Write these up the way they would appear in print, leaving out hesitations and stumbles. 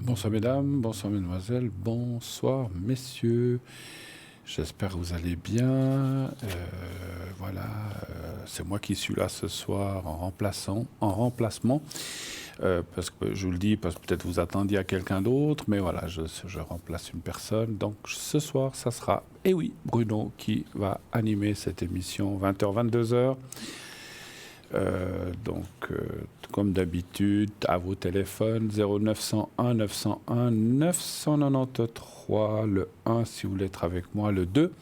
Bonsoir mesdames, bonsoir mesdemoiselles, bonsoir messieurs. J'espère que vous allez bien. Voilà, c'est moi qui suis là ce soir en remplacement. Parce que je vous le dis, parce que peut-être vous attendiez à quelqu'un d'autre, mais voilà, je remplace une personne. Donc ce soir, ça sera, et oui, Bruno qui va animer cette émission 20h, 22h. Comme d'habitude, à vos téléphones, 0901 901 993, le 1 si vous voulez être avec moi, le 2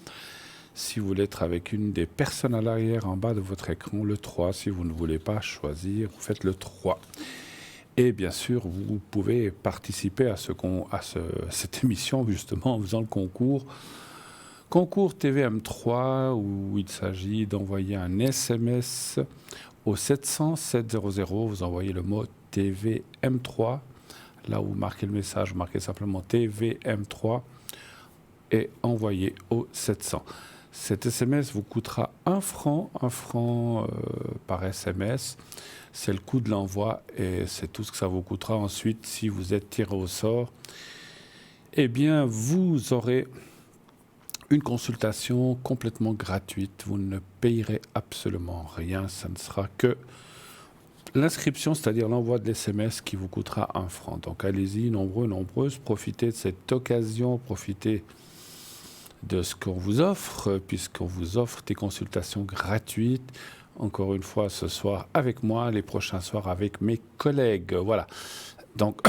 si vous voulez être avec une des personnes à l'arrière en bas de votre écran, le 3 si vous ne voulez pas choisir, vous faites le 3. Et bien sûr, vous pouvez participer à cette émission justement en faisant le concours TVM3 où il s'agit d'envoyer un SMS au 700 700, vous envoyez le mot TVM3. Là où vous marquez le message, vous marquez simplement TVM3 et envoyez au 700. Cet SMS vous coûtera 1 franc par SMS. C'est le coût de l'envoi et c'est tout ce que ça vous coûtera. Ensuite, si vous êtes tiré au sort, eh bien, vous aurez une consultation complètement gratuite. Vous ne payerez absolument rien. Ça ne sera que l'inscription, c'est-à-dire l'envoi de l'SMS qui vous coûtera 1 franc. Donc allez-y, nombreux, nombreuses. Profitez de cette occasion. Profitez de ce qu'on vous offre, puisqu'on vous offre des consultations gratuites. Encore une fois, ce soir avec moi, les prochains soirs avec mes collègues. Voilà. Donc,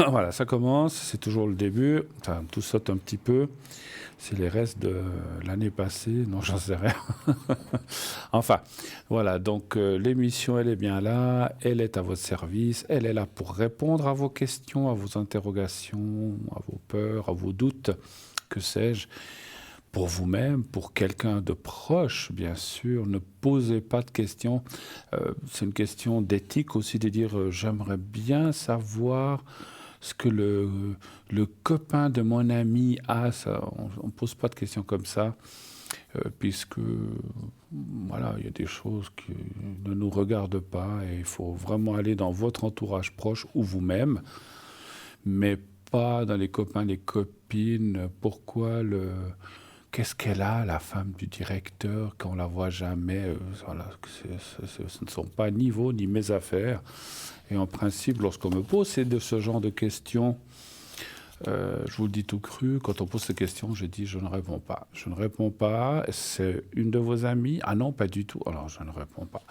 voilà, ça commence. C'est toujours le début. Enfin, tout saute un petit peu. C'est les restes de l'année passée. Non, j'en sais rien. Enfin, voilà. Donc, l'émission, elle est bien là. Elle est à votre service. Elle est là pour répondre à vos questions, à vos interrogations, à vos peurs, à vos doutes. Que sais-je, pour vous-même, pour quelqu'un de proche, bien sûr, ne posez pas de questions. C'est une question d'éthique aussi, de dire j'aimerais bien savoir ce que le copain de mon ami a. Ça, on ne pose pas de questions comme ça, puisque voilà, il y a des choses qui ne nous regardent pas et il faut vraiment aller dans votre entourage proche ou vous-même, mais pas dans les copains, les copines. Qu'est-ce qu'elle a, la femme du directeur, qu'on la voit jamais? Voilà, ce ne sont pas ni vos ni mes affaires. Et en principe, lorsqu'on me pose ce genre de questions, je vous le dis tout cru, quand on pose ces questions, je dis je ne réponds pas. Je ne réponds pas. C'est une de vos amies? Ah non, pas du tout. Alors je ne réponds pas.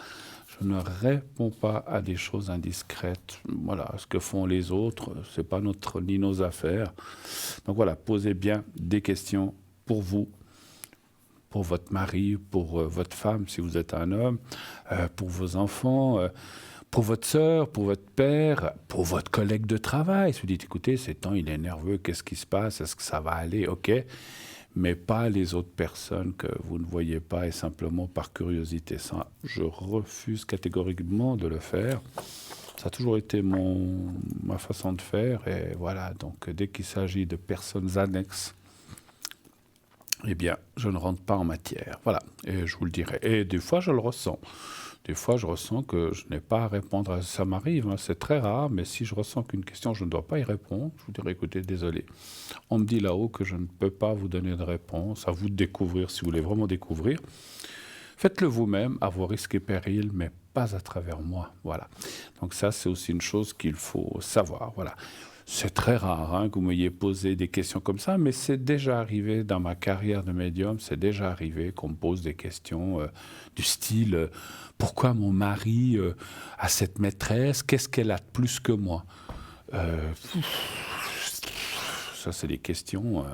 Je ne réponds pas à des choses indiscrètes. Voilà, ce que font les autres, c'est pas ni nos affaires. Donc voilà, posez bien des questions pour vous, pour votre mari, pour votre femme, si vous êtes un homme, pour vos enfants, pour votre sœur, pour votre père, pour votre collègue de travail. Si vous dites, écoutez, c'est temps, il est nerveux, qu'est-ce qui se passe? Est-ce que ça va aller? OK. Mais pas les autres personnes que vous ne voyez pas et simplement par curiosité. Ça, je refuse catégoriquement de le faire. Ça a toujours été ma façon de faire. Et voilà, donc dès qu'il s'agit de personnes annexes, eh bien, je ne rentre pas en matière. Voilà, et je vous le dirai. Et des fois, je le ressens. Des fois, je ressens que je n'ai pas à répondre. Ça m'arrive, hein, c'est très rare, mais si je ressens qu'une question, je ne dois pas y répondre, je vous dirai, écoutez, désolé. On me dit là-haut que je ne peux pas vous donner de réponse. À vous de découvrir, si vous voulez vraiment découvrir. Faites-le vous-même, à vos risques et périls, mais pas à travers moi. Voilà. Donc ça, c'est aussi une chose qu'il faut savoir. Voilà. C'est très rare hein, que vous m'ayez posé des questions comme ça, mais c'est déjà arrivé dans ma carrière de médium, c'est déjà arrivé qu'on me pose des questions du style pourquoi mon mari a cette maîtresse, qu'est-ce qu'elle a de plus que moi? Ça, c'est des questions,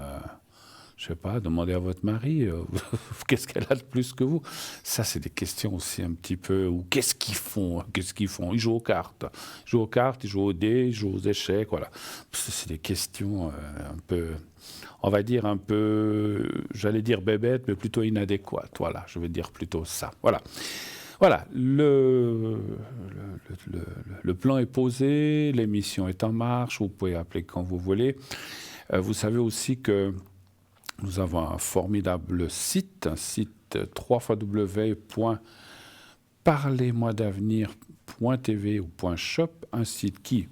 je sais pas, demandez à votre mari, qu'est-ce qu'elle a de plus que vous? Ça, c'est des questions aussi un petit peu, ou qu'est-ce qu'ils font? Qu'est-ce qu'ils font? Ils jouent aux cartes. Ils jouent aux cartes, ils jouent aux dés, ils jouent aux échecs, voilà. C'est des questions un peu, on va dire un peu, j'allais dire bébêtes, mais plutôt inadéquates. Voilà, je vais dire plutôt ça. Voilà. Voilà, le plan est posé, l'émission est en marche, vous pouvez appeler quand vous voulez. Vous savez aussi que nous avons un formidable site, un site www.parlez-moi-d'avenir.tv ou .shop, un site qui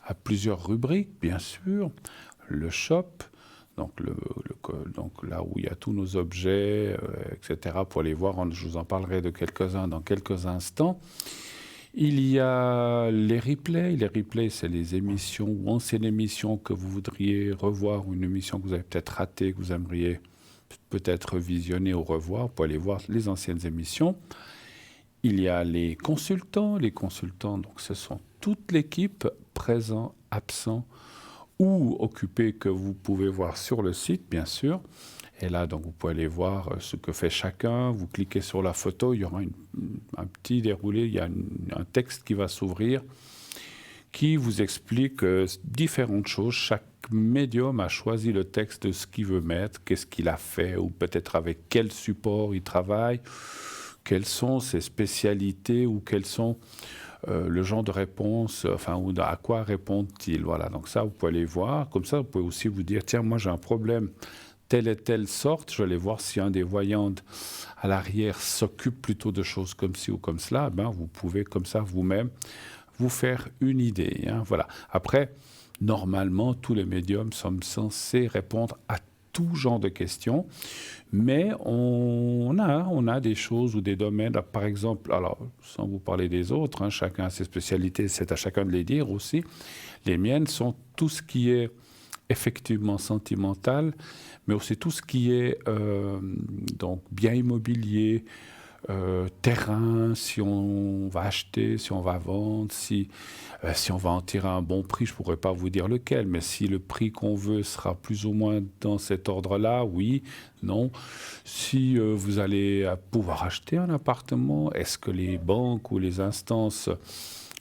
à plusieurs rubriques, bien sûr. Le shop, donc, donc là où il y a tous nos objets, etc. Pour les voir, je vous en parlerai de quelques-uns dans quelques instants. Il y a les replays. Les replays, c'est les émissions ou anciennes émissions que vous voudriez revoir, ou une émission que vous avez peut-être ratée, que vous aimeriez peut-être visionner ou revoir. Vous pouvez aller voir les anciennes émissions. Il y a les consultants. Les consultants, donc, ce sont toute l'équipe, présents, absents ou occupés, que vous pouvez voir sur le site, bien sûr. Et là, donc, vous pouvez aller voir ce que fait chacun. Vous cliquez sur la photo, il y aura un petit déroulé, il y a un texte qui va s'ouvrir qui vous explique différentes choses. Chaque médium a choisi le texte de ce qu'il veut mettre, qu'est-ce qu'il a fait, ou peut-être avec quel support il travaille, quelles sont ses spécialités, ou quels sont le genre de réponse, enfin, ou à quoi répond-il. Voilà, donc ça, vous pouvez aller voir. Comme ça, vous pouvez aussi vous dire, tiens, moi j'ai un problème telle et telle sorte, je vais aller voir si un des voyants à l'arrière s'occupe plutôt de choses comme ci ou comme cela. Ben, vous pouvez comme ça vous-même vous faire une idée. Hein, voilà. Après, normalement, tous les médiums sont censés répondre à tout genre de questions, mais on a des choses ou des domaines, par exemple, alors sans vous parler des autres, hein, chacun a ses spécialités, c'est à chacun de les dire aussi. Les miennes sont tout ce qui est effectivement sentimental, mais aussi tout ce qui est donc bien immobilier, terrain, si on va acheter, si on va vendre, si on va en tirer un bon prix, je ne pourrais pas vous dire lequel, mais si le prix qu'on veut sera plus ou moins dans cet ordre-là, oui, non. Si vous allez pouvoir acheter un appartement, est-ce que les banques ou les instances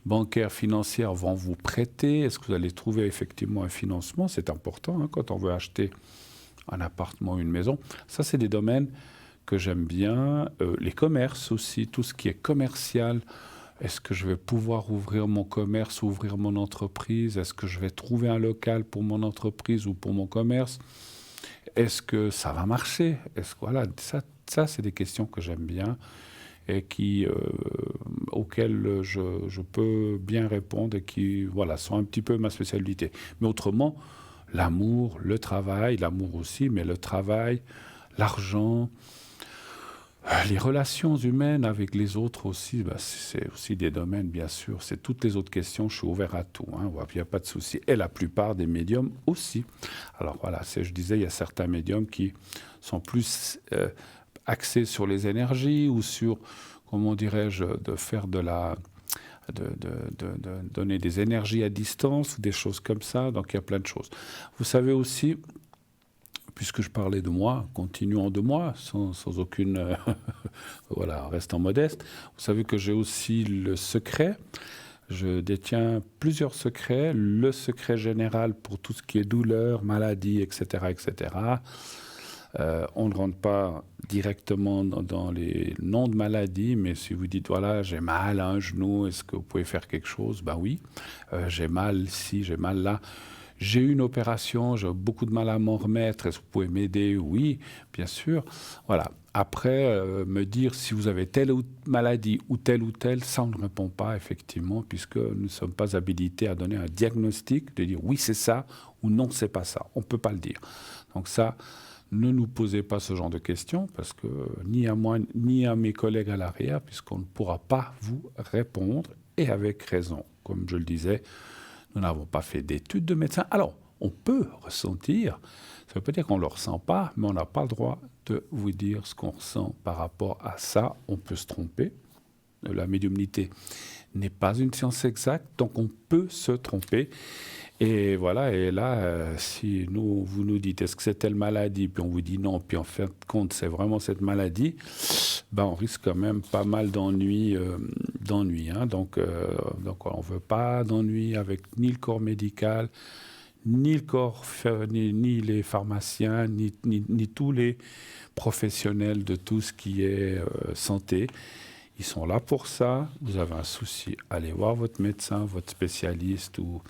bancaires, financières vont vous prêter? Est-ce que vous allez trouver effectivement un financement? C'est important hein, quand on veut acheter un appartement ou une maison. Ça, c'est des domaines que j'aime bien. Les commerces aussi, tout ce qui est commercial. Est-ce que je vais pouvoir ouvrir mon commerce, ouvrir mon entreprise? Est-ce que je vais trouver un local pour mon entreprise ou pour mon commerce? Est-ce que ça va marcher? Voilà, ça c'est des questions que j'aime bien et auxquelles je peux bien répondre et qui voilà, sont un petit peu ma spécialité. Mais autrement, l'amour, le travail, l'amour aussi, mais le travail, l'argent, les relations humaines avec les autres aussi, c'est aussi des domaines, bien sûr. C'est toutes les autres questions, je suis ouvert à tout. Hein, il n'y a pas de souci. Et la plupart des médiums aussi. Alors voilà, je disais, il y a certains médiums qui sont plus axés sur les énergies ou sur, comment dirais-je, de faire de donner des énergies à distance ou des choses comme ça. Donc il y a plein de choses. Vous savez aussi, puisque je parlais de moi, continuons de moi, sans aucune... voilà, restant modeste. Vous savez que j'ai aussi le secret. Je détiens plusieurs secrets. Le secret général pour tout ce qui est douleur, maladie, etc., etc. On ne rentre pas directement dans les noms de maladies, mais si vous dites, voilà, j'ai mal à un genou, est-ce que vous pouvez faire quelque chose? Ben oui. J'ai mal ici, j'ai mal là. J'ai eu une opération, j'ai beaucoup de mal à m'en remettre. Est-ce que vous pouvez m'aider? Oui, bien sûr. Voilà. Après, me dire si vous avez telle maladie ou telle, ça on ne répond pas effectivement, puisque nous ne sommes pas habilités à donner un diagnostic, de dire oui c'est ça ou non c'est pas ça. On ne peut pas le dire. Donc ça, ne nous posez pas ce genre de questions, parce que ni à moi ni à mes collègues à l'arrière, puisqu'on ne pourra pas vous répondre, et avec raison. Comme je le disais, nous n'avons pas fait d'études de médecin. Alors, on peut ressentir, ça ne veut pas dire qu'on ne le ressent pas, mais on n'a pas le droit de vous dire ce qu'on ressent par rapport à ça. On peut se tromper. La médiumnité n'est pas une science exacte, donc on peut se tromper. Et voilà, et là, si vous nous dites, est-ce que c'est telle maladie, puis on vous dit non, puis en fin de compte, c'est vraiment cette maladie, on risque quand même pas mal d'ennuis. Hein. Donc, on ne veut pas d'ennuis avec ni le corps médical, ni le corps, ni les pharmaciens, ni tous les professionnels de tout ce qui est santé. Ils sont là pour ça. Vous avez un souci, allez voir votre médecin, votre spécialiste, ou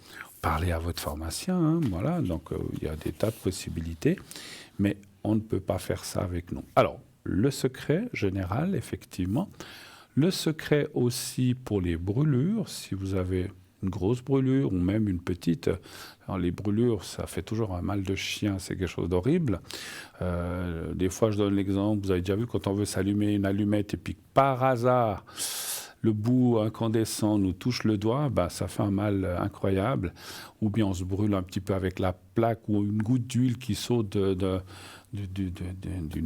parler à votre pharmacien. Hein, voilà, donc il y a des tas de possibilités, mais on ne peut pas faire ça avec nous. Alors, le secret général, effectivement. Le secret aussi pour les brûlures, si vous avez une grosse brûlure ou même une petite. Alors, les brûlures, ça fait toujours un mal de chien, c'est quelque chose d'horrible. Des fois, je donne l'exemple, vous avez déjà vu quand on veut s'allumer une allumette et puis par hasard, le bout incandescent nous touche le doigt, bah, ça fait un mal incroyable. Ou bien on se brûle un petit peu avec la plaque ou une goutte d'huile qui saute d'une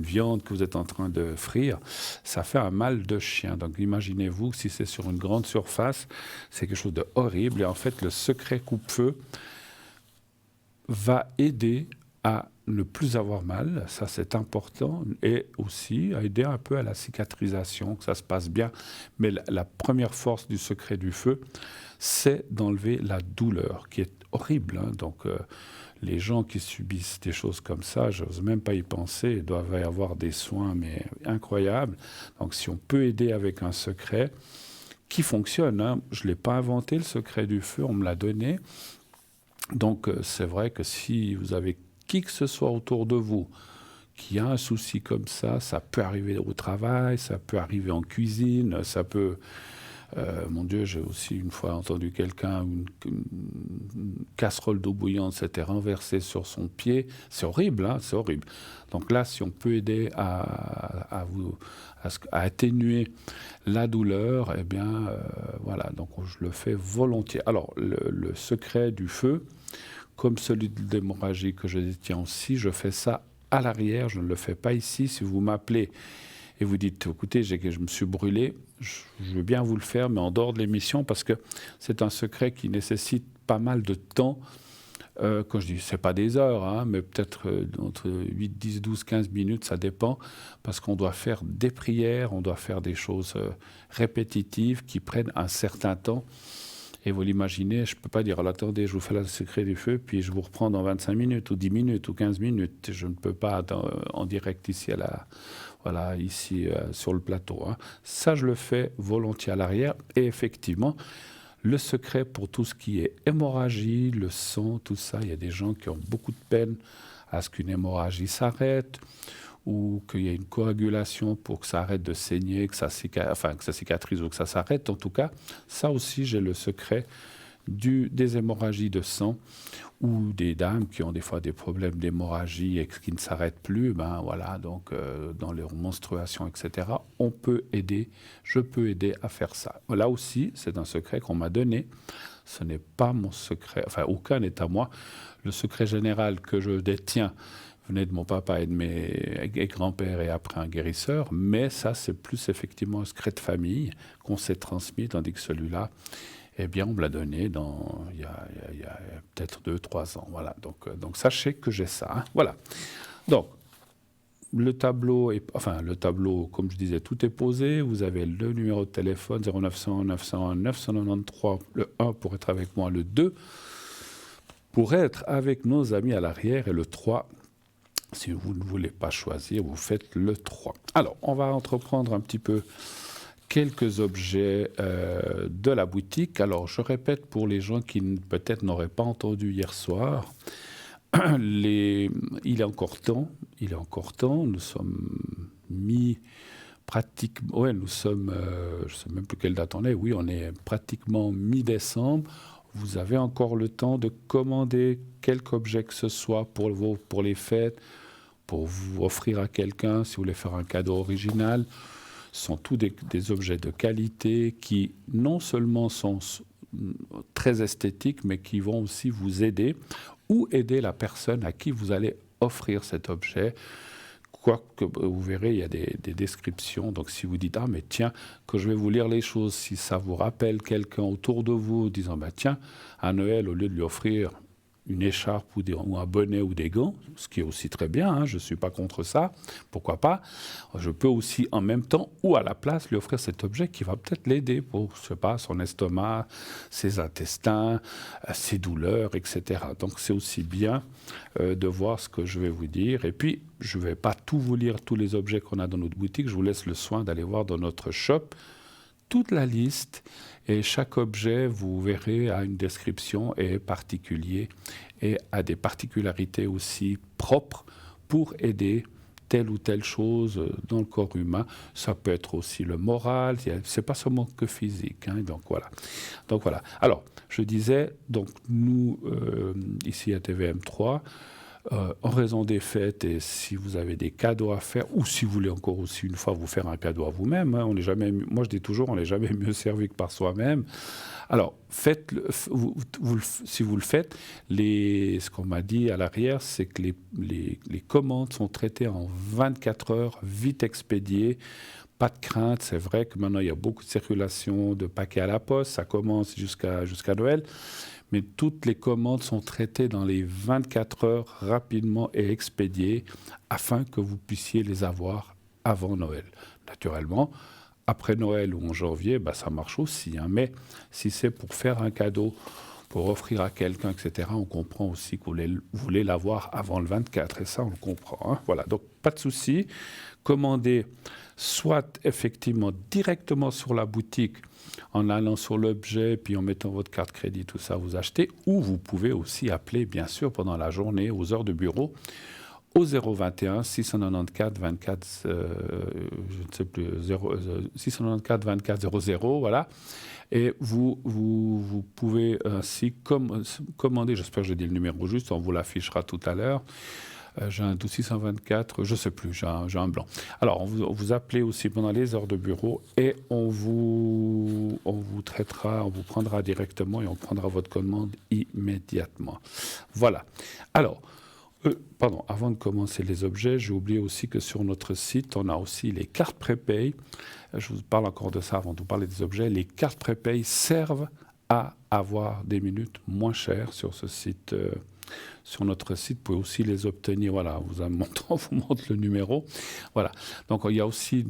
viande que vous êtes en train de frire. Ça fait un mal de chien. Donc imaginez-vous que si c'est sur une grande surface, c'est quelque chose de horrible. Et en fait, le secret coupe-feu va aider à ne plus avoir mal, ça c'est important, et aussi à aider un peu à la cicatrisation, que ça se passe bien. Mais la première force du secret du feu, c'est d'enlever la douleur, qui est horrible. Hein. Donc les gens qui subissent des choses comme ça, je n'ose même pas y penser, ils doivent y avoir des soins, mais incroyables. Donc si on peut aider avec un secret qui fonctionne, hein, je ne l'ai pas inventé, le secret du feu, on me l'a donné. Donc c'est vrai que si vous avez qui que ce soit autour de vous qui a un souci comme ça peut arriver au travail, ça peut arriver en cuisine, ça peut... mon Dieu, j'ai aussi une fois entendu quelqu'un, une casserole d'eau bouillante s'était renversée sur son pied. C'est horrible, hein, c'est horrible. Donc là, si on peut aider à atténuer la douleur, eh bien, voilà, donc je le fais volontiers. Alors, le secret du feu, comme celui de l'hémorragie que je détiens aussi, je fais ça à l'arrière, je ne le fais pas ici. Si vous m'appelez et vous dites, écoutez, je me suis brûlé, je veux bien vous le faire, mais en dehors de l'émission, parce que c'est un secret qui nécessite pas mal de temps. Quand je dis, c'est pas des heures, hein, mais peut-être entre 8, 10, 12, 15 minutes, ça dépend, parce qu'on doit faire des prières, on doit faire des choses répétitives qui prennent un certain temps. Et vous l'imaginez, je ne peux pas dire, attendez, je vous fais le secret du feu, puis je vous reprends dans 25 minutes, ou 10 minutes, ou 15 minutes. Je ne peux pas en direct ici, ici sur le plateau. Hein. Ça, je le fais volontiers à l'arrière. Et effectivement, le secret pour tout ce qui est hémorragie, le sang, tout ça, il y a des gens qui ont beaucoup de peine à ce qu'une hémorragie s'arrête, ou qu'il y ait une coagulation pour que ça arrête de saigner, que ça cicatrise ou que ça s'arrête. En tout cas, ça aussi, j'ai le secret des hémorragies de sang ou des dames qui ont des fois des problèmes d'hémorragie et qui ne s'arrêtent plus. Ben voilà, donc dans les menstruations, etc., je peux aider à faire ça. Là aussi, c'est un secret qu'on m'a donné. Ce n'est pas mon secret, enfin aucun n'est à moi. Le secret général que je détiens venait de mon papa et de mes grands-pères et après un guérisseur, mais ça c'est plus effectivement un secret de famille qu'on s'est transmis, tandis que celui-là, eh bien on me l'a donné il y a peut-être 2-3 ans. Voilà, donc sachez que j'ai ça. Hein. Voilà. Donc, le tableau, comme je disais, tout est posé. Vous avez le numéro de téléphone 0900 901 993, le 1 pour être avec moi, le 2 pour être avec nos amis à l'arrière et le 3 si vous ne voulez pas choisir, vous faites le 3. Alors, on va entreprendre un petit peu quelques objets de la boutique. Alors, je répète pour les gens qui peut-être n'auraient pas entendu hier soir, il est encore temps, nous sommes pratiquement, nous sommes, je ne sais même plus quelle date on est, oui, on est pratiquement mi-décembre. Vous avez encore le temps de commander quelque objet que ce soit pour les fêtes, pour vous offrir à quelqu'un, si vous voulez faire un cadeau original. Ce sont tous des objets de qualité qui non seulement sont très esthétiques, mais qui vont aussi vous aider ou aider la personne à qui vous allez offrir cet objet. Quoique vous verrez, il y a des descriptions. Donc si vous dites, ah mais tiens, que je vais vous lire les choses, si ça vous rappelle quelqu'un autour de vous, disant, bah tiens, à Noël, au lieu de lui offrir une écharpe ou un bonnet ou des gants, ce qui est aussi très bien, hein, je ne suis pas contre ça, pourquoi pas. Je peux aussi en même temps ou à la place lui offrir cet objet qui va peut-être l'aider pour, je sais pas, son estomac, ses intestins, ses douleurs, etc. Donc c'est aussi bien de voir ce que je vais vous dire. Et puis, je ne vais pas tout vous lire, tous les objets qu'on a dans notre boutique, je vous laisse le soin d'aller voir dans notre shop toute la liste et chaque objet, vous verrez, a une description et est particulier et a des particularités aussi propres pour aider telle ou telle chose dans le corps humain. Ça peut être aussi le moral, c'est pas seulement que physique. Hein, donc voilà. Alors, je disais, donc nous, ici à TVM3, en raison des fêtes et si vous avez des cadeaux à faire, ou si vous voulez encore aussi une fois vous faire un cadeau à vous-même, hein, moi je dis toujours, on n'est jamais mieux servi que par soi-même. Alors, si vous le faites, ce qu'on m'a dit à l'arrière, c'est que les commandes sont traitées en 24 heures, vite expédiées. Pas de crainte, c'est vrai que maintenant il y a beaucoup de circulation de paquets à la poste, ça commence jusqu'à Noël, mais toutes les commandes sont traitées dans les 24 heures rapidement et expédiées afin que vous puissiez les avoir avant Noël. Naturellement, après Noël ou en janvier, ça marche aussi, hein, mais si c'est pour faire un cadeau, pour offrir à quelqu'un, etc., on comprend aussi que vous voulez l'avoir avant le 24, et ça on le comprend. Hein, voilà, donc pas de souci, commandez soit effectivement directement sur la boutique en allant sur l'objet, puis en mettant votre carte crédit, tout ça, vous achetez, ou vous pouvez aussi appeler, bien sûr, pendant la journée, aux heures de bureau, au 021 694 24, je ne sais plus, 694 24 00, voilà. Et vous pouvez ainsi commander, j'espère que j'ai dit le numéro juste, on vous l'affichera tout à l'heure. J'ai un 624, je ne sais plus, j'ai un blanc. Alors, vous appelez aussi pendant les heures de bureau et on vous traitera, on vous prendra directement et on prendra votre commande immédiatement. Voilà. Alors, avant de commencer les objets, j'ai oublié aussi que sur notre site, on a aussi les cartes prépay. Je vous parle encore de ça avant de vous parler des objets. Les cartes prépay servent à avoir des minutes moins chères sur ce site. Sur notre site, vous pouvez aussi les obtenir. Voilà, on vous montre le numéro. Voilà. Donc, il y a aussi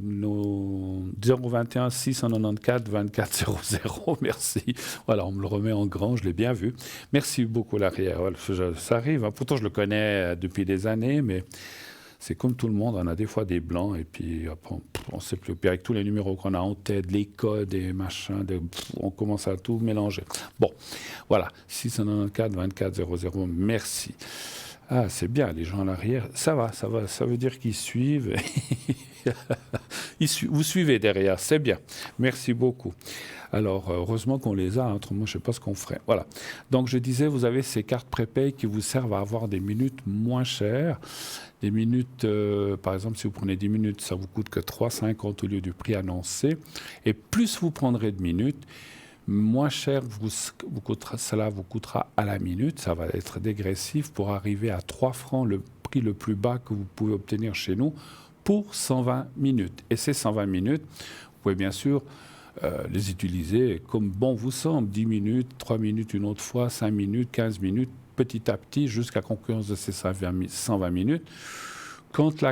nos 021 694 24 00. Merci. Voilà, on me le remet en grand, je l'ai bien vu. Merci beaucoup, l'arrière. Voilà, ça arrive. Hein. Pourtant, je le connais depuis des années, mais c'est comme tout le monde, on a des fois des blancs et puis après, on ne sait plus. Puis avec tous les numéros qu'on a en tête, les codes et machin, on commence à tout mélanger. Bon, voilà, 694 24 00, merci. Ah, c'est bien, les gens à l'arrière, ça va, ça veut dire qu'ils suivent. Vous suivez derrière, c'est bien. Merci beaucoup. Alors, heureusement qu'on les a, autrement, je ne sais pas ce qu'on ferait. Voilà. Donc, je disais, vous avez ces cartes prépay qui vous servent à avoir des minutes moins chères. Des minutes, par exemple, si vous prenez 10 minutes, ça vous coûte que 3,50 au lieu du prix annoncé. Et plus vous prendrez de minutes, moins cher cela vous coûtera à la minute. Ça va être dégressif pour arriver à 3 francs, le prix le plus bas que vous pouvez obtenir chez nous pour 120 minutes. Et ces 120 minutes, vous pouvez bien sûr les utiliser comme bon vous semble. 10 minutes, 3 minutes une autre fois, 5 minutes, 15 minutes, petit à petit, jusqu'à concurrence de ces 120 minutes. Quand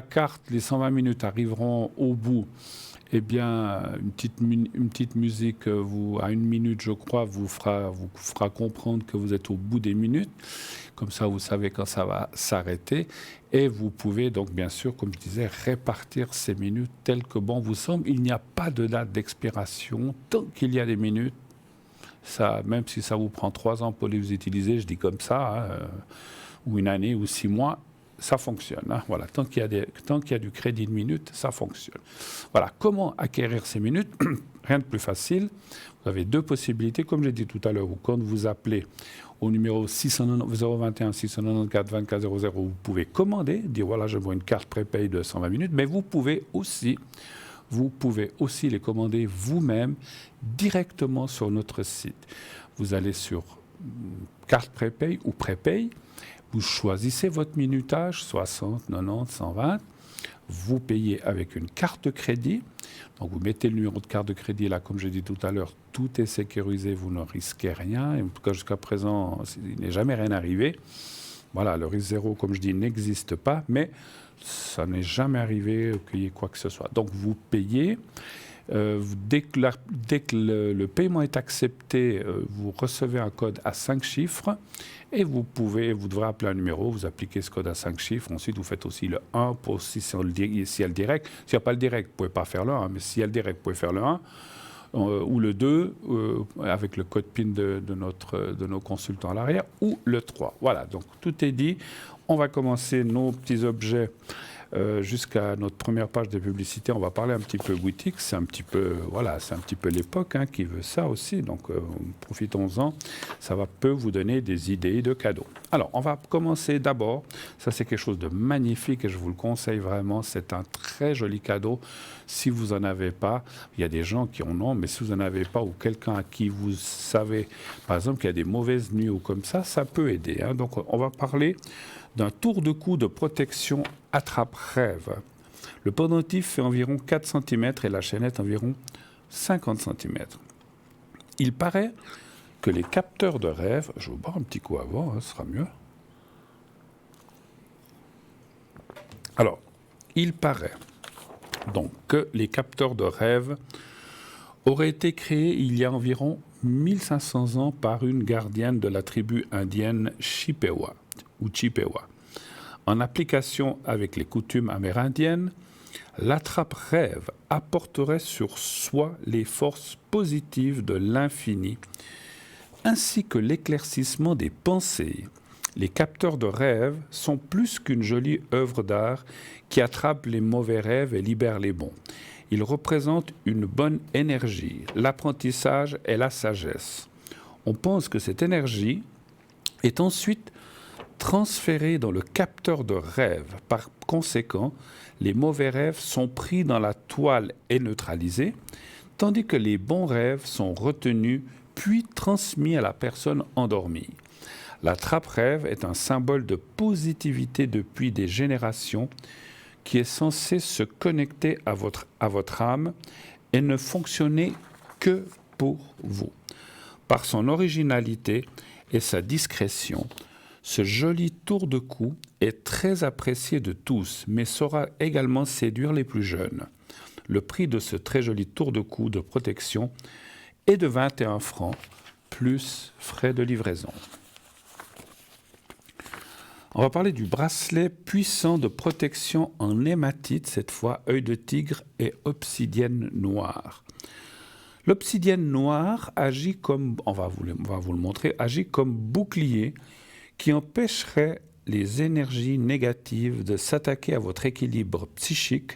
les 120 minutes arriveront au bout, eh bien, une petite musique à 1 minute, je crois, vous fera comprendre que vous êtes au bout des minutes. Comme ça, vous savez quand ça va s'arrêter. Et vous pouvez donc, bien sûr, comme je disais, répartir ces minutes telles que bon vous semble. Il n'y a pas de date d'expiration tant qu'il y a des minutes. Ça, même si ça vous prend 3 ans pour les utiliser, je dis comme ça, hein, ou 1 année ou 6 mois, ça fonctionne. Hein, voilà. Tant qu'il y a du crédit de minutes, ça fonctionne. Voilà. Comment acquérir ces minutes? Rien de plus facile. Vous avez 2 possibilités, comme j'ai dit tout à l'heure, quand vous appelez au numéro 021 694 24 00, vous pouvez commander, dire voilà, je veux une carte prépay de 120 minutes, mais vous pouvez aussi les commander vous-même directement sur notre site. Vous allez sur carte prépay ou prépay, vous choisissez votre minutage, 60, 90, 120, vous payez avec une carte de crédit. Donc vous mettez le numéro de carte de crédit là, comme j'ai dit tout à l'heure, tout est sécurisé, vous ne risquez rien. Et en tout cas, jusqu'à présent, il n'est jamais rien arrivé. Voilà, le risque zéro, comme je dis, n'existe pas, mais ça n'est jamais arrivé qu'il y ait quoi que ce soit. Donc vous payez. Dès que le paiement est accepté, vous recevez un code à 5 chiffres et vous devrez appeler un numéro, vous appliquez ce code à 5 chiffres. Ensuite, vous faites aussi le 1 pour s'il y a le direct. S'il n'y a pas le direct, vous ne pouvez pas faire le 1, mais s'il y a le direct, vous pouvez faire le 1. Ou le 2, avec le code PIN de nos consultants à l'arrière, ou le 3. Voilà, donc tout est dit. On va commencer nos petits objets jusqu'à notre première page de publicité, on va parler un petit peu Witix. C'est un petit peu, voilà, c'est un petit peu l'époque qui veut ça aussi. Donc, profitons-en. Ça peut vous donner des idées de cadeaux. Alors, on va commencer d'abord. Ça, c'est quelque chose de magnifique et je vous le conseille vraiment. C'est un très joli cadeau. Si vous n'en avez pas, il y a des gens qui en ont, mais si vous n'en avez pas ou quelqu'un à qui vous savez, par exemple, qu'il y a des mauvaises nuits ou comme ça peut aider. Donc, on va parler d'un tour de cou de protection attrape-rêve. Le pendentif fait environ 4 cm et la chaînette environ 50 cm. Il paraît que les capteurs de rêve, je vais boire un petit coup avant, ce sera mieux. Alors, il paraît donc que les capteurs de rêve auraient été créés il y a environ 1500 ans par une gardienne de la tribu indienne Chippewa. En application avec les coutumes amérindiennes, l'attrape-rêve apporterait sur soi les forces positives de l'infini, ainsi que l'éclaircissement des pensées. Les capteurs de rêve sont plus qu'une jolie œuvre d'art qui attrape les mauvais rêves et libère les bons. Ils représentent une bonne énergie, l'apprentissage et la sagesse. On pense que cette énergie est ensuite transférés dans le capteur de rêve. Par conséquent, les mauvais rêves sont pris dans la toile et neutralisés, tandis que les bons rêves sont retenus puis transmis à la personne endormie. La trappe-rêve est un symbole de positivité depuis des générations qui est censé se connecter à votre âme et ne fonctionner que pour vous. Par son originalité et sa discrétion, ce joli tour de cou est très apprécié de tous, mais saura également séduire les plus jeunes. Le prix de ce très joli tour de cou de protection est de 21 francs, plus frais de livraison. On va parler du bracelet puissant de protection en hématite, cette fois œil de tigre et obsidienne noire. L'obsidienne noire agit comme, on va vous le montrer, agit comme bouclier qui empêcherait les énergies négatives de s'attaquer à votre équilibre psychique,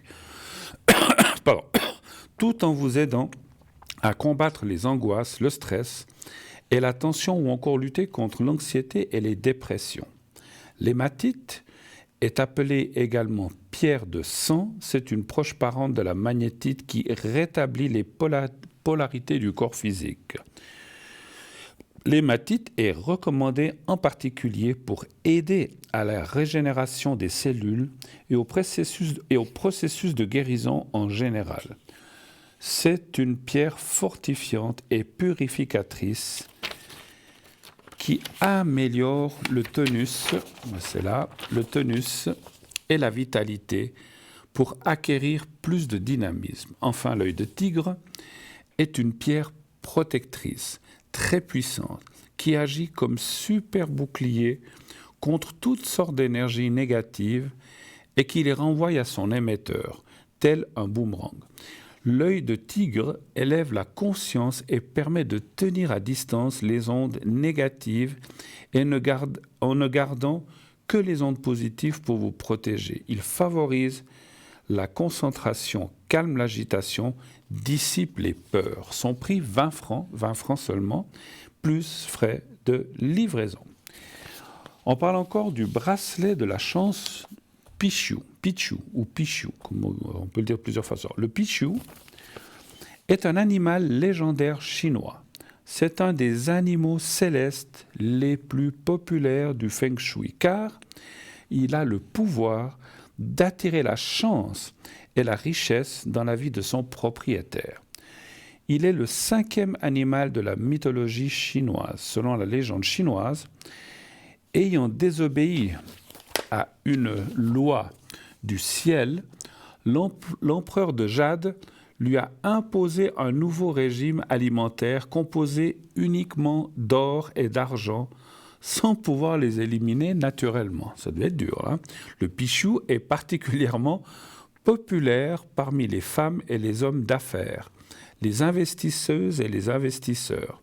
tout en vous aidant à combattre les angoisses, le stress et la tension ou encore lutter contre l'anxiété et les dépressions. L'hématite est appelée également pierre de sang. C'est une proche parente de la magnétite qui rétablit les polarités du corps physique. L'hématite est recommandée en particulier pour aider à la régénération des cellules et au processus de guérison en général. C'est une pierre fortifiante et purificatrice qui améliore le tonus, le tonus et la vitalité pour acquérir plus de dynamisme. Enfin, l'œil de tigre est une pierre protectrice très puissante qui agit comme super bouclier contre toutes sortes d'énergies négatives et qui les renvoie à son émetteur, tel un boomerang. L'œil de tigre élève la conscience et permet de tenir à distance les ondes négatives en ne gardant que les ondes positives pour vous protéger. Il favorise la concentration, calme l'agitation, dissipe les peurs. Son prix 20 francs seulement, plus frais de livraison. On parle encore du bracelet de la chance Pichu, comme on peut le dire de plusieurs façons. Le Pichu est un animal légendaire chinois. C'est un des animaux célestes les plus populaires du Feng Shui, car il a le pouvoir d'attirer la chance et la richesse dans la vie de son propriétaire. Il est le 5e animal de la mythologie chinoise. Selon la légende chinoise, ayant désobéi à une loi du ciel, l'empereur de Jade lui a imposé un nouveau régime alimentaire composé uniquement d'or et d'argent, sans pouvoir les éliminer naturellement. Ça devait être dur. Le Pichu est particulièrement populaire parmi les femmes et les hommes d'affaires, les investisseuses et les investisseurs,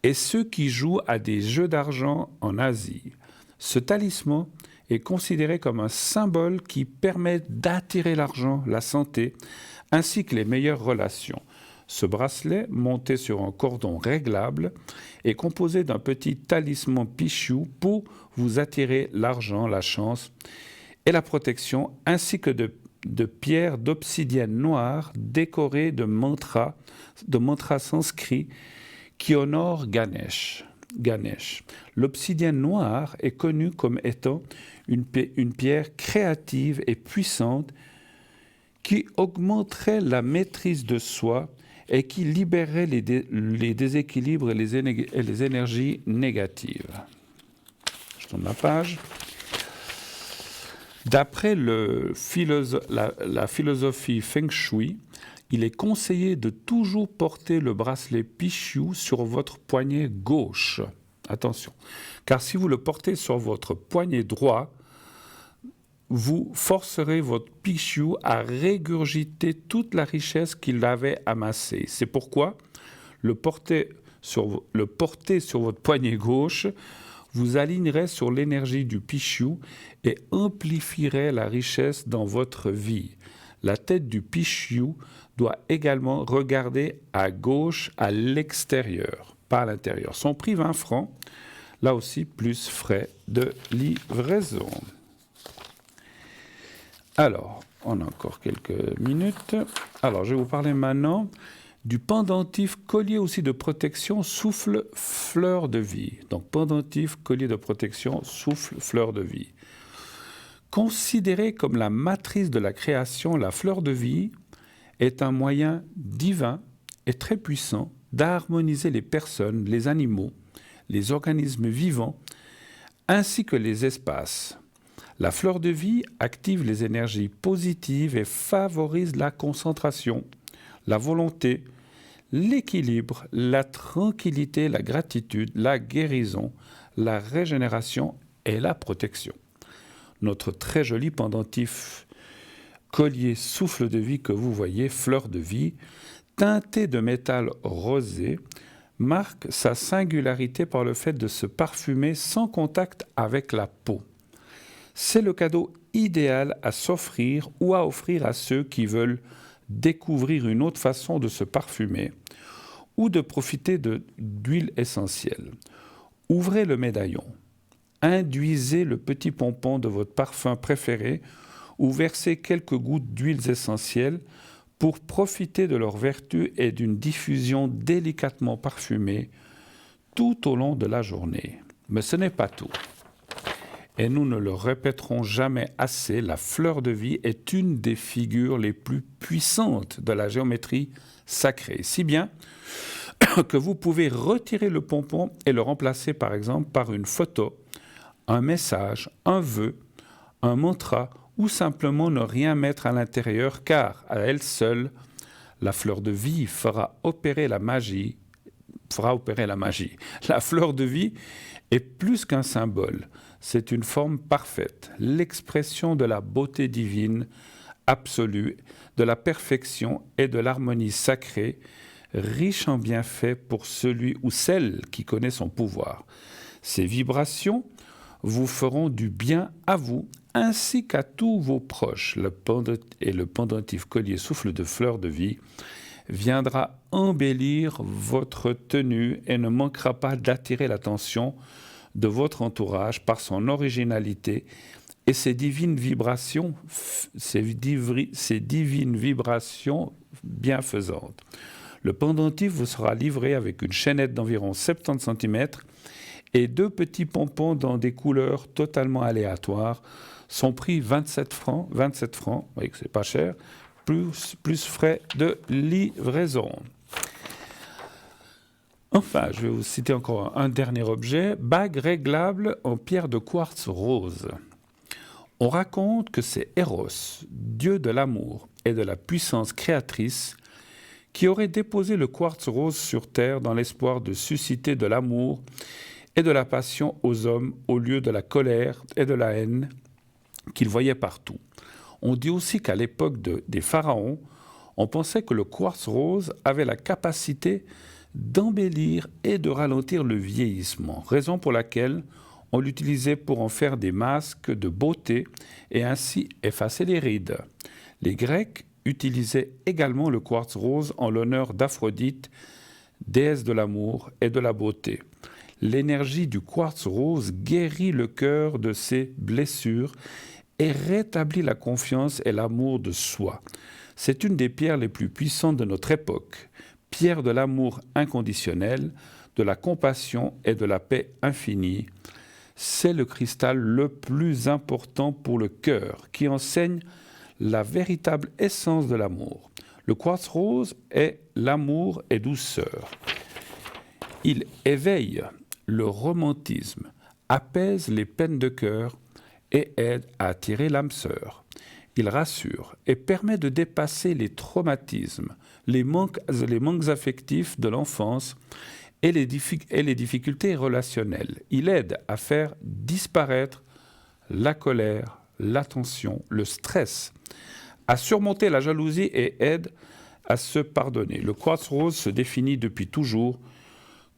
et ceux qui jouent à des jeux d'argent en Asie. Ce talisman est considéré comme un symbole qui permet d'attirer l'argent, la santé, ainsi que les meilleures relations. Ce bracelet, monté sur un cordon réglable, est composé d'un petit talisman Pichou pour vous attirer l'argent, la chance et la protection, ainsi que de pierres d'obsidienne noire décorées de mantras sanscrits qui honorent Ganesh. L'obsidienne noire est connue comme étant une pierre créative et puissante qui augmenterait la maîtrise de soi et qui libérerait les déséquilibres et les énergies négatives. Je tourne la page. D'après la philosophie Feng Shui, il est conseillé de toujours porter le bracelet Pichou sur votre poignet gauche. Attention, car si vous le portez sur votre poignet droit, vous forcerez votre Pichou à régurgiter toute la richesse qu'il avait amassée. C'est pourquoi le porter sur votre poignet gauche vous alignerait sur l'énergie du Pichou et amplifierait la richesse dans votre vie. La tête du Pichou doit également regarder à gauche, à l'extérieur, pas à l'intérieur. Son prix 20 francs, là aussi plus frais de livraison. Alors, on a encore quelques minutes. Alors, je vais vous parler maintenant du pendentif collier aussi de protection souffle fleur de vie. Donc, pendentif collier de protection souffle fleur de vie. Considéré comme la matrice de la création, la fleur de vie est un moyen divin et très puissant d'harmoniser les personnes, les animaux, les organismes vivants, ainsi que les espaces. La fleur de vie active les énergies positives et favorise la concentration, la volonté, l'équilibre, la tranquillité, la gratitude, la guérison, la régénération et la protection. Notre très joli pendentif collier souffle de vie que vous voyez, fleur de vie, teinté de métal rosé, marque sa singularité par le fait de se parfumer sans contact avec la peau. C'est le cadeau idéal à s'offrir ou à offrir à ceux qui veulent découvrir une autre façon de se parfumer ou de profiter d'huile essentielle. Ouvrez le médaillon, induisez le petit pompon de votre parfum préféré ou versez quelques gouttes d'huiles essentielles pour profiter de leur vertu et d'une diffusion délicatement parfumée tout au long de la journée. Mais ce n'est pas tout. Et nous ne le répéterons jamais assez, la fleur de vie est une des figures les plus puissantes de la géométrie sacrée. Si bien que vous pouvez retirer le pompon et le remplacer par exemple par une photo, un message, un vœu, un mantra ou simplement ne rien mettre à l'intérieur car à elle seule, la fleur de vie fera opérer la magie. La fleur de vie est plus qu'un symbole. C'est une forme parfaite, l'expression de la beauté divine absolue, de la perfection et de l'harmonie sacrée, riche en bienfaits pour celui ou celle qui connaît son pouvoir. Ces vibrations vous feront du bien à vous ainsi qu'à tous vos proches. Le pendentif collier souffle de fleurs de vie viendra embellir votre tenue et ne manquera pas d'attirer l'attention de votre entourage par son originalité et ses divines vibrations bienfaisantes. Le pendentif vous sera livré avec une chaînette d'environ 70 cm et 2 petits pompons dans des couleurs totalement aléatoires. Son prix 27 francs, vous voyez que c'est pas cher, plus frais de livraison. Enfin, je vais vous citer encore un dernier objet, bague réglable en pierre de quartz rose. On raconte que c'est Eros, dieu de l'amour et de la puissance créatrice, qui aurait déposé le quartz rose sur terre dans l'espoir de susciter de l'amour et de la passion aux hommes au lieu de la colère et de la haine qu'il voyait partout. On dit aussi qu'à l'époque des pharaons, on pensait que le quartz rose avait la capacité d'embellir et de ralentir le vieillissement, raison pour laquelle On l'utilisait pour en faire des masques de beauté et ainsi effacer les rides. Les Grecs utilisaient également le quartz rose en l'honneur d'Aphrodite, déesse de l'amour et de la beauté. L'énergie du quartz rose guérit le cœur de ses blessures et rétablit la confiance et l'amour de soi. C'est une des pierres les plus puissantes de notre époque, pierre de l'amour inconditionnel, de la compassion et de la paix infinie. C'est le cristal le plus important pour le cœur, qui enseigne la véritable essence de l'amour. Le quartz rose est l'amour et douceur. Il éveille le romantisme, apaise les peines de cœur et aide à attirer l'âme sœur. Il rassure et permet de dépasser les traumatismes, les manques affectifs de l'enfance et les difficultés relationnelles. Il aide à faire disparaître la colère, la tension, le stress, à surmonter la jalousie et aide à se pardonner. Le quartz rose se définit depuis toujours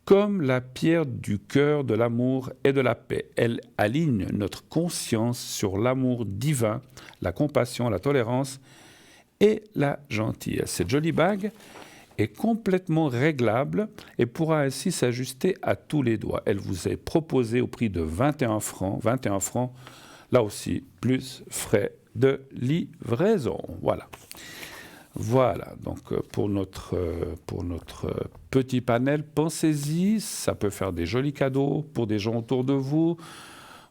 comme la pierre du cœur de l'amour et de la paix. Elle aligne notre conscience sur l'amour divin, la compassion, la tolérance et la gentillesse. Cette jolie bague est complètement réglable et pourra ainsi s'ajuster à tous les doigts. Elle vous est proposée au prix de 21 francs. 21 francs, là aussi, plus frais de livraison. Voilà, donc pour notre petit panel, pensez-y, ça peut faire des jolis cadeaux pour des gens autour de vous.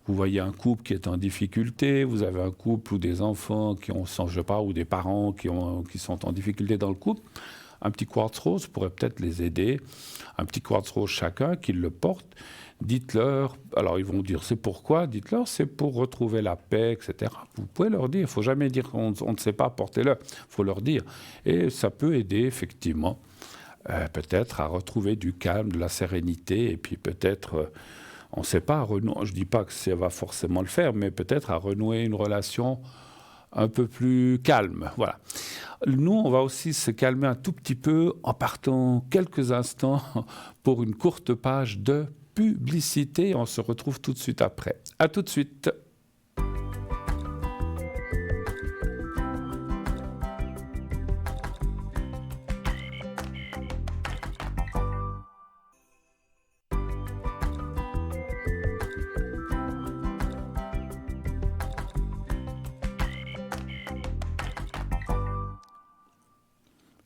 Vous voyez un couple qui est en difficulté, vous avez un couple ou des enfants qui ont, je sais pas, ou des parents qui sont en difficulté dans le couple. Un petit quartz rose pourrait peut-être les aider. Un petit quartz rose chacun, qu'ils le portent. Dites-leur, alors ils vont dire c'est pourquoi, dites-leur c'est pour retrouver la paix, etc. Vous pouvez leur dire, il ne faut jamais dire qu'on ne sait pas, portez-le. Il faut leur dire. Et ça peut aider effectivement, peut-être à retrouver du calme, de la sérénité, et puis peut-être, on ne sait pas, je ne dis pas que ça va forcément le faire, mais peut-être à renouer une relation un peu plus calme. Voilà. Nous, on va aussi se calmer un tout petit peu en partant quelques instants pour une courte page de publicité. On se retrouve tout de suite après. À tout de suite.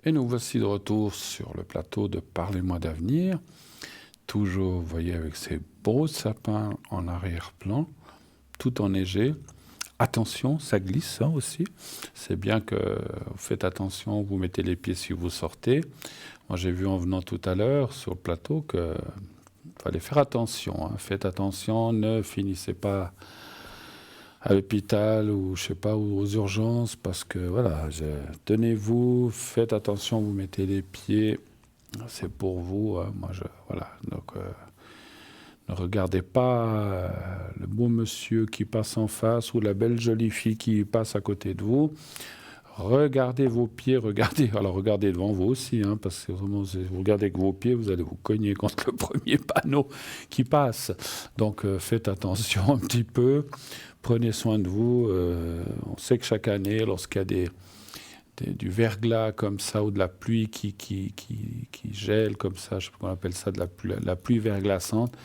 Et nous voici de retour sur le plateau de Parlez-moi d'avenir. Toujours, vous voyez, avec ces beaux sapins en arrière-plan, tout enneigé. Attention, ça glisse aussi. C'est bien que vous faites attention, vous mettez les pieds si vous sortez. Moi, j'ai vu en venant tout à l'heure sur le plateau qu'il fallait faire attention. Faites attention, ne finissez pas à l'hôpital ou je sais pas, ou aux urgences, parce que voilà, tenez-vous, faites attention, vous mettez les pieds, c'est pour vous. Voilà, donc ne regardez pas le beau monsieur qui passe en face ou la belle jolie fille qui passe à côté de vous. Regardez vos pieds, regardez devant vous aussi, parce que si vous regardez avec vos pieds, vous allez vous cogner contre le premier panneau qui passe. Donc faites attention un petit peu, prenez soin de vous. On sait que chaque année, lorsqu'il y a du verglas comme ça ou de la pluie qui gèle comme ça, je sais pas comment on appelle ça, la pluie verglaçante,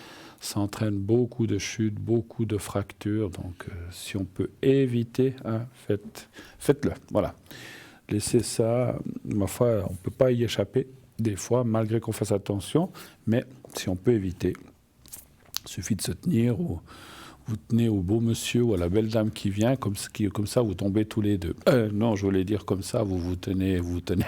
ça entraîne beaucoup de chutes, beaucoup de fractures. Donc, si on peut éviter, faites-le. Voilà. Laissez ça. Ma foi, on ne peut pas y échapper, des fois, malgré qu'on fasse attention. Mais si on peut éviter, il suffit de se tenir. Ou vous tenez au beau monsieur ou à la belle dame qui vient, comme ça, vous tombez tous les deux. Non, je voulais dire comme ça, vous tenez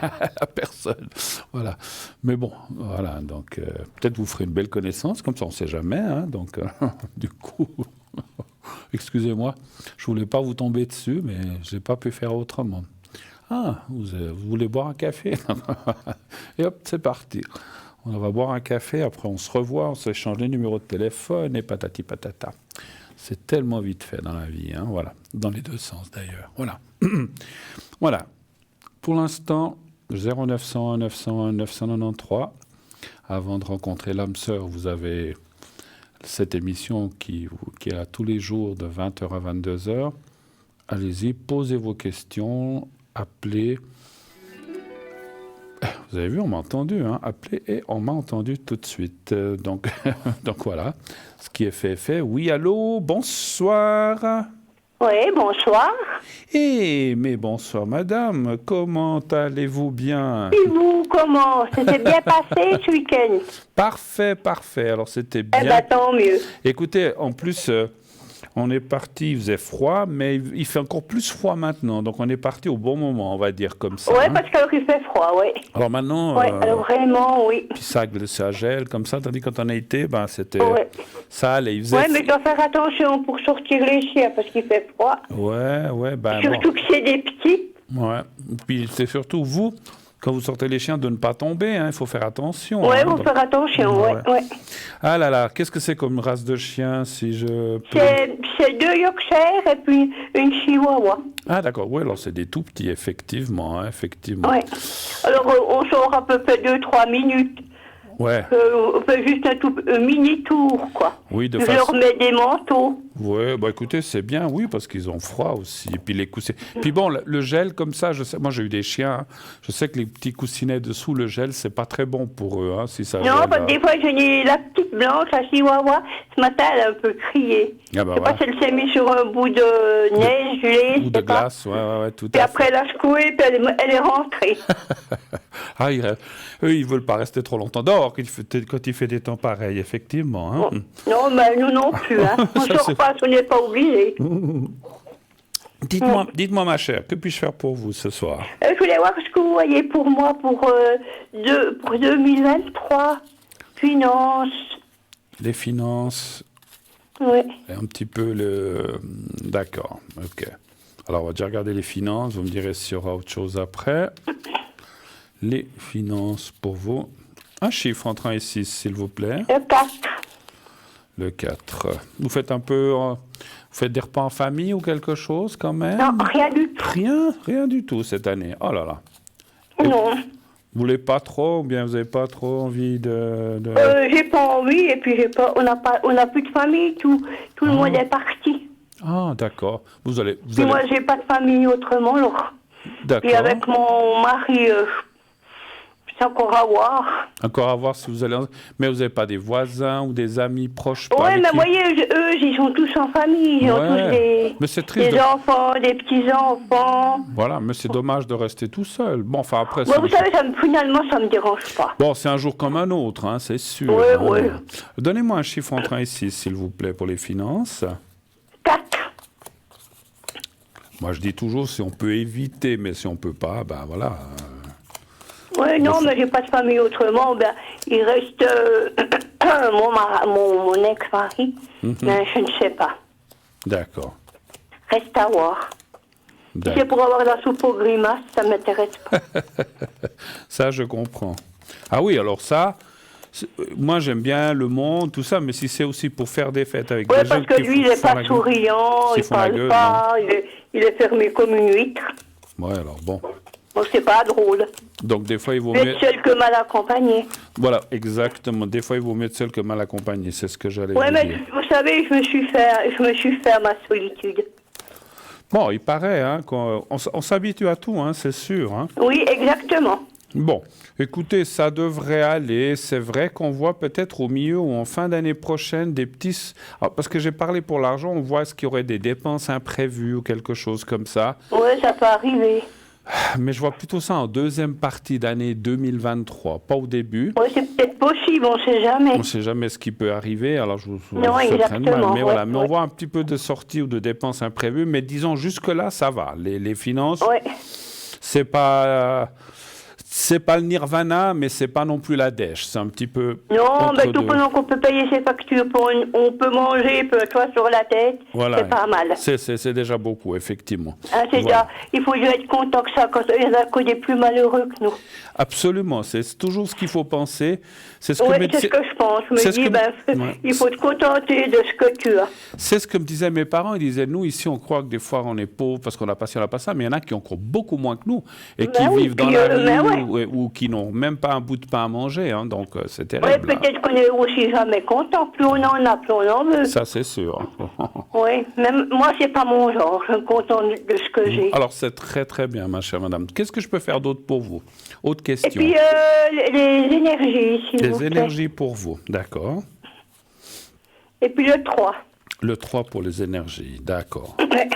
à la personne. Voilà. Mais bon, voilà. Donc, peut-être vous ferez une belle connaissance, comme ça, on ne sait jamais. Donc, du coup, excusez-moi, je ne voulais pas vous tomber dessus, mais je n'ai pas pu faire autrement. Ah, vous voulez boire un café? Et hop, c'est parti. On va boire un café, après on se revoit, on s'échange les numéros de téléphone et patati patata. C'est tellement vite fait dans la vie, voilà. Dans les deux sens d'ailleurs. Voilà. Voilà. Pour l'instant, 0901 901 993. Avant de rencontrer l'âme sœur, vous avez cette émission qui est là tous les jours de 20h à 22h. Allez-y, posez vos questions, appelez. Vous avez vu, on m'a entendu, hein, appelez et on m'a entendu tout de suite. Donc voilà, ce qui est fait est fait. Oui, allô, bonsoir. Oui, bonsoir. Mais bonsoir madame, comment allez-vous bien? Et vous, comment? C'était bien passé ce week-end? Parfait, alors c'était bien. Eh ben, tant mieux. Écoutez, en plus, on est parti, il faisait froid, mais il fait encore plus froid maintenant, donc on est parti au bon moment, on va dire comme ça. Oui, parce qu'alors il fait froid, oui. Alors maintenant, Oui, alors vraiment, oui. puis ça gèle comme ça, tandis que quand on a été, ben c'était, Ouais. ça allait, il faisait. Oui, mais il doit faire attention pour sortir les chiens, parce qu'il fait froid. Ouais, ben Surtout que c'est des petits. bon. Ouais, puis c'est surtout vous, quand vous sortez les chiens, de ne pas tomber, hein, il faut faire attention. Oui, hein, il faut donc- faire attention, oui. Ouais. Ah là là, qu'est-ce que c'est comme race de chien, si je peux... C'est 2 Yorkshire et puis une Chihuahua. Ah d'accord, oui, alors c'est des tout petits, effectivement, hein, effectivement. Oui. Alors, on sort à peu près 2-3 minutes. Ouais, On fait juste un mini-tour, quoi. oui, de Je façon... leur mets des manteaux. Ouais, bah écoutez, c'est bien, oui, parce qu'ils ont froid aussi. Et puis les coussins. Puis bon, le gel comme ça, je sais, moi j'ai eu des chiens, hein, je sais que les petits coussinets dessous, le gel, c'est pas très bon pour eux, hein, si ça Non, gèle, parce que des fois, j'ai la petite blanche, la chihuahua. Ce matin, elle a un peu crié. Ah bah Je sais pas voilà. si elle s'est mise sur un bout de neige, gelée, Ou je de sais pas. glace, ouais, tout Puis à après, fait. elle a secoué, puis elle est rentrée. Ah, eux, ils veulent pas rester trop longtemps dehors quand il fait des temps pareils, effectivement. Hein. Non, mais nous non plus. Hein. On Ça, sort c'est- pas, on n'est pas obligé. Dites-moi, ma chère, que puis-je faire pour vous ce soir? Je voulais voir ce que vous voyez pour moi pour 2023. Finance. Les finances, Oui. et un petit peu le... D'accord, ok. Alors, on va déjà regarder les finances, vous me direz s'il y aura autre chose après. Les finances pour vous. Un chiffre entre 1 et 6, s'il vous plaît. Le 4. Le 4. Vous faites un peu... vous faites des repas en famille ou quelque chose quand même? Non, rien du tout. Rien du tout cette année. Oh là là. Non. Vous voulez pas trop ou bien vous n'avez pas trop envie de... J'ai pas envie et puis on a plus de famille, tout le monde est parti. Ah, d'accord. Vous allez... Puis moi j'ai pas de famille autrement, alors. D'accord. Et avec mon mari, c'est encore à voir. Encore à voir si vous allez... Mais vous n'avez pas des voisins ou des amis proches pas Ouais, avec mais qui- vous voyez, eux, ils sont tous en famille, ils ont Ouais. tous des, Mais c'est triste des de- enfants, des petits-enfants. Voilà, mais c'est dommage de rester tout seul. Bon, enfin après... Ouais, vous savez, finalement, ça me dérange pas. Bon, c'est un jour comme un autre, hein, c'est sûr. Ouais, hein. ouais. Donnez-moi un chiffre entre 1 et 6, s'il vous plaît, pour les finances. 4. Moi, je dis toujours, si on peut éviter, mais si on peut pas, ben voilà. Ouais, non, mais j'ai pas de famille autrement. Ben, il reste mon ex-mari. Ben, je ne sais pas. D'accord. Reste à voir. Si D'accord. c'est pour avoir la soupe aux grimaces, ça m'intéresse pas. Ça, je comprends. Ah oui, alors ça, moi, j'aime bien le monde, tout ça, mais si c'est aussi pour faire des fêtes avec Ouais, des gens parce que lui, il n'est font la pas gueule- souriant, qui il font la parle gueule, pas, il est fermé comme une huître. Ouais, alors bon. Donc c'est pas drôle. Donc, des fois, il vaut Mieux mieux... seul que mal accompagné. Voilà, exactement. Des fois, il vaut mieux être seul que mal accompagné. C'est ce que j'allais Ouais, vous mais dire. vous savez, je me suis fait à ma solitude. Bon, il paraît, hein, on s'habitue à tout, hein, c'est sûr. Hein. Oui, exactement. Bon, écoutez, ça devrait aller. C'est vrai qu'on voit peut-être au milieu ou en fin d'année prochaine des petits... Alors, parce que j'ai parlé pour l'argent, on voit est-ce qu'il y aurait des dépenses imprévues ou quelque chose comme ça. Ouais, ça peut arriver. Mais je vois plutôt ça en deuxième partie d'année 2023, pas au début. Ouais, c'est peut-être possible, on sait jamais. On ne sait jamais ce qui peut arriver, alors je vous Non, souhaite rien de mal. exactement, Mais voilà, ouais, mais on ouais. voit un petit peu de sorties ou de dépenses imprévues, mais disons jusque-là, ça va. Les finances, Ouais. c'est pas le nirvana, mais c'est pas non plus la dèche. C'est un petit peu. Non, entre mais tout deux. pendant qu'on peut payer ses factures, on peut manger, peut toi sur la tête, Voilà. c'est pas mal. C'est déjà beaucoup, effectivement. Hein, c'est Voilà. ça. Il faut juste être content que ça, quand il y en a que des plus malheureux que nous. Absolument, c'est toujours ce qu'il faut penser. C'est ce que Oui, me c'est ce dis- que je pense. Je c'est me ce dis, que- ben, ouais. il faut te contenter de ce que tu as. C'est ce que me disaient mes parents. Ils disaient, nous, ici, on croit que des fois, on est pauvre parce qu'on a pas ci, on n'a pas ça, mais il y en a qui ont encore beaucoup moins que nous et qui Ben oui, vivent dans puis, la ben rue ouais. ou qui n'ont même pas un bout de pain à manger, hein, donc c'est Oui, terrible. peut-être qu'on est aussi jamais content. Plus on en a, plus on en veut. Ça, c'est sûr. Oui, même moi, c'est pas mon genre. Je suis content de ce que j'ai. Alors, c'est très, très bien, ma chère madame. Qu'est-ce que je peux faire d'autre pour vous? Autre question. Et puis, les énergies, s'il vous Les plaît. énergies pour vous, d'accord. Et puis le 3. Le 3 pour les énergies, d'accord. Ouais.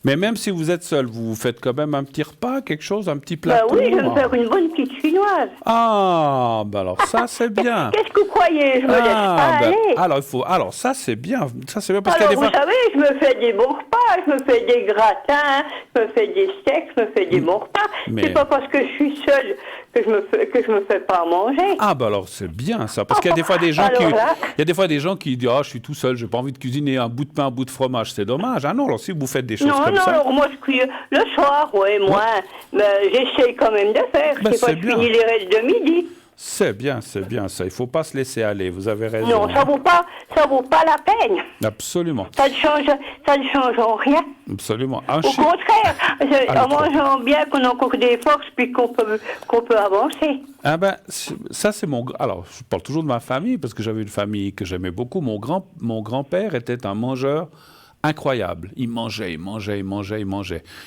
Mais même si vous êtes seul, vous faites quand même un petit repas, quelque chose, un petit plateau? Oui, je vais me faire une bonne petite chinoise. Ah, ben alors ça, c'est bien. Qu'est-ce que vous croyez? Je me laisse pas ben, aller. alors ça, c'est bien. Ça, c'est bien parce qu'il y Alors, a des vous fois... savez, je me fais des bons repas, je me fais des gratins, je me fais des steaks, je me fais des bons repas. Mais- C'est pas parce que je suis seule que je me fais pas manger. Ah, ben alors c'est bien ça. Parce qu'il y a des fois des gens Alors qui... là- Il y a des fois des gens qui disent, ah, je suis tout seul, j'ai pas envie de cuisiner un bout de pain, un bout de fromage. C'est dommage. Ah non, alors si vous faites des choses Non, comme non, ça... alors moi je cuis le soir, ouais, moi, mais j'essaye quand même de faire. Ben, C'est pas c'est je bien. finis les restes de midi. C'est bien ça. Il faut pas se laisser aller. Vous avez raison. Non, ça vaut pas la peine. Absolument. Ça ne change en rien. Absolument. Au contraire, Ah, en mangeant bien, qu'on a encore des forces, puis qu'on peut avancer. Ah ben, ça c'est mon... Alors, je parle toujours de ma famille, parce que j'avais une famille que j'aimais beaucoup. Mon grand-père était un mangeur incroyable. Il mangeait.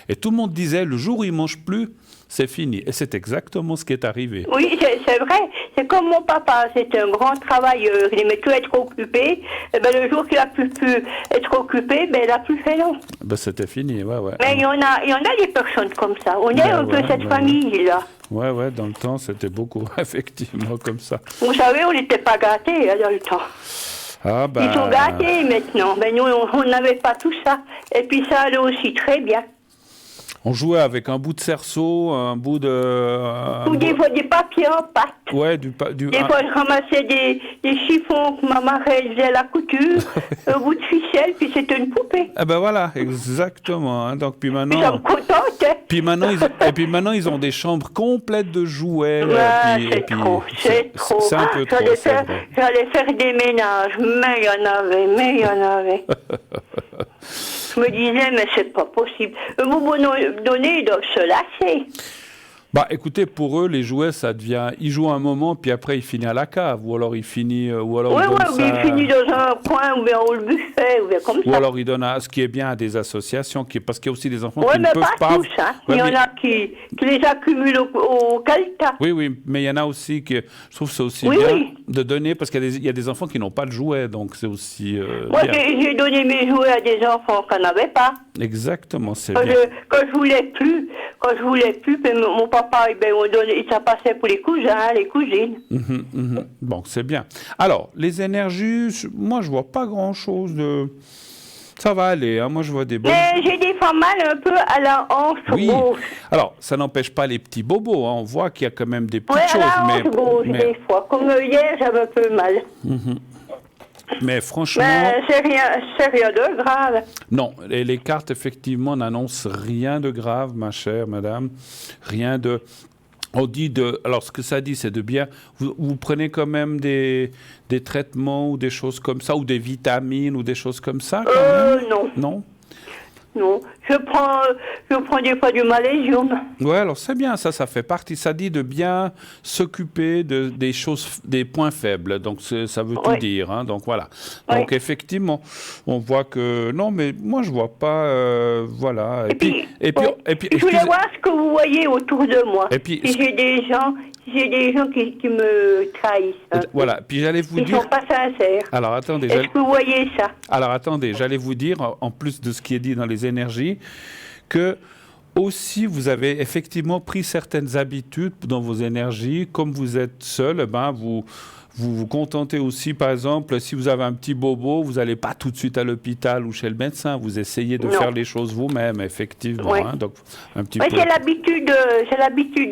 Et tout le monde disait, le jour où il mange plus, c'est fini. Et c'est exactement ce qui est arrivé. Oui, c'est vrai. C'est comme mon papa. C'est un grand travailleur. Il aimait tout être occupé. Et ben, le jour qu'il a plus pu être occupé, ben, il a plus fait long. Ben, c'était fini, ouais. Mais il y en a des personnes comme ça. On est un peu cette famille-là. Ouais, dans le temps, c'était beaucoup, effectivement, comme ça. Vous savez, on n'était pas gâtés dans le temps. Ah ben... Ils sont gâtés maintenant. Ben, nous, on n'avait pas tout ça. Et puis ça allait aussi très bien. On jouait avec un bout de cerceau, un bout de... Ou des fois des papiers en pâte. Ouais, Des fois, je ramassais des chiffons que ma marraine faisait à la couture, un bout de ficelle, puis c'était une poupée. Ah ben voilà, exactement. Hein. Donc, puis maintenant... Ça me contentait. Puis maintenant, ils ont des chambres complètes de jouets. C'est trop. C'est un peu trop, c'est vrai. J'allais faire des ménages, mais il y en avait. Je me disais, mais c'est pas possible. Vous me donnez, ils doivent se lasser. Bah, écoutez, pour eux, les jouets, ça devient... Ils jouent un moment, puis après, il finit à la cave. Ou alors, il finit... Ou alors, il finit dans un coin, ou bien au buffet, ou bien comme ça. Ou alors, il donne ce qui est bien à des associations, parce qu'il y a aussi des enfants qui ne mais peuvent pas... tous, hein. Il y en a qui les accumulent au calta. Oui, mais il y en a aussi que... Je trouve que c'est aussi bien de donner, parce qu'il y a des enfants qui n'ont pas de jouets, donc c'est aussi Moi, bien. j'ai donné mes jouets à des enfants qui n'en avaient pas. Exactement, c'est bien. Quand je voulais plus, ben, mon papa, ben, ça passait pour les cousins, les cousines. Bon, c'est bien. Alors, les énergies, moi, je vois pas grand-chose de... Ça va aller, hein. Moi, je vois des bonnes... Mais j'ai des fois mal un peu à la hanche gauche. Alors, ça n'empêche pas les petits bobos, hein. On voit qu'il y a quand même des petites à choses. la hanche gauche, des fois. Comme hier, j'avais un peu mal. Mais franchement... Mais c'est rien de grave. Non, et les cartes, effectivement, n'annoncent rien de grave, ma chère madame. Rien de... On dit de... Alors, ce que ça dit, c'est de bien... Vous prenez quand même des traitements ou des choses comme ça, ou des vitamines ou des choses comme ça, quand même? Non. Non? Non. Je prends des fois du magnésium. Ouais, alors c'est bien, ça fait partie. Ça dit de bien s'occuper des choses, des points faibles. Donc ça veut tout dire. Hein, donc voilà. Donc effectivement, on voit que non, mais moi je vois pas. Voilà. Et puis, je voulais voir ce que vous voyez autour de moi. Et puis, si j'ai des gens qui me trahissent. Voilà. Puis j'allais vous dire. Ils sont pas sincères. Alors attendez. Est-ce que vous voyez ça? Alors attendez, j'allais vous dire, en plus de ce qui est dit dans les énergies, que aussi vous avez effectivement pris certaines habitudes dans vos énergies. Comme vous êtes seul, vous contentez aussi, par exemple, si vous avez un petit bobo, vous n'allez pas tout de suite à l'hôpital ou chez le médecin. Vous essayez de faire les choses vous-même, effectivement. Oui. Hein, donc, un petit peu... c'est l'habitude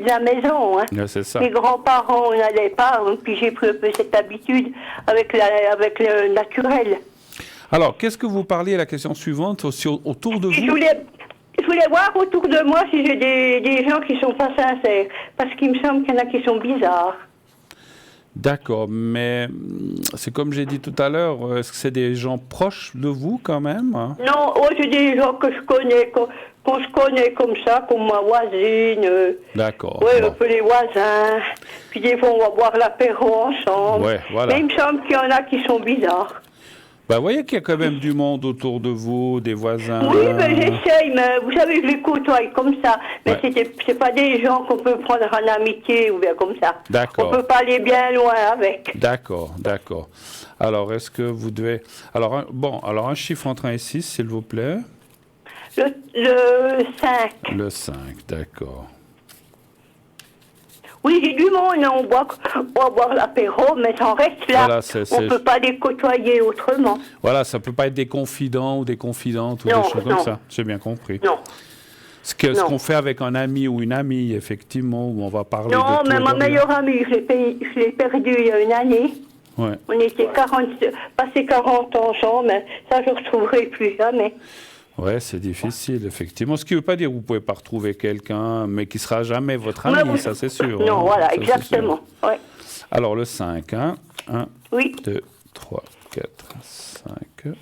de la maison. Hein. C'est ça. Les grands-parents n'allaient pas, puis j'ai pris un peu cette habitude avec le naturel. Alors, qu'est-ce que vous parliez à la question suivante aussi autour de vous? Je voulais voir autour de moi si j'ai des gens qui sont pas sincères, parce qu'il me semble qu'il y en a qui sont bizarres. D'accord, mais c'est comme j'ai dit tout à l'heure, est-ce que c'est des gens proches de vous quand même, hein? Non, oh, c'est des gens que je connais, qu'on se connaît comme ça, comme ma voisine. D'accord. Oui, bon. un peu les voisins. Puis des fois, on va boire l'apéro ensemble. Ouais, voilà. Mais il me semble qu'il y en a qui sont bizarres. Bah, vous voyez qu'il y a quand même du monde autour de vous, des voisins. Oui, mais j'essaye, mais vous savez, je les côtoie comme ça. Mais Ouais. c'est pas des gens qu'on peut prendre en amitié ou bien comme ça. D'accord. On peut pas aller bien loin avec. D'accord, d'accord. Alors, est-ce que vous devez... Alors, alors un chiffre entre 1 et 6, s'il vous plaît. Le 5. Le 5, d'accord. Oui, j'ai du monde, hein, on va boire l'apéro, mais ça en reste là. Voilà, On ne peut pas les côtoyer autrement. Voilà, ça peut pas être des confidents ou des confidentes ou Non, des choses non. comme ça. J'ai bien compris. Non. Ce Non. qu'on fait avec un ami ou une amie, effectivement, où on va parler de Non, tout mais et de ma rien. meilleure amie, je l'ai perdue il y a une année. Ouais. On était passé 40 ans ensemble, mais ça, je ne retrouverai plus jamais. Ouais, c'est difficile, effectivement. Ce qui ne veut pas dire que vous ne pouvez pas retrouver quelqu'un, mais qui ne sera jamais votre ami, Mais ça c'est sûr. Non, hein. voilà, Ça, c'est exactement. sûr. Ouais. Alors le 5, hein. 1, Oui. 2, 3, 4, 5.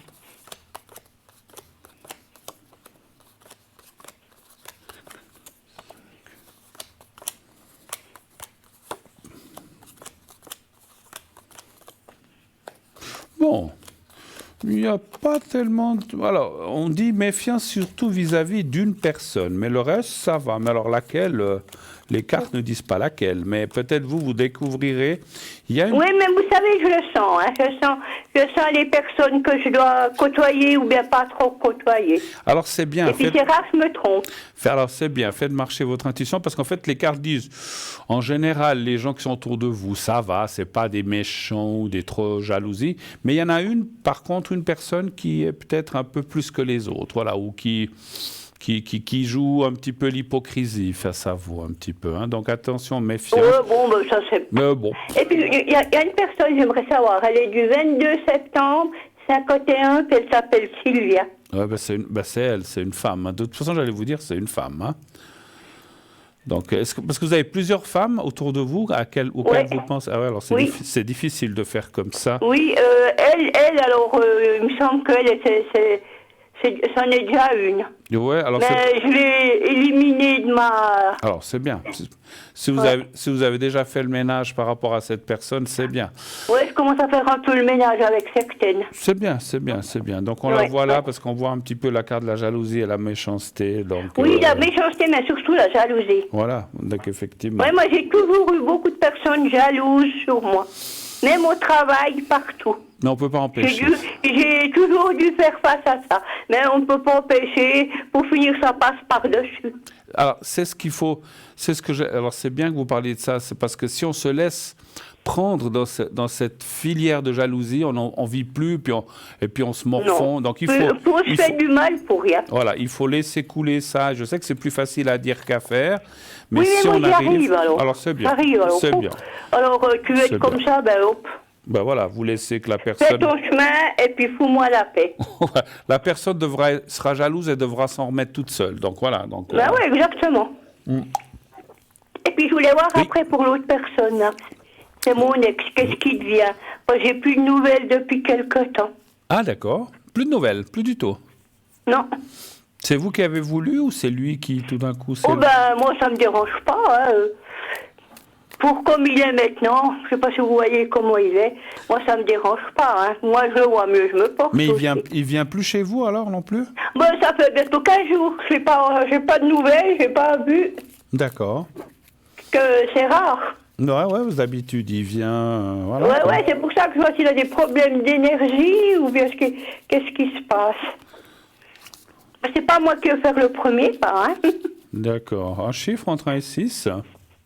Bon, il n'y a pas tellement... Alors, on dit méfiance surtout vis-à-vis d'une personne, mais le reste, ça va. Mais alors laquelle les cartes ne disent pas laquelle, mais peut-être vous découvrirez. Il y a une... Oui, mais vous savez, je le sens. Hein. Je sens les personnes que je dois côtoyer ou bien pas trop côtoyer. Alors c'est bien. Et puis c'est rare, je me trompe. Alors c'est bien, faites marcher votre intuition parce qu'en fait les cartes disent, en général, les gens qui sont autour de vous, ça va, c'est pas des méchants ou des trop jalousies, mais il y en a une, par contre, une personne qui est peut-être un peu plus que les autres, voilà, ou qui joue un petit peu l'hypocrisie face à vous, un petit peu. Hein. Donc attention, méfiance. Bon, ben, ça c'est... Mais bon. Et puis il y a une personne, j'aimerais savoir, elle est du 22 septembre 51, puis elle s'appelle Sylvia. Ouais, c'est elle, c'est une femme. Hein. De toute façon, j'allais vous dire, c'est une femme. Hein. Donc, parce que vous avez plusieurs femmes autour de vous auxquelles vous pensez. Ah ouais, alors c'est difficile de faire comme ça. Oui, elle alors, il me semble qu'elle, c'en est déjà une. Ouais, alors mais je l'ai éliminée de ma... Alors, c'est bien. Si vous avez déjà fait le ménage par rapport à cette personne, c'est bien. Oui, je commence à faire un peu le ménage avec certaines. C'est bien, c'est bien, c'est bien. Donc, on la voit là parce qu'on voit un petit peu la carte de la jalousie et la méchanceté. Donc, oui, la méchanceté, mais surtout la jalousie. Voilà, donc effectivement. Oui, moi, j'ai toujours eu beaucoup de personnes jalouses sur moi. Même au travail, partout. Mais on ne peut pas empêcher. J'ai toujours dû faire face à ça. Mais on ne peut pas empêcher. Pour finir, ça passe par-dessus. Alors, c'est ce qu'il faut. Alors, c'est bien que vous parliez de ça. C'est parce que si on se laisse prendre dans cette filière de jalousie, on ne vit plus, et puis on se morfond. Donc, il faut... On se fait du mal pour rien. Voilà, il faut laisser couler ça. Je sais que c'est plus facile à dire qu'à faire. Mais oui, si mais on moi, arrive... alors c'est bien. Alors, c'est bien. Alors, tu veux être comme ça, ben hop. Ben voilà, vous laissez que la personne... Fais ton chemin et puis fous-moi la paix. La personne sera jalouse et devra s'en remettre toute seule. Donc voilà. Donc, ben oui, exactement. Et puis je voulais voir après pour l'autre personne. Là. C'est mon ex. Qu'est-ce qui devient? J'ai plus de nouvelles depuis quelque temps. Ah d'accord. Plus de nouvelles, plus du tout. Non. C'est vous qui avez voulu ou c'est lui qui tout d'un coup... Oh ben moi ça me dérange pas. Hein. Pour comme il est maintenant, je sais pas si vous voyez comment il est, moi ça me dérange pas. Hein. Moi je le vois mieux, je me porte. Mais il vient plus chez vous alors non plus? Ben ça fait bientôt 15 jours. J'ai pas de nouvelles, j'ai pas vu. D'accord. Que c'est rare. Ouais, d'habitude il vient... voilà. Ouais, c'est pour ça que je vois s'il a des problèmes d'énergie ou bien qu'est-ce qui se passe. C'est pas moi qui vais faire le premier pas, hein. D'accord. Un chiffre entre 1 et 6?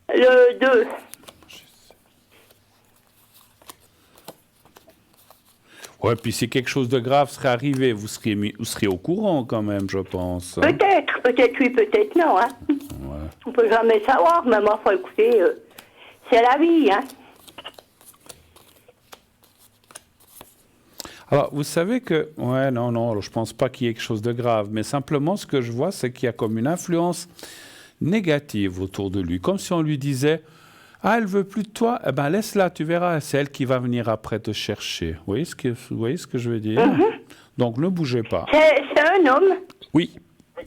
Le 2. Ouais, puis si quelque chose de grave serait arrivé, vous seriez au courant quand même, je pense. Peut-être oui, peut-être non. Hein. Ouais. On peut jamais savoir, mais moi, faut écouter, c'est la vie. Hein. Alors, vous savez que... Ouais, non, alors, je pense pas qu'il y ait quelque chose de grave, mais simplement, ce que je vois, c'est qu'il y a comme une influence négative autour de lui, comme si on lui disait... Ah, elle veut plus de toi? Eh ben, laisse-la, tu verras. C'est elle qui va venir après te chercher. Vous voyez ce que je veux dire? Donc, ne bougez pas. C'est un homme. Oui,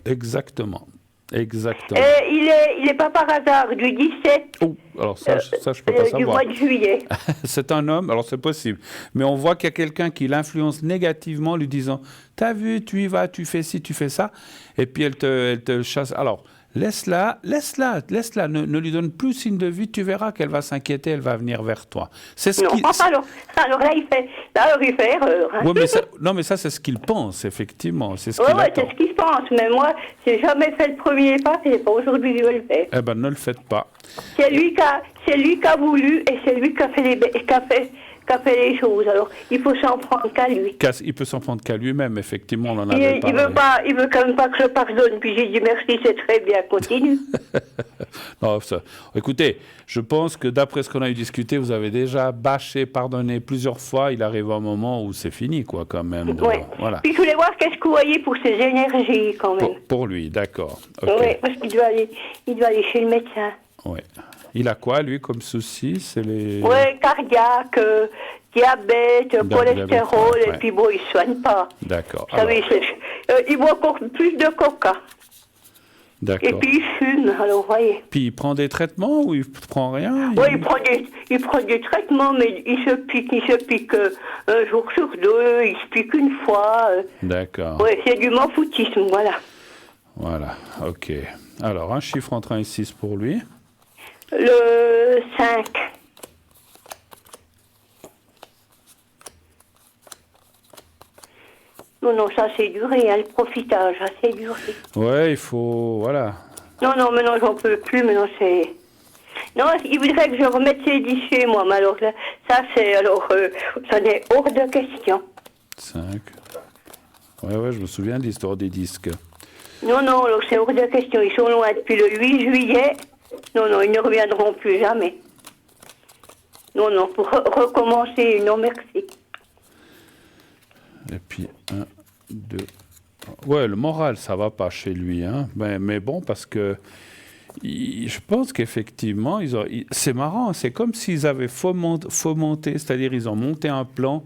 exactement. Exactement. Il est pas par hasard du 17 Oh, alors ça, je peux pas du savoir. mois de juillet. C'est un homme, alors c'est possible. Mais on voit qu'il y a quelqu'un qui l'influence négativement, lui disant, t'as vu, tu y vas, tu fais ci, tu fais ça. Et puis elle te chasse. Alors, laisse-la, ne lui donne plus signe de vie, tu verras qu'elle va s'inquiéter, elle va venir vers toi. C'est ce Non, qui... alors là, il fait erreur. Hein. Ouais, mais ça, c'est ce qu'il pense, effectivement. C'est ce Ouais, qu'il ouais, attend. c'est ce qu'il pense. Mais moi, j'ai jamais fait le premier pas, et c'est pas aujourd'hui que je vais le faire. Eh ben, ne le faites pas. C'est lui qui a voulu, et c'est lui qui a fait les choses. Alors, il faut s'en prendre qu'à lui. Il peut s'en prendre qu'à lui-même, effectivement, on en avait Il parlé. il veut quand même pas que je pardonne. Puis j'ai dit merci, c'est très bien, continue. Non, écoutez, je pense que d'après ce qu'on a eu discuté, vous avez déjà bâché, pardonné plusieurs fois. Il arrive un moment où c'est fini, quoi, quand même. Ouais. Voilà. Puis je voulais voir qu'est-ce que vous voyez pour ses énergies, quand même. Pour lui, d'accord. Ok. Oui, parce qu'il doit aller chez le médecin. Ouais. Il a quoi, lui, comme souci? C'est les... Oui, cardiaque, diabète, cholestérol, ouais. et puis bon, il ne soigne pas. D'accord. Vous savez, il boit encore plus de coca. D'accord. Et puis il fume, alors voyez. Puis il prend des traitements ou il prend rien? Oui, il prend des traitements, mais il se pique un jour sur deux, il se pique une fois. D'accord. Oui, c'est du m'en-foutisme, voilà. Voilà, ok. Alors, un chiffre entre 1 et 6 pour lui. Le 5. Non, ça c'est duré, hein, le profitage, ça c'est duré. Ouais, il faut... Voilà. Non, maintenant j'en peux plus, maintenant c'est... Non, il voudrait que je remette ces disques chez moi, mais alors là, ça c'est... Alors, ça n'est hors de question. 5. Ouais, je me souviens de l'histoire des disques. Non, alors c'est hors de question, ils sont loin depuis le 8 juillet. Non, ils ne reviendront plus jamais. Non, pour recommencer, non merci. Et puis, 1, 2... Ouais, le moral, ça va pas chez lui, hein. Mais bon, parce que je pense qu'effectivement, c'est marrant, c'est comme s'ils avaient fomenté, c'est-à-dire ils ont monté un plan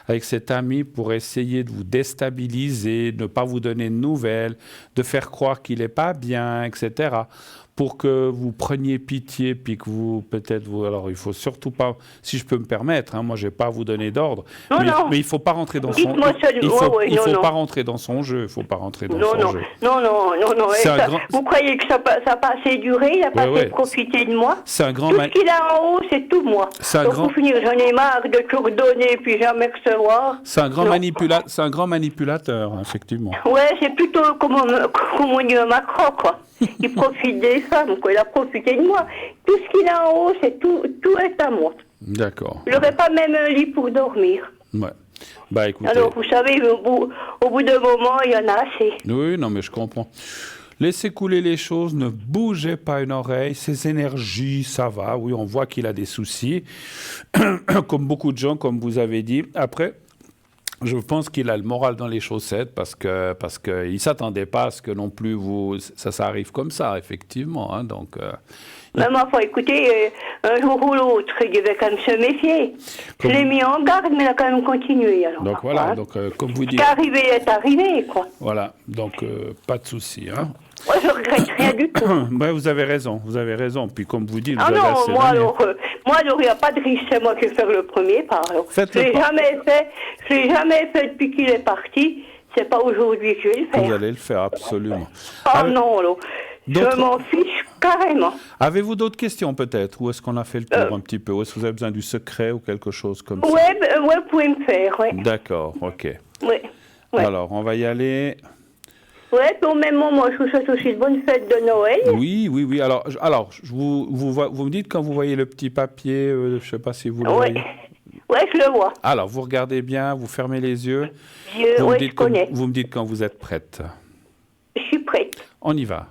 avec cet ami pour essayer de vous déstabiliser, de ne pas vous donner de nouvelles, de faire croire qu'il n'est pas bien, etc., pour que vous preniez pitié, puis que vous, alors il faut surtout pas, si je peux me permettre, hein, moi je n'ai pas à vous donner d'ordre, mais il faut pas rentrer dans son, il faut pas rentrer dans son jeu, il faut pas rentrer dans son jeu. Non. Vous croyez que ça n'a pas assez duré, il n'a pas assez profité de moi? C'est un grand tout ce qu'il a en haut, c'est tout moi. Donc pour finir, j'en ai marre de tout redonner, puis jamais recevoir. C'est un grand manipulateur, effectivement. Ouais, c'est plutôt comme on dit Macron, quoi. Il profite des femmes, quoi. Il a profité de moi. Tout ce qu'il a en haut, c'est tout est à moi. D'accord. Il n'aurait pas même un lit pour dormir. Ouais. Bah écoutez. Alors, vous savez, au bout d'un moment, il y en a assez. Oui, non, mais je comprends. Laissez couler les choses, ne bougez pas une oreille. Ses énergies, ça va. Oui, on voit qu'il a des soucis. Comme beaucoup de gens, comme vous avez dit. Après, je pense qu'il a le moral dans les chaussettes parce que il s'attendait pas à ce que non plus ça arrive comme ça, effectivement. Hein, donc. Même enfin, écoutez, un jour ou l'autre, il devait quand même se méfier. Je l'ai mis en garde, mais il a quand même continué. Alors, donc voilà, comme vous dites. Ce qui est arrivé, quoi. Voilà, donc pas de souci. Hein. Moi, je regrette rien du tout. Ouais, vous avez raison. Puis comme vous dites, moi, il n'y a pas de risque, c'est moi qui vais faire le premier pas. Je ne l'ai jamais fait depuis qu'il est parti. C'est pas aujourd'hui que je vais le faire. Vous allez le faire, absolument. Non, alors, je m'en fiche carrément. Avez-vous d'autres questions peut-être? Ou est-ce qu'on a fait le tour un petit peu? Ou est-ce que vous avez besoin du secret ou quelque chose comme ça? Ouais, vous pouvez me faire, oui. D'accord, ok. Ouais. Alors, on va y aller. Ouais, puis au même moment, je vous souhaite aussi de bonnes fêtes de Noël. Oui. Alors vous me dites quand vous voyez le petit papier, je ne sais pas si vous le voyez. Ouais, je le vois. Alors, vous regardez bien, vous fermez les yeux. Je connais. Vous me dites quand vous êtes prête. Je suis prête. On y va.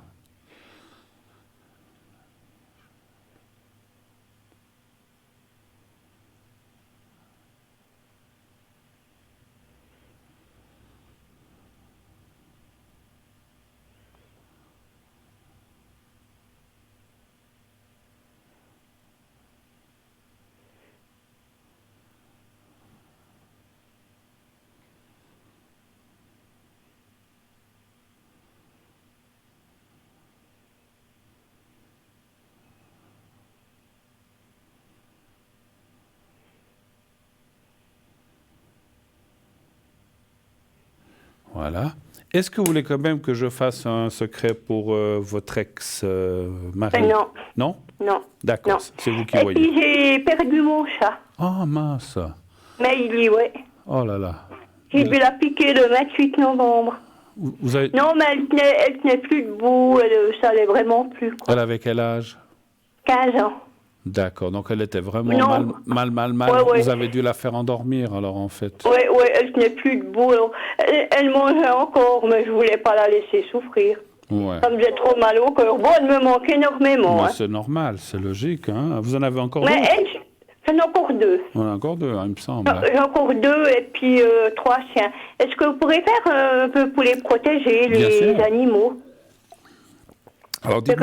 Voilà. Est-ce que vous voulez quand même que je fasse un secret pour votre ex-mari? Non. Non? Non. D'accord, Non. c'est vous qui Et voyez. puis j'ai perdu mon chat. Oh mince. Mais il dit, ouais. Oh là là. J'ai dû la piquer le 28 novembre. Vous avez... Non, mais elle tenait plus debout, ça allait vraiment plus, quoi. Elle avait quel âge? 15 ans. D'accord, donc elle était vraiment Non. mal. Ouais. Vous avez dû la faire endormir alors en fait. Ouais, elle tenait plus debout. Alors, elle mangeait encore, mais je voulais pas la laisser souffrir. Ouais. Ça me faisait trop mal au cœur. Bon, elle me manque énormément. Mais Hein. c'est normal, c'est logique. Hein. Vous en avez encore Mais deux? j'en ai encore deux. On a encore deux, hein, il me semble. J'ai encore deux et puis 3 chiens. Est-ce que vous pourrez faire un peu pour les protéger, Bien les sûr. animaux? Alors, Faire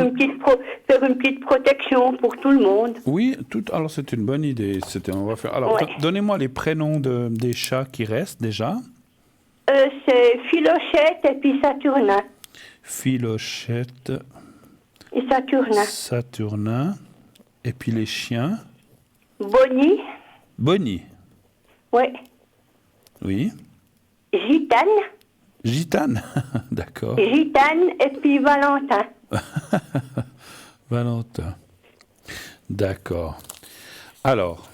une petite protection pour tout le monde. Oui, alors c'est une bonne idée. On va faire... Alors, Ouais. donnez-moi les prénoms des chats qui restent déjà. C'est Philochette et puis Saturnin. Philochette, Et Saturnin. Saturnin, et puis les chiens. Bonnie. Bonnie, Ouais. oui. Gitane. Gitane, d'accord. Gitane et puis Valentin. Valentin, d'accord. Alors,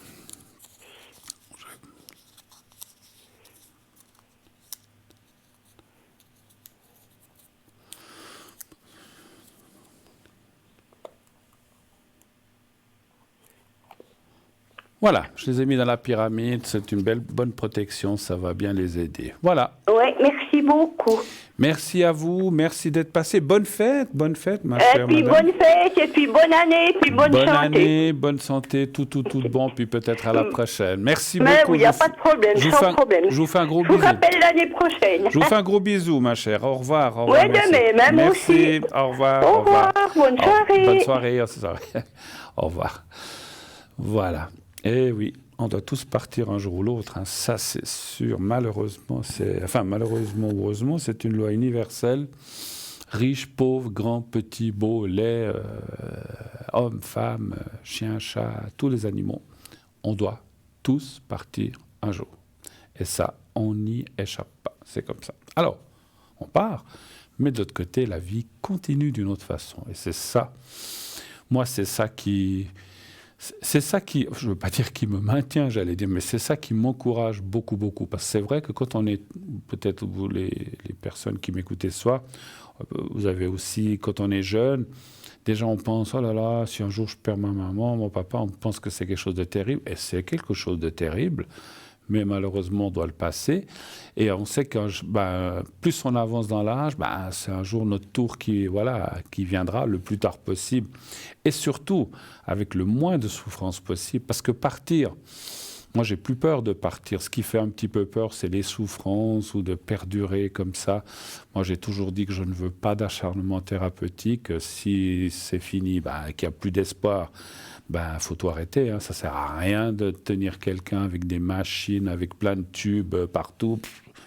voilà, je les ai mis dans la pyramide, c'est une bonne protection, ça va bien les aider. Voilà. Ouais, merci beaucoup. Merci à vous, merci d'être passé. Bonne fête, ma Et chère puis madame. bonne fête, et puis bonne année, et puis bonne santé. Année, bonne santé, tout bon, puis peut-être à la prochaine. Merci Mais beaucoup. oui, il n'y a pas de problème, sans problème. Je vous fais un gros Je vous bisou. rappelle l'année prochaine. Je vous fais un gros bisou, ma chère. Au revoir. Au Ouais, revoir, merci. de même, hein, moi Merci. aussi. Au revoir. Au revoir, bonne soirée. Bonne soirée. Au revoir. Voilà. Eh oui, on doit tous partir un jour ou l'autre. Hein. Ça, c'est sûr. Malheureusement, malheureusement ou heureusement, c'est une loi universelle. Riche, pauvre, grand, petit, beau, laid, homme, femme, chien, chat, tous les animaux. On doit tous partir un jour. Et ça, on n'y échappe pas. C'est comme ça. Alors, on part, mais de l'autre côté, la vie continue d'une autre façon. Et c'est ça. Moi, c'est ça qui, je ne veux pas dire qui me maintient, j'allais dire, mais c'est ça qui m'encourage beaucoup, beaucoup. Parce que c'est vrai que quand on est, peut-être vous, les personnes qui m'écoutez ce soir, vous avez aussi, quand on est jeune, déjà on pense, oh là là, si un jour je perds ma maman, mon papa, on pense que c'est quelque chose de terrible. Et c'est quelque chose de terrible. Mais malheureusement, on doit le passer. Et on sait que plus on avance dans l'âge, c'est un jour notre tour qui viendra le plus tard possible. Et surtout, avec le moins de souffrance possible. Parce que partir, moi, j'ai plus peur de partir. Ce qui fait un petit peu peur, c'est les souffrances ou de perdurer comme ça. Moi, j'ai toujours dit que je ne veux pas d'acharnement thérapeutique. Si c'est fini, qu'il n'y a plus d'espoir, faut tout arrêter. Hein. Ça ne sert à rien de tenir quelqu'un avec des machines, avec plein de tubes partout.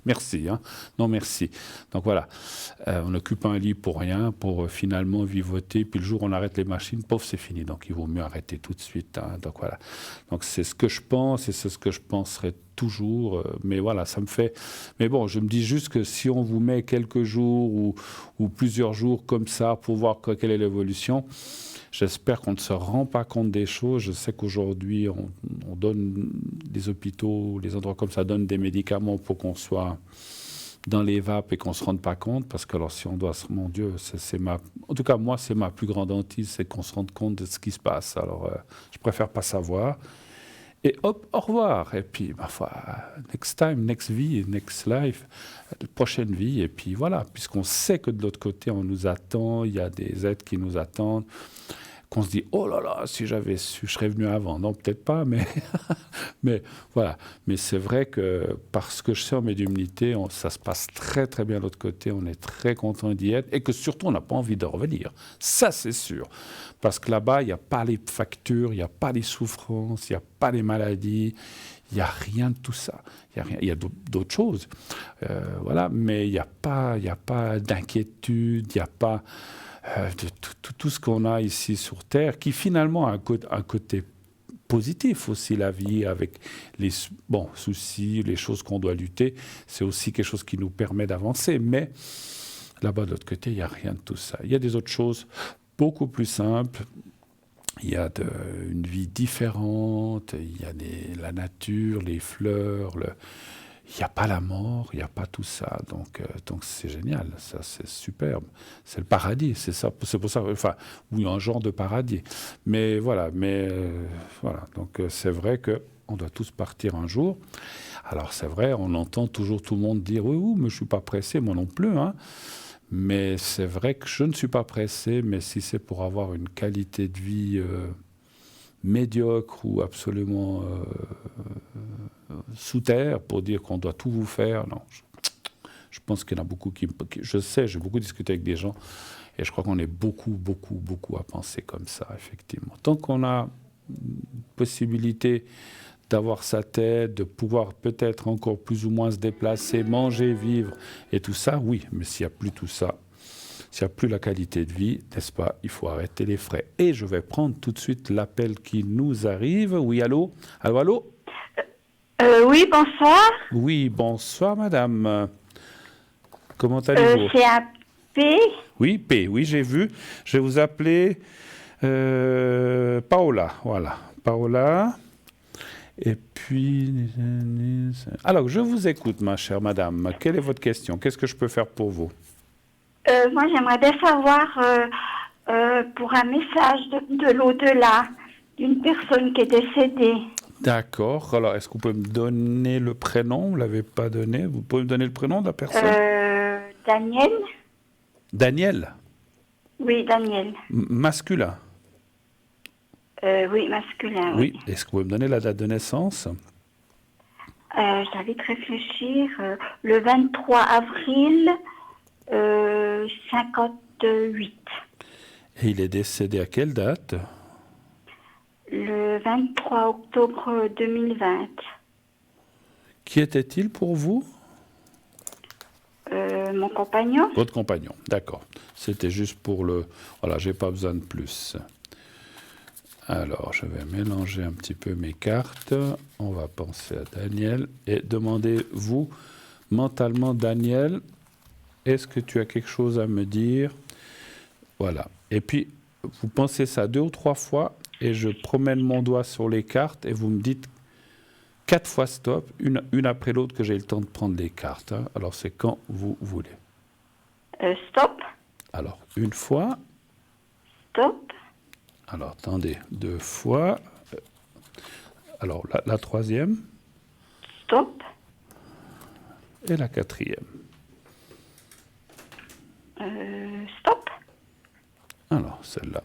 Merci. Hein. Non, merci. Donc voilà, on occupe un lit pour rien, pour finalement vivoter. Puis le jour où on arrête les machines, pof, c'est fini. Donc il vaut mieux arrêter tout de suite. Hein. Donc voilà. Donc c'est ce que je pense et c'est ce que je penserai toujours. Mais voilà, ça me fait... Mais bon, je me dis juste que si on vous met quelques jours ou plusieurs jours comme ça pour voir quelle est l'évolution... J'espère qu'on ne se rend pas compte des choses. Je sais qu'aujourd'hui, on donne des hôpitaux, les endroits comme ça donnent des médicaments pour qu'on soit dans les vapes et qu'on ne se rende pas compte. Parce que alors, si on doit... Mon Dieu, en tout cas, moi, c'est ma plus grande hantise, c'est qu'on se rende compte de ce qui se passe. Alors, je préfère pas savoir. Et hop, au revoir. Et puis, ma foi, next time, next vie, next life, prochaine vie. Et puis voilà, puisqu'on sait que de l'autre côté, on nous attend, il y a des êtres qui nous attendent, qu'on se dit, oh là là, si j'avais su, je serais venu avant. Non, peut-être pas, mais, mais voilà. Mais c'est vrai que parce que je sais en médiumnité, ça se passe très très bien de l'autre côté, on est très content d'y être et que surtout, on n'a pas envie de revenir. Ça, c'est sûr. Parce que là-bas, il n'y a pas les factures, il n'y a pas les souffrances, il n'y a pas les maladies, il n'y a rien de tout ça. Il y a d'autres choses, voilà, mais il n'y a pas d'inquiétude, il n'y a pas de tout ce qu'on a ici sur Terre, qui finalement a un côté positif aussi, la vie, avec les soucis, les choses qu'on doit lutter. C'est aussi quelque chose qui nous permet d'avancer. Mais là-bas, de l'autre côté, il n'y a rien de tout ça. Il y a des autres choses beaucoup plus simples. Il y a une vie différente, il y a la nature, les fleurs, il n'y a pas la mort, il n'y a pas tout ça. Donc c'est génial, ça c'est superbe. C'est le paradis, c'est ça. C'est pour ça, enfin, oui, un genre de paradis. Mais voilà, Donc c'est vrai qu'on doit tous partir un jour. Alors c'est vrai, on entend toujours tout le monde dire oui, mais je ne suis pas pressé, moi non plus, hein. Mais c'est vrai que je ne suis pas pressé, mais si c'est pour avoir une qualité de vie médiocre ou absolument sous terre, pour dire qu'on doit tout vous faire, non. Je pense qu'il y en a beaucoup je sais, j'ai beaucoup discuté avec des gens, et je crois qu'on est beaucoup à penser comme ça, effectivement. Tant qu'on a une possibilité d'avoir sa tête, de pouvoir peut-être encore plus ou moins se déplacer, manger, vivre et tout ça, oui. Mais s'il n'y a plus tout ça, s'il n'y a plus la qualité de vie, n'est-ce pas, il faut arrêter les frais. Et je vais prendre tout de suite l'appel qui nous arrive. Oui, allô? Allô? Oui, bonsoir. Oui, bonsoir, madame. Comment allez-vous? C'est un P. Oui, P, oui, j'ai vu. Je vais vous appeler Paola, voilà. Paola. Et puis, alors, je vous écoute, ma chère madame. Quelle est votre question? Qu'est-ce que je peux faire pour vous? Moi, j'aimerais bien savoir pour un message de l'au-delà d'une personne qui est décédée. D'accord. Alors, est-ce que vous pouvez me donner le prénom? Vous ne l'avez pas donné. Vous pouvez me donner le prénom de la personne? Daniel. Daniel? Oui, Daniel. Masculin? Oui, masculin. Oui. Est-ce que vous pouvez me donner la date de naissance? Je vais te réfléchir. Le 23 avril 58. Et il est décédé à quelle date? Le 23 octobre 2020. Qui était-il pour vous? Mon compagnon. Votre compagnon, d'accord. C'était juste pour le... Voilà, j'ai pas besoin de plus. Alors, je vais mélanger un petit peu mes cartes. On va penser à Daniel. Et demandez-vous mentalement, Daniel, est-ce que tu as quelque chose à me dire? Voilà. Et puis, vous pensez ça 2 ou 3 fois et je promène mon doigt sur les cartes et vous me dites 4 fois stop, une après l'autre, que j'ai le temps de prendre les cartes. Hein. Alors, c'est quand vous voulez. Stop. Alors, une fois. Stop. Alors, attendez, 2 fois. Alors, la troisième. Stop. Et la quatrième. Stop. Alors, celle-là.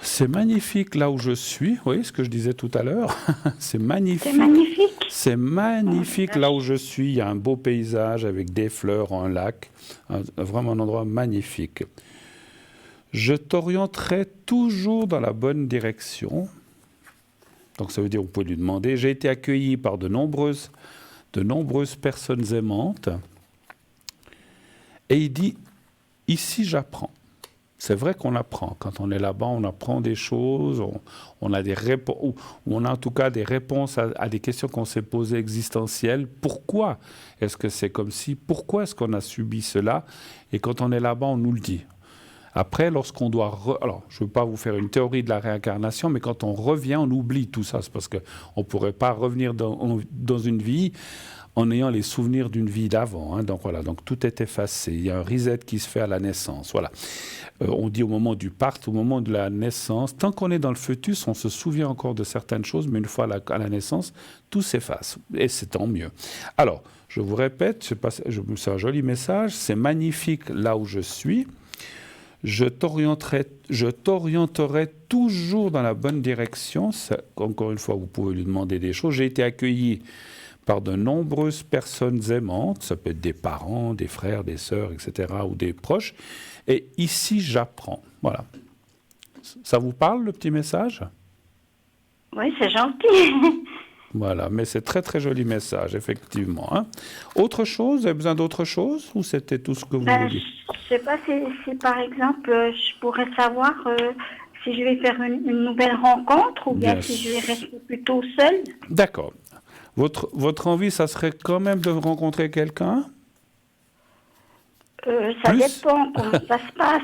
C'est magnifique là où je suis. Vous voyez ce que je disais tout à l'heure? C'est magnifique. C'est magnifique. C'est magnifique là où je suis. Il y a un beau paysage avec des fleurs, un lac. Vraiment un endroit magnifique. Je t'orienterai toujours dans la bonne direction. Donc ça veut dire, vous pouvez lui demander. J'ai été accueilli par de nombreuses personnes aimantes. Et il dit, ici j'apprends. C'est vrai qu'on apprend. Quand on est là-bas, on apprend des choses, on a des réponses, ou on a en tout cas des réponses à des questions qu'on s'est posées existentielles. Pourquoi est-ce que c'est comme si? Pourquoi est-ce qu'on a subi cela? Et quand on est là-bas, on nous le dit. Après, lorsqu'on doit... Alors, je ne veux pas vous faire une théorie de la réincarnation, mais quand on revient, on oublie tout ça. C'est parce qu'on ne pourrait pas revenir dans une vie en ayant les souvenirs d'une vie d'avant. Hein. Donc voilà, donc tout est effacé. Il y a un reset qui se fait à la naissance. Voilà. On dit au moment du part, au moment de la naissance, tant qu'on est dans le fœtus, on se souvient encore de certaines choses, mais une fois à la naissance, tout s'efface. Et c'est tant mieux. Alors, je vous répète, c'est un joli message, c'est magnifique là où je suis. Je t'orienterai toujours dans la bonne direction. Ça, encore une fois, vous pouvez lui demander des choses. J'ai été accueilli par de nombreuses personnes aimantes, ça peut être des parents, des frères, des sœurs, etc., ou des proches. Et ici, j'apprends. Voilà. Ça vous parle, le petit message? Oui, c'est gentil. Voilà, mais c'est très très joli message, effectivement. Hein. Autre chose? Vous avez besoin d'autre chose? Ou c'était tout ce que vous vouliez? Je ne sais pas si par exemple, je pourrais savoir si je vais faire une nouvelle rencontre ou bien Bien si je vais sûr. rester plutôt seule. D'accord. Votre envie, ça serait quand même de rencontrer quelqu'un? Ça Plus? dépend comment ça se passe.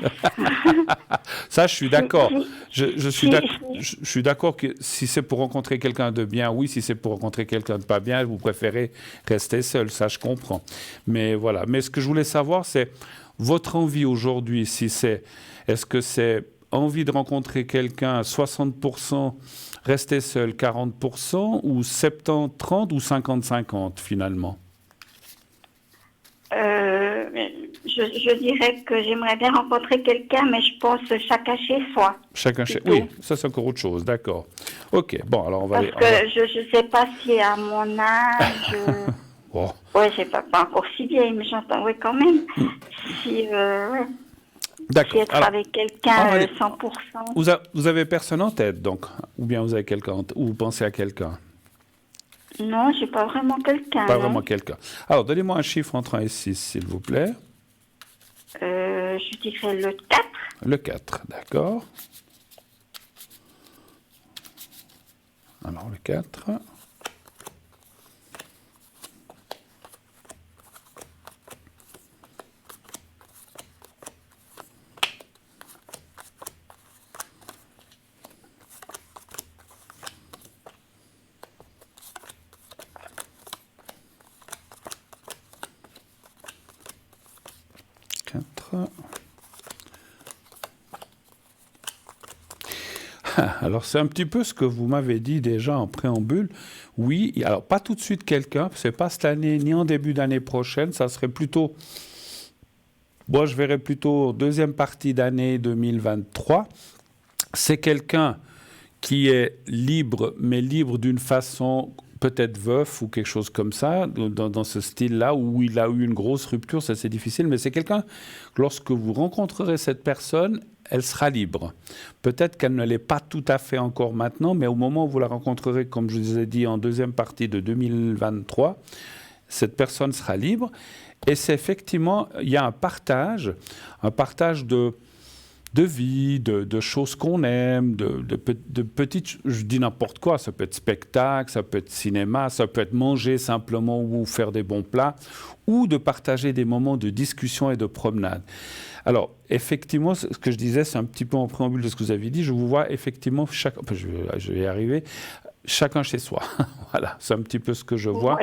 Ça, je suis d'accord. Je suis Si, je suis d'accord que si c'est pour rencontrer quelqu'un de bien, oui. Si c'est pour rencontrer quelqu'un de pas bien, vous préférez rester seul. Ça, je comprends. Mais voilà. Mais ce que je voulais savoir, c'est votre envie aujourd'hui. Est-ce que c'est envie de rencontrer quelqu'un à 60%, rester seul 40%, ou 70-30 ou 50-50 finalement? euh, je dirais que j'aimerais bien rencontrer quelqu'un, mais je pense chacun chez soi. Chacun chez... Plutôt. Oui, ça c'est encore autre chose. D'accord. Ok. Bon, alors on va Parce aller. que je ne sais pas si à mon âge, Oh. ouais, c'est pas encore si vieille, mais j'entends, oui, quand même. Si, ouais, si D'accord. être Alors, avec on quelqu'un va aller- 100%. vous avez personne en tête, donc, ou bien vous avez ou vous pensez à quelqu'un? Non, j'ai pas vraiment quelqu'un, Pas non. vraiment quelqu'un. Alors, donnez-moi un chiffre entre 1 et 6, s'il vous plaît. Je dirais le 4. Le 4, d'accord. Alors, le 4. Alors, c'est un petit peu ce que vous m'avez dit déjà en préambule. Oui, alors pas tout de suite quelqu'un, c'est pas cette année ni en début d'année prochaine, ça serait plutôt, moi je verrais plutôt deuxième partie d'année 2023. C'est quelqu'un qui est libre, mais libre d'une façon peut-être veuf ou quelque chose comme ça, dans ce style-là, où il a eu une grosse rupture, ça c'est difficile, mais c'est quelqu'un, lorsque vous rencontrerez cette personne, elle sera libre. Peut-être qu'elle ne l'est pas tout à fait encore maintenant, mais au moment où vous la rencontrerez, comme je vous ai dit, en deuxième partie de 2023, cette personne sera libre. Et c'est effectivement, il y a un partage de vie, de choses qu'on aime, de petites... Je dis n'importe quoi, ça peut être spectacle, ça peut être cinéma, ça peut être manger simplement ou faire des bons plats, ou de partager des moments de discussion et de promenade. Alors, effectivement, ce que je disais, c'est un petit peu en préambule de ce que vous avez dit, je vous vois effectivement, je vais y arriver, chacun chez soi. Voilà, c'est un petit peu ce que je vois.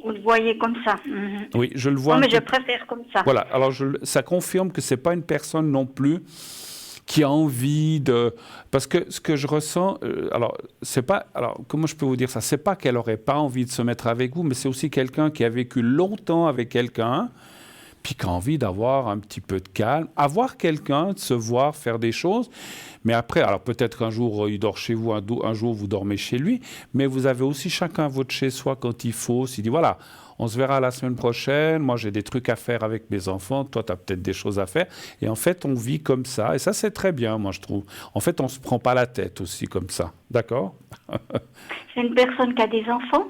Vous le voyez comme ça. Mhm. Oui, je le vois. Non, mais je préfère comme ça. Voilà, alors ça confirme que ce n'est pas une personne non plus qui a envie de... Parce que ce que je ressens, alors, c'est pas... Alors, comment je peux vous dire ça? C'est pas qu'elle n'aurait pas envie de se mettre avec vous, mais c'est aussi quelqu'un qui a vécu longtemps avec quelqu'un, puis qui a envie d'avoir un petit peu de calme, avoir quelqu'un, de se voir, faire des choses. Mais après, alors peut-être qu'un jour, il dort chez vous, un jour, vous dormez chez lui, mais vous avez aussi chacun votre chez-soi quand il faut. S'il dit, voilà, on se verra la semaine prochaine, moi j'ai des trucs à faire avec mes enfants, toi tu as peut-être des choses à faire. Et en fait, on vit comme ça. Et ça, c'est très bien, moi je trouve. En fait, on ne se prend pas la tête aussi comme ça. D'accord? C'est une personne qui a des enfants?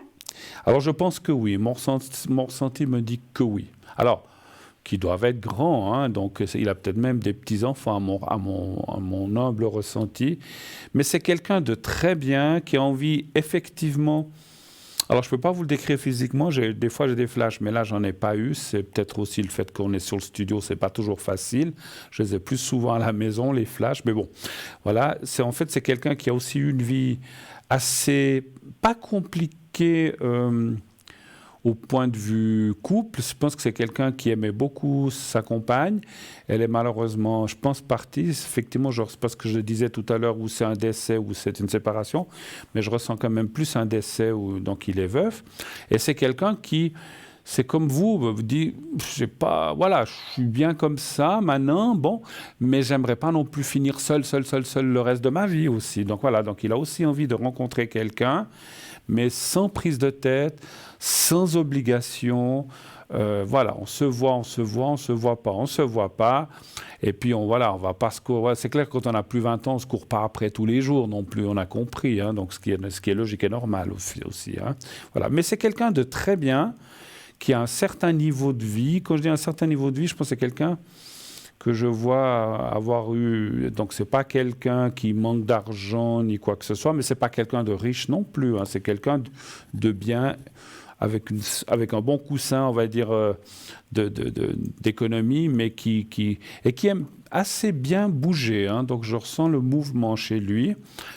Alors je pense que oui. Mon ressenti me dit que oui. Alors, qui doivent être grands, hein, donc il a peut-être même des petits-enfants à mon humble ressenti. Mais c'est quelqu'un de très bien, qui a envie effectivement... Alors je ne peux pas vous le décrire physiquement, des fois j'ai des flashs, mais là j'en ai pas eu. C'est peut-être aussi le fait qu'on est sur le studio, c'est pas toujours facile. Je les ai plus souvent à la maison, les flashs, mais bon, voilà. C'est quelqu'un qui a aussi eu une vie assez, pas compliquée, au point de vue couple. Je pense que c'est quelqu'un qui aimait beaucoup sa compagne. Elle est malheureusement, je pense, partie. Effectivement, c'est pas ce que je disais tout à l'heure, où c'est un décès, ou c'est une séparation, mais je ressens quand même plus un décès, donc il est veuf. Et c'est quelqu'un qui, c'est comme vous dit, voilà, je suis bien comme ça maintenant, bon, mais j'aimerais pas non plus finir seul le reste de ma vie aussi. Donc voilà, donc il a aussi envie de rencontrer quelqu'un, mais sans prise de tête, sans obligation. Voilà, on se voit pas, on se voit pas. Et puis, on va pas se courir. C'est clair que quand on a plus 20 ans, on ne se court pas après tous les jours non plus, on a compris. Hein, donc, ce qui est logique et normal aussi. Hein. Voilà. Mais c'est quelqu'un de très bien, qui a un certain niveau de vie. Quand je dis un certain niveau de vie, je pense que c'est quelqu'un que je vois avoir eu. Donc, c'est pas quelqu'un qui manque d'argent ni quoi que ce soit, mais c'est pas quelqu'un de riche non plus, hein. C'est quelqu'un de bien, avec un bon coussin, on va dire, d'économie, mais qui aime assez bien bouger, hein. Donc, je ressens le mouvement chez lui.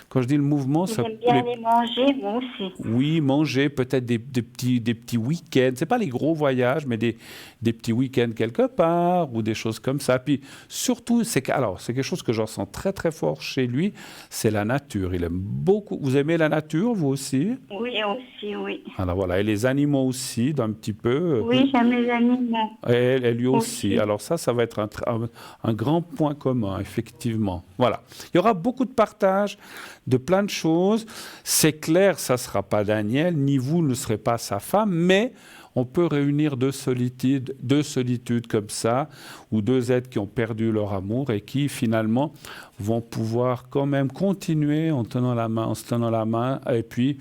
Quand je dis le mouvement, ça... J'aime bien aller manger, moi aussi. Oui, manger, peut-être des petits week-ends. C'est pas les gros voyages, mais des petits week-ends quelque part ou des choses comme ça. Puis surtout, c'est quelque chose que je ressens très très fort chez lui, c'est la nature. Il aime beaucoup. Vous aimez la nature, vous aussi? Oui, aussi, oui. Alors voilà, et les animaux aussi, d'un petit peu. Oui, j'aime les animaux. Et lui aussi. Aussi. Alors ça va être un grand point commun, effectivement. Voilà. Il y aura beaucoup de partage de plein de choses. C'est clair, ça ne sera pas Daniel, ni vous ne serez pas sa femme, mais on peut réunir deux solitudes comme ça, ou deux êtres qui ont perdu leur amour et qui finalement vont pouvoir quand même continuer en se tenant la main, et puis,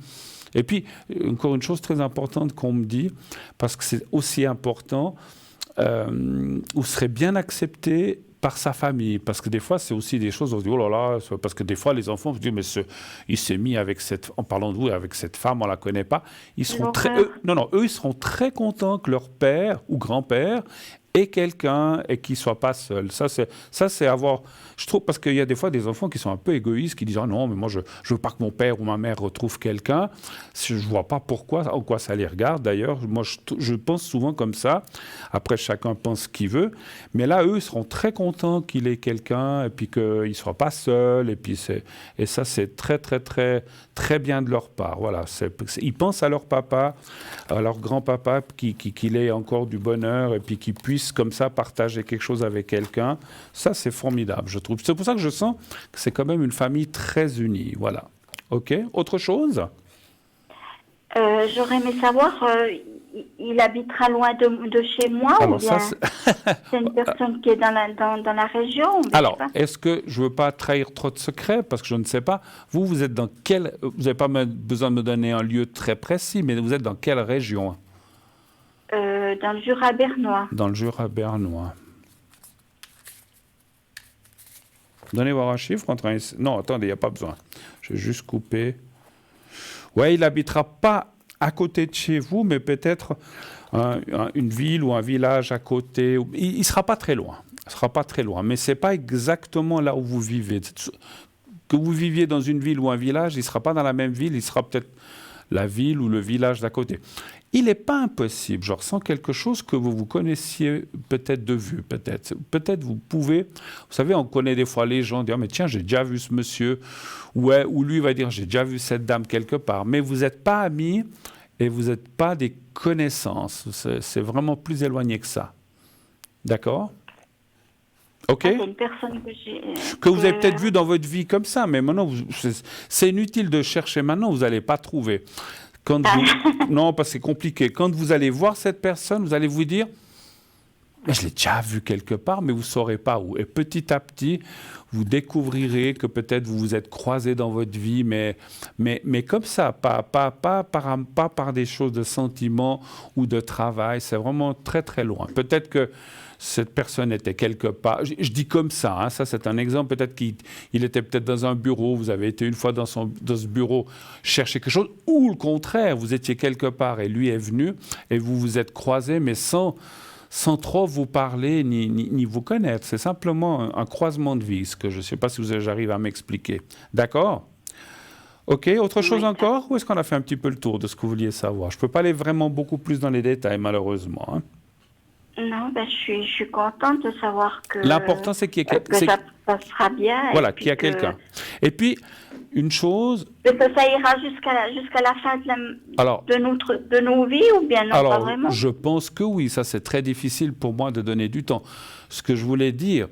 encore une chose très importante qu'on me dit, parce que c'est aussi important, vous serez bien accepté par sa famille, parce que des fois c'est aussi des choses, on se dit oh là là, parce que des fois les enfants se disent mais il s'est mis avec en parlant de vous avec cette femme, on la connaît pas, ils seront eux ils seront très contents que leur père ou grand-père ait quelqu'un et qu'il soit pas seul. Ça c'est avoir, je trouve, parce qu'il y a des fois des enfants qui sont un peu égoïstes, qui disent ah non mais moi je veux pas que mon père ou ma mère retrouve quelqu'un. Je vois pas pourquoi, en quoi ça les regarde d'ailleurs. Moi je pense souvent comme ça. Après chacun pense ce qu'il veut, mais là eux seront très contents qu'il ait quelqu'un et puis qu'il soit pas seul et ça c'est très très très très bien de leur part. Voilà, ils pensent à leur papa, à leur grand-papa, qu'il ait encore du bonheur et puis qu'il puisse comme ça partager quelque chose avec quelqu'un. Ça c'est formidable, je trouve. C'est pour ça que je sens que c'est quand même une famille très unie. Voilà. OK. Autre chose? J'aurais aimé savoir, il habitera loin de chez moi. Alors, ou bien ça, c'est une personne qui est dans la région? Alors, est-ce que je ne veux pas trahir trop de secrets, parce que je ne sais pas, vous êtes dans quel... Vous n'avez pas besoin de me donner un lieu très précis, mais vous êtes dans quelle région? Dans le Jura bernois. Dans le Jura bernois. Donnez voir un chiffre entre un... Non, attendez, il n'y a pas besoin. Je vais juste couper. Oui, il n'habitera pas à côté de chez vous, mais peut-être une ville ou un village à côté. Il ne sera pas très loin. Il sera pas très loin, mais ce n'est pas exactement là où vous vivez. Que vous viviez dans une ville ou un village, il ne sera pas dans la même ville, il sera peut-être la ville ou le village d'à côté. Il n'est pas impossible, je ressens quelque chose que vous connaissiez peut-être de vue, peut-être. Peut-être vous pouvez, vous savez, on connaît des fois les gens, dire, mais tiens, j'ai déjà vu ce monsieur, ou lui va dire, j'ai déjà vu cette dame quelque part, mais vous n'êtes pas amis et vous n'êtes pas des connaissances. C'est vraiment plus éloigné que ça. D'accord? OK. C'est une personne que vous avez peut-être vu dans votre vie comme ça, mais maintenant, c'est inutile de chercher maintenant, vous n'allez pas trouver. Non, parce que c'est compliqué. Quand vous allez voir cette personne, vous allez vous dire, mais je l'ai déjà vu quelque part, mais vous ne saurez pas où. Et petit à petit, vous découvrirez que peut-être vous vous êtes croisés dans votre vie, mais comme ça, pas par des choses de sentiments ou de travail. C'est vraiment très, très loin. Peut-être que cette personne était quelque part, je dis comme ça, hein, ça c'est un exemple, peut-être qu'il était peut-être dans un bureau, vous avez été une fois dans ce bureau chercher quelque chose, ou le contraire, vous étiez quelque part et lui est venu et vous vous êtes croisés, mais sans trop vous parler ni vous connaître. C'est simplement un croisement de vie, ce que je ne sais pas si j'arrive à m'expliquer. D'accord? OK, autre chose encore? Ou est-ce qu'on a fait un petit peu le tour de ce que vous vouliez savoir? Je ne peux pas aller vraiment beaucoup plus dans les détails, malheureusement. Hein. Non, je suis contente de savoir que... L'important, c'est qu'il y ait que ça passera bien. Voilà, qu'il y a quelqu'un. Et puis, une chose... Que ça ira jusqu'à la fin de nos vies, ou bien non, pas vraiment? Je pense que oui, ça c'est très difficile pour moi de donner du temps. Ce que je voulais dire,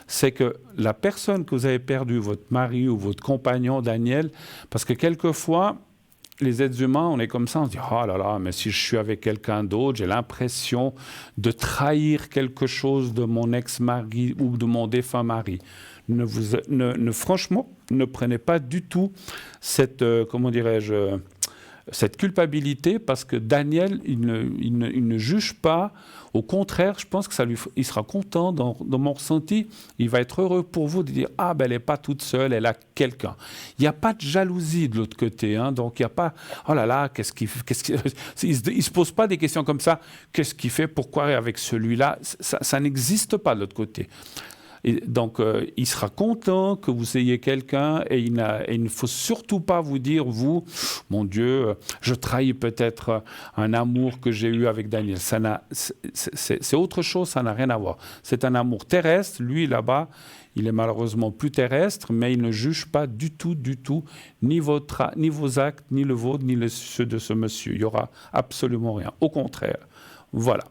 c'est que la personne que vous avez perdue, votre mari ou votre compagnon, Daniel, parce que quelquefois... Les êtres humains, on est comme ça, on se dit « Oh là là, mais si je suis avec quelqu'un d'autre, j'ai l'impression de trahir quelque chose de mon ex-mari ou de mon défunt mari. » Franchement, ne prenez pas du tout cette, comment dirais-je, cette culpabilité parce que Daniel, il ne juge pas. Au contraire, je pense que il sera content dans mon ressenti. Il va être heureux pour vous de dire « Ah, ben, elle n'est pas toute seule, elle a quelqu'un. » Il n'y a pas de jalousie de l'autre côté. Hein, donc, il n'y a pas « Oh là là, il ne se pose pas des questions comme ça. Qu'est-ce qu'il fait? Pourquoi avec celui-là » Ça n'existe pas de l'autre côté. Et donc, il sera content que vous ayez quelqu'un et il ne faut surtout pas vous dire, vous, mon Dieu, je trahis peut-être un amour que j'ai eu avec Daniel. C'est autre chose, ça n'a rien à voir. C'est un amour terrestre. Lui, là-bas, il est malheureusement plus terrestre, mais il ne juge pas du tout, ni vos actes, ni le vôtre, ni ceux de ce monsieur. Il n'y aura absolument rien. Au contraire. Voilà.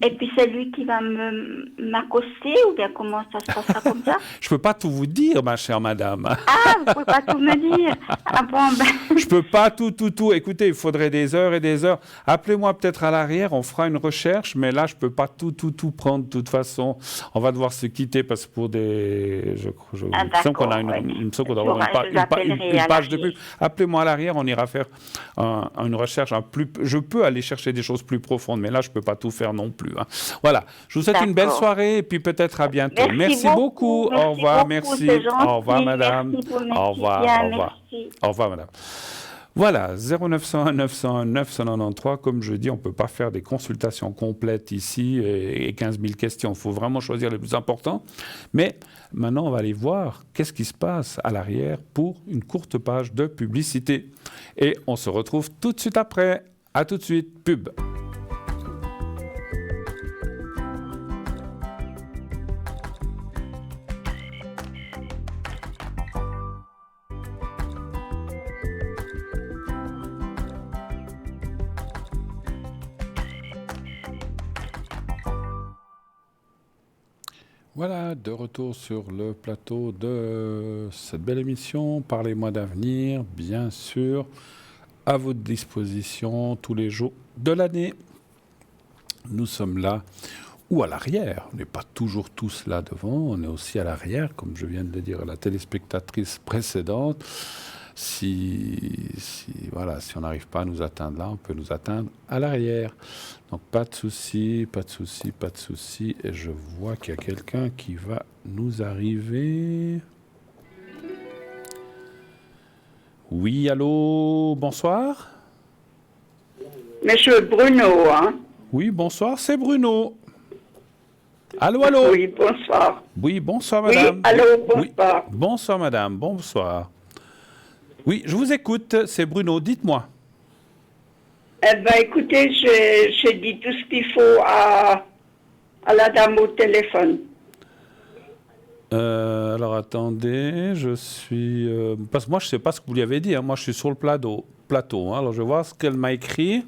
Et puis c'est lui qui va m'accoster ou bien comment ça se passera comme ça? Je ne peux pas tout vous dire, ma chère madame. Ah, vous ne pouvez pas tout me dire. Ah bon, ben... Je ne peux pas tout. Écoutez, il faudrait des heures et des heures. Appelez-moi peut-être à l'arrière, on fera une recherche, mais là, je ne peux pas tout prendre de toute façon. On va devoir se quitter parce que pour des... il me semble qu'on a une page de pub. Appelez-moi à l'arrière, on ira faire une recherche. Je peux aller chercher des choses plus profondes, mais là, je ne peux pas tout faire non plus. Hein. Voilà, je vous souhaite une belle soirée et puis peut-être à bientôt. Merci beaucoup. Au revoir, merci. Au revoir, madame. Au revoir, au revoir. Au revoir, madame. Voilà, 0901 901 993. Comme je dis, on ne peut pas faire des consultations complètes ici et 15 000 questions. Il faut vraiment choisir les plus importants. Mais maintenant, on va aller voir qu'est-ce qui se passe à l'arrière pour une courte page de publicité. Et on se retrouve tout de suite après. À tout de suite, pub. Voilà, de retour sur le plateau de cette belle émission. Parlez-moi d'avenir, bien sûr, à votre disposition tous les jours de l'année. Nous sommes là, ou à l'arrière. On n'est pas toujours tous là devant, on est aussi à l'arrière, comme je viens de le dire à la téléspectatrice précédente. Si on n'arrive pas à nous atteindre là, on peut nous atteindre à l'arrière. Donc pas de souci. Et je vois qu'il y a quelqu'un qui va nous arriver. Oui, allô, bonsoir. Monsieur Bruno, hein? Oui, bonsoir, c'est Bruno. Allô. Oui, bonsoir. Oui, bonsoir, madame. Oui, allô, bonsoir. Oui. Bonsoir, madame, bonsoir. Oui, je vous écoute, c'est Bruno, dites-moi. Eh bien, écoutez, j'ai dit tout ce qu'il faut à la dame au téléphone. Alors, attendez, je suis... parce que moi, je ne sais pas ce que vous lui avez dit, hein. Moi, je suis sur le plateau, hein. Alors, je vais voir ce qu'elle m'a écrit.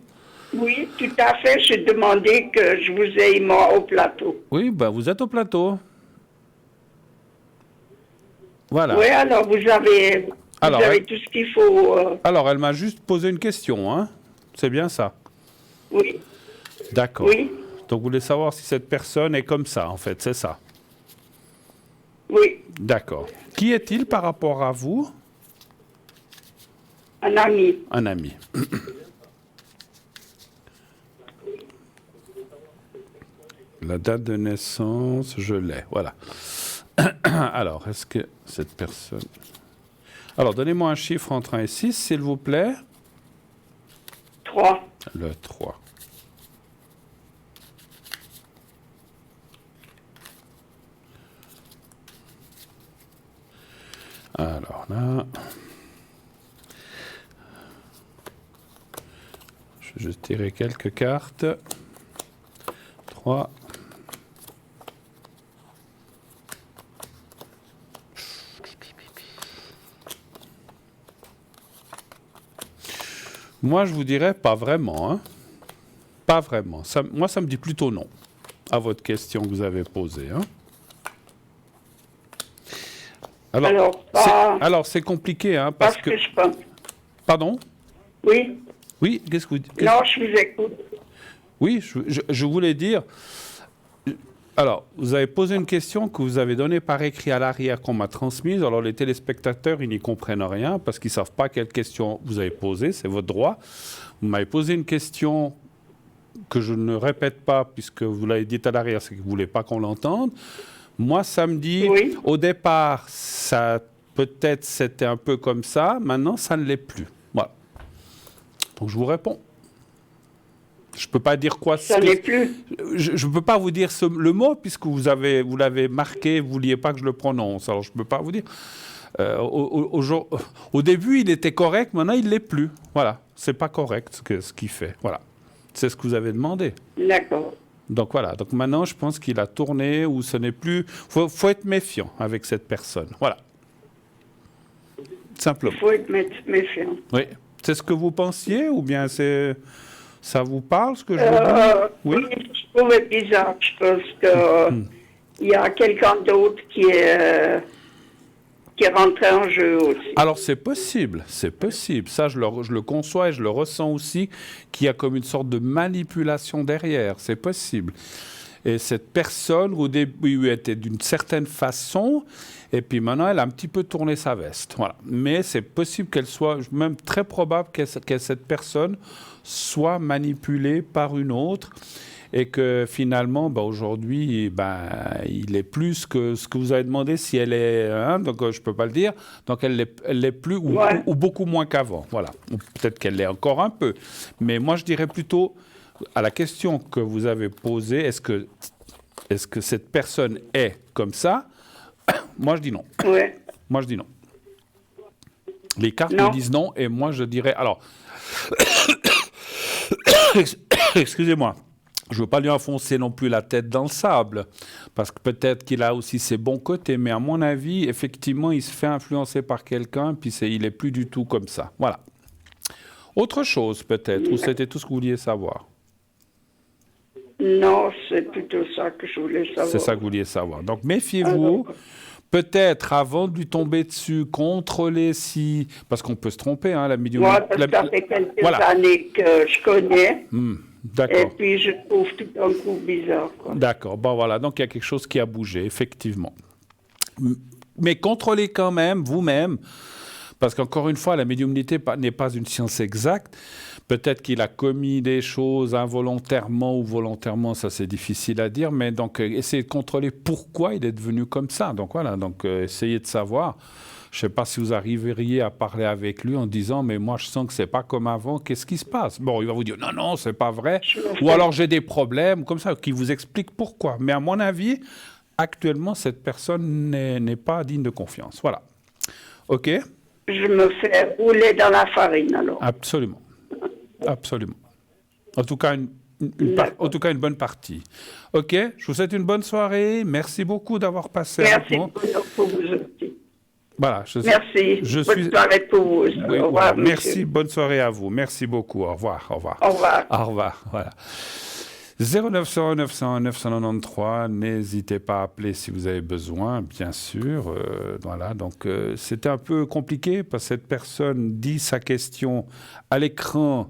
Oui, tout à fait, j'ai demandé que je vous aie, moi, au plateau. Oui, ben, vous êtes au plateau. Voilà. Oui, alors, vous avez tout ce qu'il faut... Alors, elle m'a juste posé une question, hein. C'est bien ça? Oui. D'accord. Oui. Donc, vous voulez savoir si cette personne est comme ça, en fait, c'est ça? Oui. D'accord. Qui est-il par rapport à vous? Un ami. Un ami. La date de naissance, je l'ai, voilà. Alors, est-ce que cette personne... Alors, donnez-moi un chiffre entre 1 et 6, s'il vous plaît. 3. Le 3. Alors là... Je vais juste tirer quelques cartes. 3. Moi, je vous dirais pas vraiment. Hein. Pas vraiment. Moi, ça me dit plutôt non à votre question que vous avez posée. Hein. Alors, c'est compliqué. Hein, parce que je pense. Pardon? Oui. Oui, qu'est-ce que vous dites? Non, je vous écoute. Oui, je voulais dire, Alors, vous avez posé une question que vous avez donnée par écrit à l'arrière qu'on m'a transmise. Alors, les téléspectateurs, ils n'y comprennent rien parce qu'ils ne savent pas quelle question vous avez posée. C'est votre droit. Vous m'avez posé une question que je ne répète pas puisque vous l'avez dit à l'arrière, c'est que vous ne voulez pas qu'on l'entende. Moi, samedi, Oui. au départ, ça peut-être c'était un peu comme ça. Maintenant, ça ne l'est plus. Voilà. Donc, je vous réponds. Je ne peux pas dire quoi. Ça n'est plus. Je ne peux pas vous dire le mot puisque vous l'avez marqué, vous ne vouliez pas que je le prononce. Alors, je ne peux pas vous dire. Au début, il était correct. Maintenant, il ne l'est plus. Voilà. Ce n'est pas correct ce qu'il fait. Voilà. C'est ce que vous avez demandé. D'accord. Donc voilà, donc maintenant je pense qu'il a tourné ou ce n'est plus... Faut être méfiant avec cette personne, voilà. Simplement. Il faut être méfiant. Oui. C'est ce que vous pensiez ou bien ça vous parle ce que je vous dis? Oui, je trouvais bizarre. Je pense qu'il y a quelqu'un d'autre qui est rentré en jeu aussi. Alors c'est possible. Ça je le conçois et je le ressens aussi, qu'il y a comme une sorte de manipulation derrière, c'est possible. Et cette personne, au début, était d'une certaine façon, et puis maintenant, elle a un petit peu tourné sa veste. Voilà. Mais c'est possible qu'elle soit, même très probable que cette personne soit manipulée par une autre, et que finalement, aujourd'hui, il est plus que ce que vous avez demandé, si elle est, donc je ne peux pas le dire, donc elle l'est plus ou beaucoup moins qu'avant. Voilà. Ou peut-être qu'elle l'est encore un peu. Mais moi, je dirais plutôt, à la question que vous avez posée, est-ce que cette personne est comme ça? Moi, je dis non. Oui. Moi, je dis non. Les cartes me disent non, et moi, je dirais... Alors, excusez-moi. Je ne veux pas lui enfoncer non plus la tête dans le sable, parce que peut-être qu'il a aussi ses bons côtés, mais à mon avis, effectivement, il se fait influencer par quelqu'un, puis il n'est plus du tout comme ça. Voilà. Autre chose, peut-être, ou c'était tout ce que vous vouliez savoir? Non, c'est plutôt ça que je voulais savoir. C'est ça que vous vouliez savoir. Donc, méfiez-vous. Peut-être, avant de lui tomber dessus, contrôlez si... Parce qu'on peut se tromper, la médiumnité... Moi, parce que ça fait quelques années que je connais. D'accord. Et puis, je trouve tout un coup bizarre. D'accord. Bon, voilà. Donc, il y a quelque chose qui a bougé, effectivement. Mais contrôlez quand même, vous-même, parce qu'encore une fois, la médiumnité n'est pas une science exacte. Peut-être qu'il a commis des choses involontairement ou volontairement, ça c'est difficile à dire, mais donc essayez de contrôler pourquoi il est devenu comme ça. Donc voilà, essayez de savoir. Je ne sais pas si vous arriveriez à parler avec lui en disant « mais moi je sens que c'est pas comme avant, qu'est-ce qui se passe ?» Bon, il va vous dire « non, c'est pas vrai » ou alors « j'ai des problèmes », comme ça, qui vous explique pourquoi. Mais à mon avis, actuellement, cette personne n'est pas digne de confiance. Voilà. OK? Je me fais rouler dans la farine alors. Absolument. Absolument. En tout cas, une bonne partie. OK, je vous souhaite une bonne soirée. Merci beaucoup d'avoir passé avec moi. Merci pour vous aussi. Voilà, merci. Bonne soirée pour vous. Oui, au revoir, merci, bonne soirée à vous. Merci beaucoup. Au revoir. Au revoir. Au revoir. Au revoir. Voilà. 0901 901 993, n'hésitez pas à appeler si vous avez besoin, bien sûr. Voilà, donc c'était un peu compliqué parce que cette personne dit sa question à l'écran.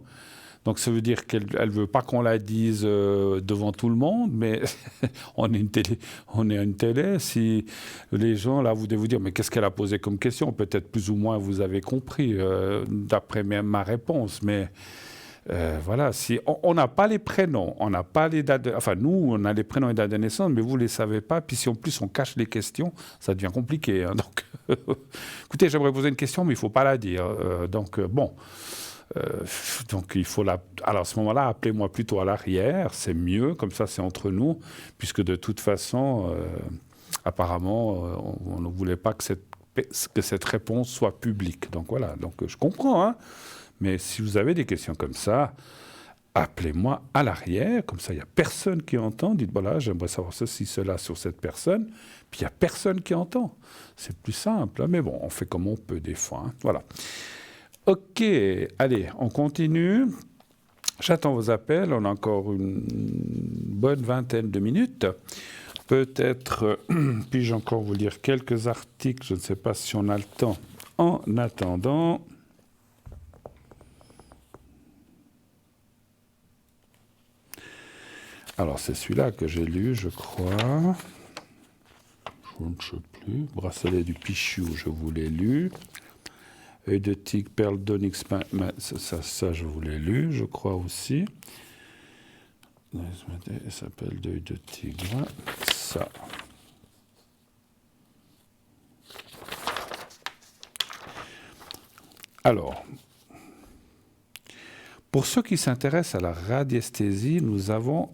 Donc ça veut dire qu'elle ne veut pas qu'on la dise devant tout le monde, mais on est une télé. Si les gens, là, vous devez vous dire, mais qu'est-ce qu'elle a posé comme question? Peut-être plus ou moins vous avez compris, d'après ma réponse, mais... voilà, si on n'a pas les prénoms, on n'a pas les dates enfin nous on a les prénoms et dates de naissance, mais vous ne les savez pas, puis si en plus on cache les questions, ça devient compliqué, donc écoutez, j'aimerais poser une question mais il ne faut pas la dire, donc il faut alors à ce moment-là, appelez-moi plutôt à l'arrière, c'est mieux, comme ça c'est entre nous, puisque de toute façon apparemment on ne voulait pas que cette réponse soit publique, donc voilà, donc je comprends, mais si vous avez des questions comme ça, appelez-moi à l'arrière, comme ça il n'y a personne qui entend. Dites, voilà, j'aimerais savoir ceci, cela sur cette personne, puis il n'y a personne qui entend. C'est plus simple, mais bon, on fait comme on peut des fois. Voilà. OK, allez, on continue. J'attends vos appels, on a encore une bonne vingtaine de minutes. Peut-être, puis-je encore vous lire quelques articles, je ne sais pas si on a le temps. En attendant... Alors, c'est celui-là que j'ai lu, je crois. Je ne sais plus. Bracelet du Pichou, je vous l'ai lu. Œil de tigre, perle d'onyx, ça, je vous l'ai lu, je crois aussi. Ça s'appelle d'œil de tigre. Ça. Alors, pour ceux qui s'intéressent à la radiesthésie, nous avons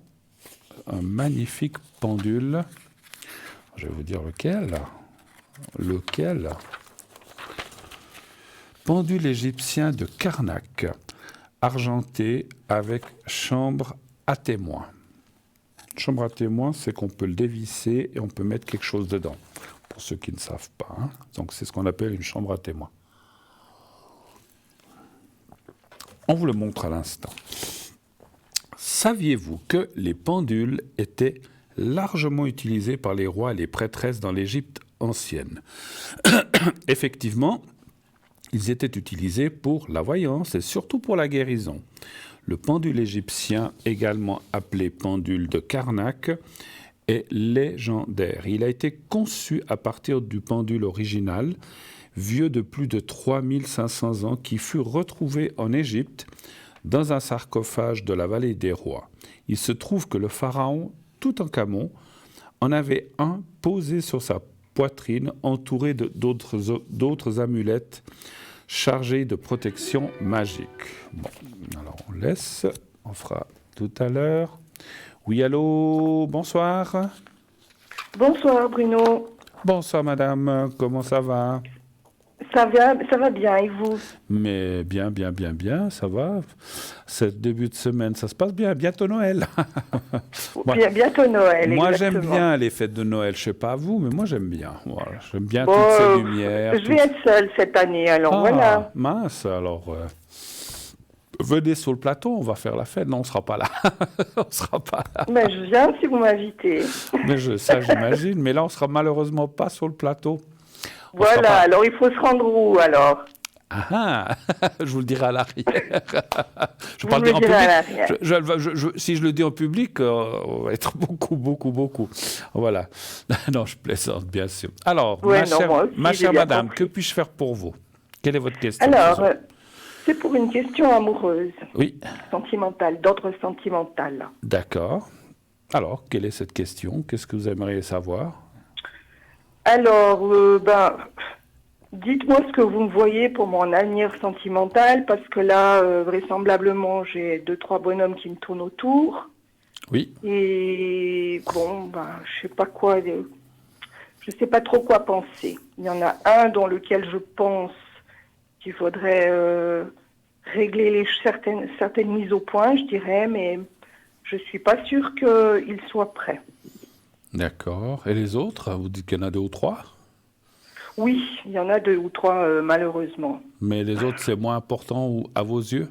un magnifique pendule. Je vais vous dire lequel. Lequel? Pendule égyptien de Karnak, argenté avec chambre à témoin. Chambre à témoin, c'est qu'on peut le dévisser et on peut mettre quelque chose dedans. Pour ceux qui ne savent pas. Hein. Donc c'est ce qu'on appelle une chambre à témoin. On vous le montre à l'instant. Saviez-vous que les pendules étaient largement utilisés par les rois et les prêtresses dans l'Égypte ancienne? Effectivement, ils étaient utilisés pour la voyance et surtout pour la guérison. Le pendule égyptien, également appelé pendule de Karnak, est légendaire. Il a été conçu à partir du pendule original, vieux de plus de 3500 ans, qui fut retrouvé en Égypte dans un sarcophage de la vallée des rois. Il se trouve que le pharaon Toutankhamon en avait un posé sur sa poitrine, entouré d'autres amulettes chargées de protection magique. Bon, alors on laisse, on fera tout à l'heure. Oui, allô, bonsoir. Bonsoir Bruno. Bonsoir madame, comment ça va? Ça va bien, et vous? Mais bien, ça va. Ce début de semaine, ça se passe bien. Bientôt Noël. Bientôt Noël, moi, exactement. j'aime bien les fêtes de Noël. Je ne sais pas vous, mais moi, j'aime bien. Voilà, j'aime bien toutes ces lumières. Je vais être seule cette année, alors voilà. Mince, alors... venez sur le plateau, on va faire la fête. Non, on ne sera pas là. On sera pas là. Mais je viens si vous m'invitez. Mais ça, j'imagine. Mais là, on ne sera malheureusement pas sur le plateau. Voilà, alors il faut se rendre où, alors? Ah, je vous le dirai à l'arrière. Je Vous parle me en direz public. à l'arrière. Si je le dis en public, on va être beaucoup. Voilà. Non, je plaisante, bien sûr. Alors, Ouais, ma chère madame, compris. que puis-je faire pour vous? Quelle est votre question? Alors, c'est pour une question amoureuse. Oui. Sentimentale, d'ordre sentimental. D'accord. Alors, quelle est cette question? Qu'est-ce que vous aimeriez savoir? Alors, dites-moi ce que vous me voyez pour mon avenir sentimental, parce que là, vraisemblablement, j'ai 2-3 bonhommes qui me tournent autour. Oui. Et bon, je sais pas quoi, je sais pas trop quoi penser. Il y en a un dans lequel je pense qu'il faudrait régler certaines mises au point, je dirais, mais je suis pas sûre qu'il soit prêt. D'accord. Et les autres? Vous dites qu'il y en a 2 ou 3? Oui, il y en a 2 ou 3, malheureusement. Mais les autres, c'est moins important à vos yeux?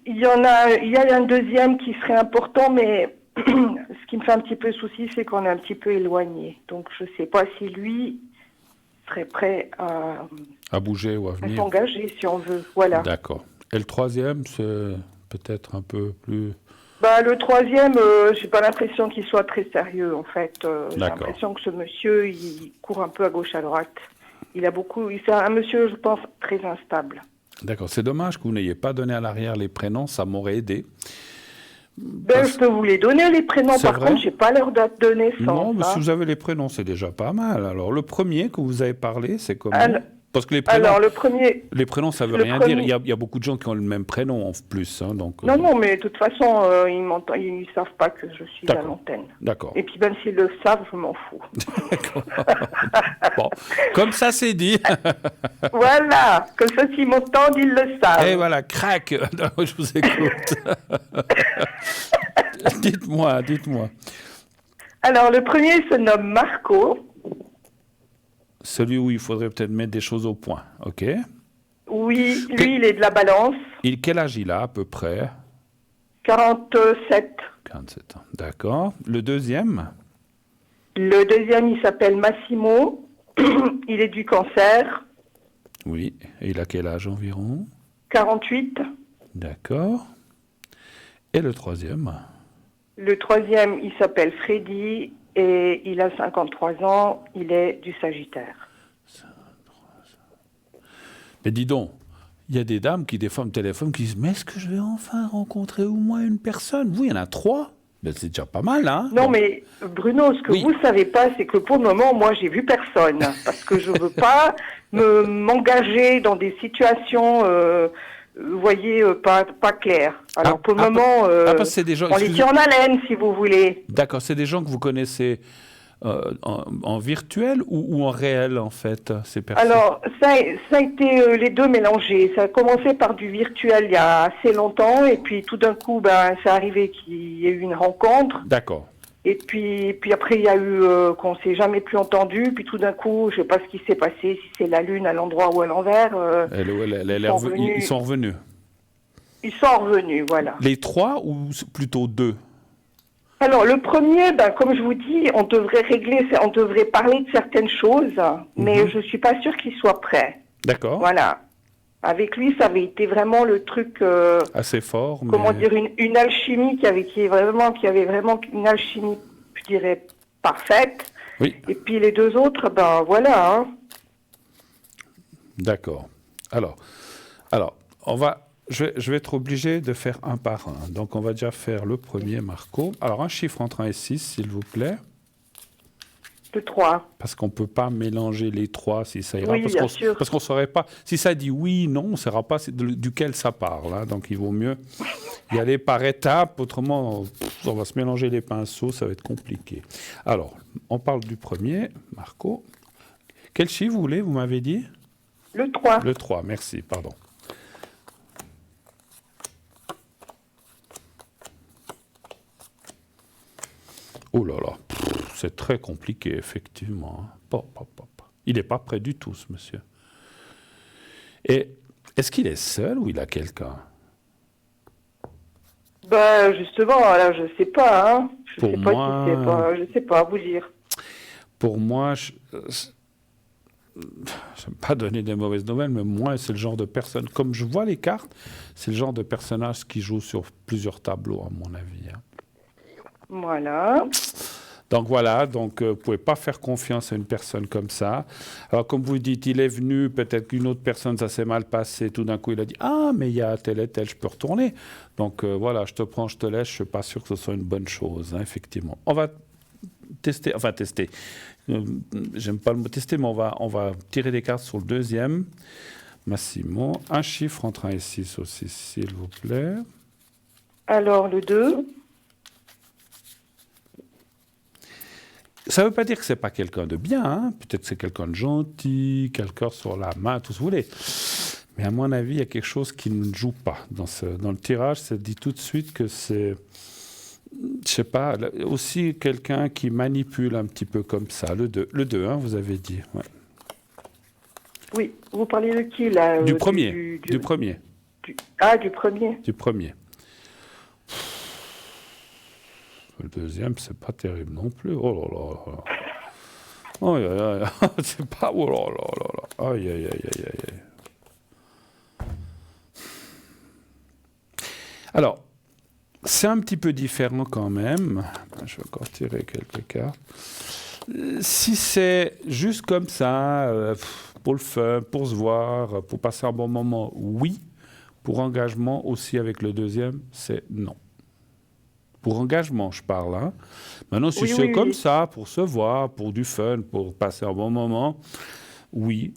Il y a un deuxième qui serait important, mais ce qui me fait un petit peu souci, c'est qu'on est un petit peu éloigné. Donc, je ne sais pas si lui serait prêt à bouger ou à venir? S'engager, si on veut. Voilà. D'accord. Et le troisième, c'est peut-être un peu plus... Le troisième, j'ai pas l'impression qu'il soit très sérieux, en fait. J'ai l'impression que ce monsieur, il court un peu à gauche, à droite. C'est un monsieur, je pense, très instable. D'accord. C'est dommage que vous n'ayez pas donné à l'arrière les prénoms, ça m'aurait aidé. Je peux vous les donner, les prénoms. Par contre, j'ai pas leur date de naissance. Non, mais si vous avez les prénoms, c'est déjà pas mal. Alors, le premier que vous avez parlé, c'est comment? Parce que les prénoms, ça veut rien dire. Il y a beaucoup de gens qui ont le même prénom en plus. Hein, donc, non, mais de toute façon, ils ne savent pas que je suis à l'antenne. D'accord. Et puis même s'ils le savent, je m'en fous. Bon, comme ça, c'est dit. Voilà, comme ça, s'ils m'entendent, ils le savent. Et voilà, crac. Je vous écoute. Dites-moi. Alors, le premier se nomme Marco. Celui où il faudrait peut-être mettre des choses au point, ok? Oui, lui, il est de la Balance. Quel âge il a, à peu près? 47. 47 ans, d'accord. Le deuxième? Le deuxième, il s'appelle Massimo. Il est du Cancer. Oui, et il a quel âge environ? 48. D'accord. Et le troisième? Le troisième, il s'appelle Freddy et il a 53 ans. Il est du Sagittaire. Mais dis donc, il y a des dames qui, des fois, me téléphonent, qui disent « Mais est-ce que je vais enfin rencontrer au moins une personne ?» Vous, il y en a 3. Ben, c'est déjà pas mal, hein? Non, Bon. mais Bruno, ce que Oui. vous ne savez pas, c'est que pour le moment, moi, j'ai vu personne. Parce que je ne veux pas m'engager dans des situations, vous voyez, pas claires. Alors, pour le moment, parce que c'est des gens... on les tient en haleine, si vous voulez. D'accord, c'est des gens que vous connaissez en virtuel ou en réel, en fait, ces personnes? Alors, ça a été les deux mélangés. Ça a commencé par du virtuel il y a assez longtemps, et puis tout d'un coup, c'est arrivé qu'il y ait eu une rencontre. D'accord. Et puis après, il y a eu qu'on s'est jamais plus entendu. Puis tout d'un coup, je sais pas ce qui s'est passé, si c'est la lune à l'endroit ou à l'envers. Ils sont revenus. Ils sont revenus, voilà. Les 3 ou plutôt 2? Alors, le premier, comme je vous dis, on devrait parler de certaines choses, mais je suis pas sûre qu'il soit prêt. D'accord. Voilà. Avec lui, ça avait été vraiment le truc... Assez fort, mais... Comment dire, une alchimie qui avait vraiment une alchimie, je dirais, parfaite. Oui. Et puis les deux autres, voilà. Hein. D'accord. Alors, je vais être obligé de faire un par un. Donc, on va déjà faire le premier, Marco. Alors, un chiffre entre 1 et 6, s'il vous plaît. Le 3. Parce qu'on ne peut pas mélanger les 3 si ça ira. Oui, bien sûr. Parce qu'on ne saurait pas. Si ça dit oui, non, on ne saura pas duquel ça parle. Hein. Donc, il vaut mieux y aller par étapes. Autrement, on va se mélanger les pinceaux. Ça va être compliqué. Alors, on parle du premier, Marco. Quel chiffre vous voulez, vous m'avez dit? Le 3. Le 3, merci, pardon. Oh là là, c'est très compliqué, effectivement. Il n'est pas prêt du tout, ce monsieur. Et est-ce qu'il est seul ou il a quelqu'un? Justement, là, je ne sais pas. Hein. Je Pour sais pas moi- qui c'est. Je sais pas vous dire. Pour moi, je n'aime pas donner des mauvaises nouvelles, mais moi, c'est le genre de personne, comme je vois les cartes, c'est le genre de personnage qui joue sur plusieurs tableaux, à mon avis. Hein. Voilà. Donc voilà, vous ne pouvez pas faire confiance à une personne comme ça. Alors comme vous dites, il est venu, peut-être qu'une autre personne, ça s'est mal passé, tout d'un coup il a dit « Ah, mais il y a tel et tel, je peux retourner ». Donc voilà, je te prends, je te laisse, je ne suis pas sûr que ce soit une bonne chose, hein, effectivement. On va tester. J'aime pas le mot tester, mais on va tirer des cartes sur le deuxième. Massimo, un chiffre entre 1 et 6 aussi, s'il vous plaît. Alors, le 2. Ça ne veut pas dire que ce n'est pas quelqu'un de bien, hein. Peut-être que c'est quelqu'un de gentil, quelqu'un sur la main, tout ce que vous voulez. Mais à mon avis, il y a quelque chose qui ne joue pas. Dans le tirage, ça dit tout de suite que c'est, je ne sais pas, aussi quelqu'un qui manipule un petit peu comme ça. Le 2, hein, vous avez dit. Ouais. Oui, vous parlez de qui, là Du premier. Du premier. Du premier. Du premier. Le deuxième, c'est pas terrible non plus. Oh là là là. Oh, aïe, aïe, aïe. C'est pas... Oh là là là là. Aïe, aïe, aïe, aïe, aïe. Alors, c'est un petit peu différent quand même. Je vais encore tirer quelques cartes. Si c'est juste comme ça, pour le fun, pour se voir, pour passer un bon moment, oui. Pour engagement aussi avec le deuxième, c'est non. Pour engagement, je parle. Hein. Maintenant, si c'est comme ça, pour se voir, pour du fun, pour passer un bon moment, oui.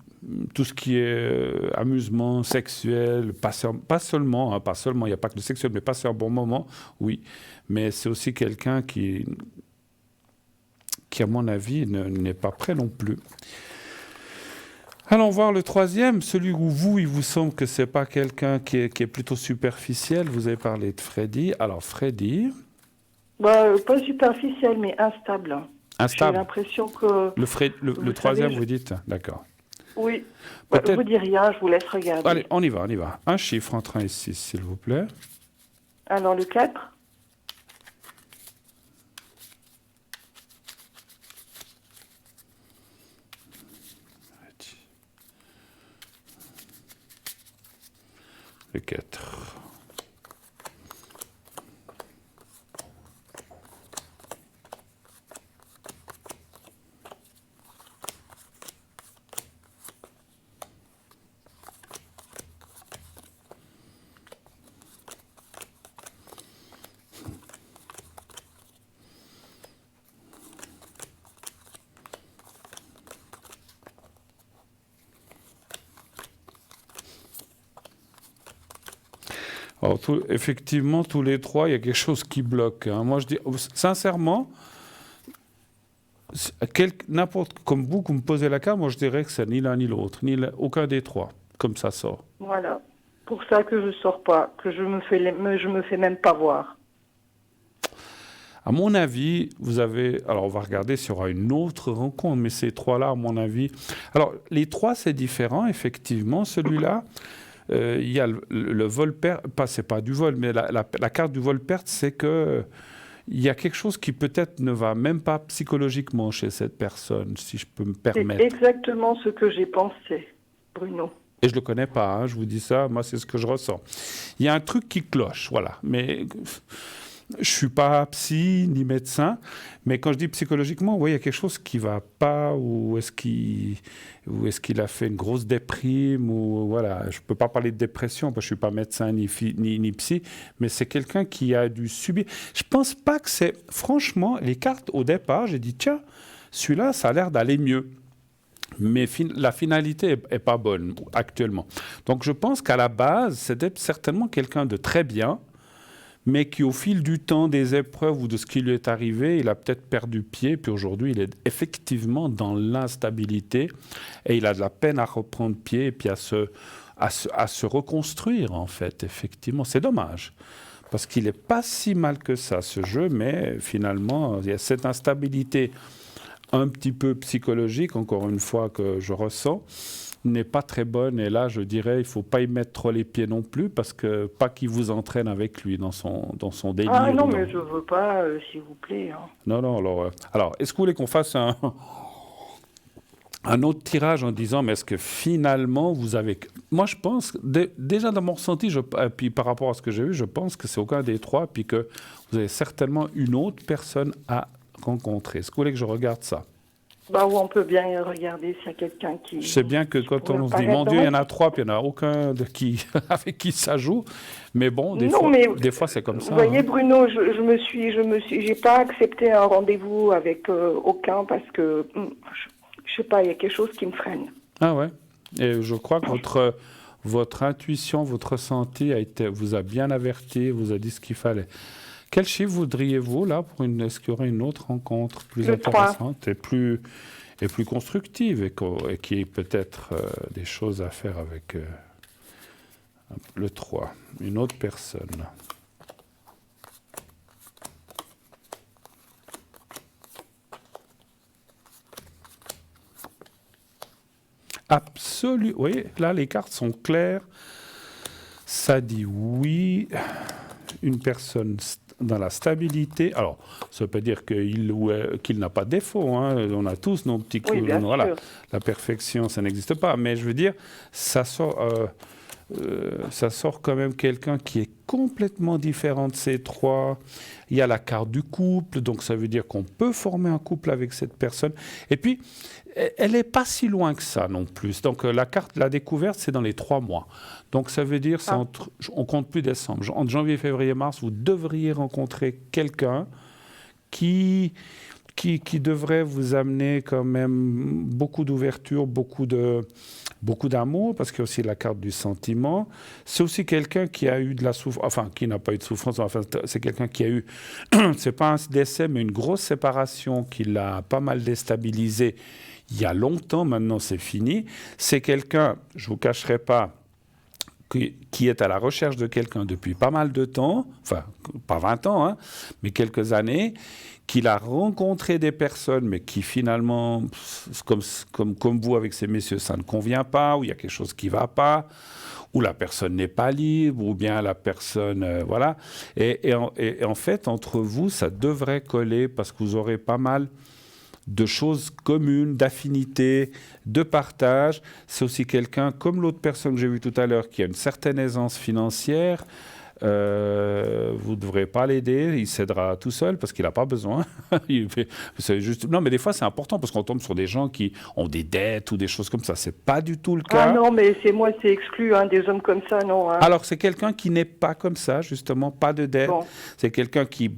Tout ce qui est amusement sexuel, pas seulement, il n'y a pas que le sexuel, mais passer un bon moment, oui. Mais c'est aussi quelqu'un qui, à mon avis, n'est pas prêt non plus. Allons voir le troisième, celui où il vous semble que ce n'est pas quelqu'un qui est plutôt superficiel. Vous avez parlé de Freddy. Alors, Freddy... pas superficiel, mais instable. Instable. J'ai l'impression que... Le troisième, vous dites? D'accord. Oui. Je vous dis rien, je vous laisse regarder. Allez, on y va. Un chiffre entre 1 et 6, s'il vous plaît. Alors, le 4. Le 4. Alors, effectivement, tous les trois, il y a quelque chose qui bloque. Hein. Moi, je dis, sincèrement, n'importe comme vous me posez la carte, moi, je dirais que c'est ni l'un ni l'autre, aucun des trois, comme ça sort. Voilà. Pour ça que je sors pas, que je me fais même pas voir. À mon avis, vous avez... Alors, on va regarder s'il y aura une autre rencontre, mais ces trois-là, à mon avis... Alors, les trois, c'est différent, effectivement. Celui-là, il y a le vol-perte... C'est pas du vol, mais la carte du vol-perte, c'est que... Il y a quelque chose qui peut-être ne va même pas psychologiquement chez cette personne, si je peux me permettre. C'est exactement ce que j'ai pensé, Bruno. Et je ne le connais pas, hein, je vous dis ça, moi c'est ce que je ressens. Il y a un truc qui cloche, voilà. Mais je ne suis pas psy ni médecin, mais quand je dis psychologiquement, oui, il y a quelque chose qui ne va pas, ou est-ce qu'il a fait une grosse déprime, ou voilà. Je ne peux pas parler de dépression, parce que je ne suis pas médecin ni psy, mais c'est quelqu'un qui a dû subir. Je ne pense pas que c'est... Franchement, les cartes, au départ, j'ai dit, tiens, celui-là, ça a l'air d'aller mieux. Mais la finalité n'est pas bonne actuellement. Donc je pense qu'à la base, c'était certainement quelqu'un de très bien, mais qui au fil du temps, des épreuves ou de ce qui lui est arrivé, il a peut-être perdu pied, puis aujourd'hui, il est effectivement dans l'instabilité, et il a de la peine à reprendre pied, et puis à se reconstruire, en fait, effectivement. C'est dommage, parce qu'il n'est pas si mal que ça, ce jeu, mais finalement, il y a cette instabilité un petit peu psychologique, encore une fois, que je ressens, n'est pas très bonne. Et là, je dirais, il ne faut pas y mettre trop les pieds non plus, parce que pas qu'il vous entraîne avec lui dans son délire. Ah non, mais je ne veux pas, s'il vous plaît. Hein. Non, alors, est-ce que vous voulez qu'on fasse un autre tirage en disant, mais est-ce que finalement, vous avez... Moi, je pense, déjà dans mon ressenti, puis par rapport à ce que j'ai vu, je pense que c'est aucun des trois, puis que vous avez certainement une autre personne à rencontrer. Est-ce que vous voulez que je regarde ça? Bah oui, on peut bien regarder s'il y a quelqu'un qui... Je sais bien que quand on se dit, mon Dieu, il y en a trois, puis il n'y en a aucun avec qui ça joue. Mais bon, des fois, c'est comme ça. Vous voyez, hein. Bruno, j'ai pas accepté un rendez-vous avec aucun parce que, je sais pas, il y a quelque chose qui me freine. Ah ouais. Et je crois que votre intuition, votre ressenti vous a bien averti, vous a dit ce qu'il fallait. Quel chiffre voudriez-vous, là, est-ce qu'il y aurait une autre rencontre plus intéressante et plus constructive et qui ait peut-être des choses à faire avec le 3, une autre personne? Absolument. Vous voyez, là, les cartes sont claires. Ça dit oui. Une personne dans la stabilité. Alors, ça ne veut pas dire qu'il n'a pas de défaut. Hein. On a tous nos petits coups. Oui, voilà. La perfection, ça n'existe pas. Mais je veux dire, ça sort quand même quelqu'un qui est complètement différent de ces trois. Il y a la carte du couple, donc ça veut dire qu'on peut former un couple avec cette personne. Et puis, elle n'est pas si loin que ça non plus. Donc la carte, la découverte, c'est dans les 3 mois. Donc ça veut dire, on compte plus décembre. Entre janvier, février, mars, vous devriez rencontrer quelqu'un qui devrait vous amener quand même beaucoup d'ouverture, beaucoup d'amour, parce qu'il y a aussi la carte du sentiment. C'est aussi quelqu'un qui a eu de la souffrance, enfin, qui n'a pas eu de souffrance, enfin, c'est quelqu'un qui a eu, c'est pas un décès, mais une grosse séparation qui l'a pas mal déstabilisé il y a longtemps, maintenant c'est fini. C'est quelqu'un, je ne vous cacherai pas, qui est à la recherche de quelqu'un depuis pas mal de temps, enfin, pas 20 ans, hein, mais quelques années, qu'il a rencontré des personnes, mais qui finalement, comme vous avec ces messieurs, ça ne convient pas, ou il y a quelque chose qui ne va pas, ou la personne n'est pas libre, ou bien la personne... voilà. Et en fait, entre vous, ça devrait coller, parce que vous aurez pas mal de choses communes, d'affinités, de partage. C'est aussi quelqu'un, comme l'autre personne que j'ai vue tout à l'heure, qui a une certaine aisance financière. Vous ne devrez pas l'aider, il s'aidera tout seul parce qu'il n'a pas besoin. Non, mais des fois c'est important parce qu'on tombe sur des gens qui ont des dettes ou des choses comme ça. C'est pas du tout le cas. Ah non, mais c'est exclu, hein, des hommes comme ça, non. Hein. Alors c'est quelqu'un qui n'est pas comme ça, justement, pas de dette. Bon. C'est quelqu'un qui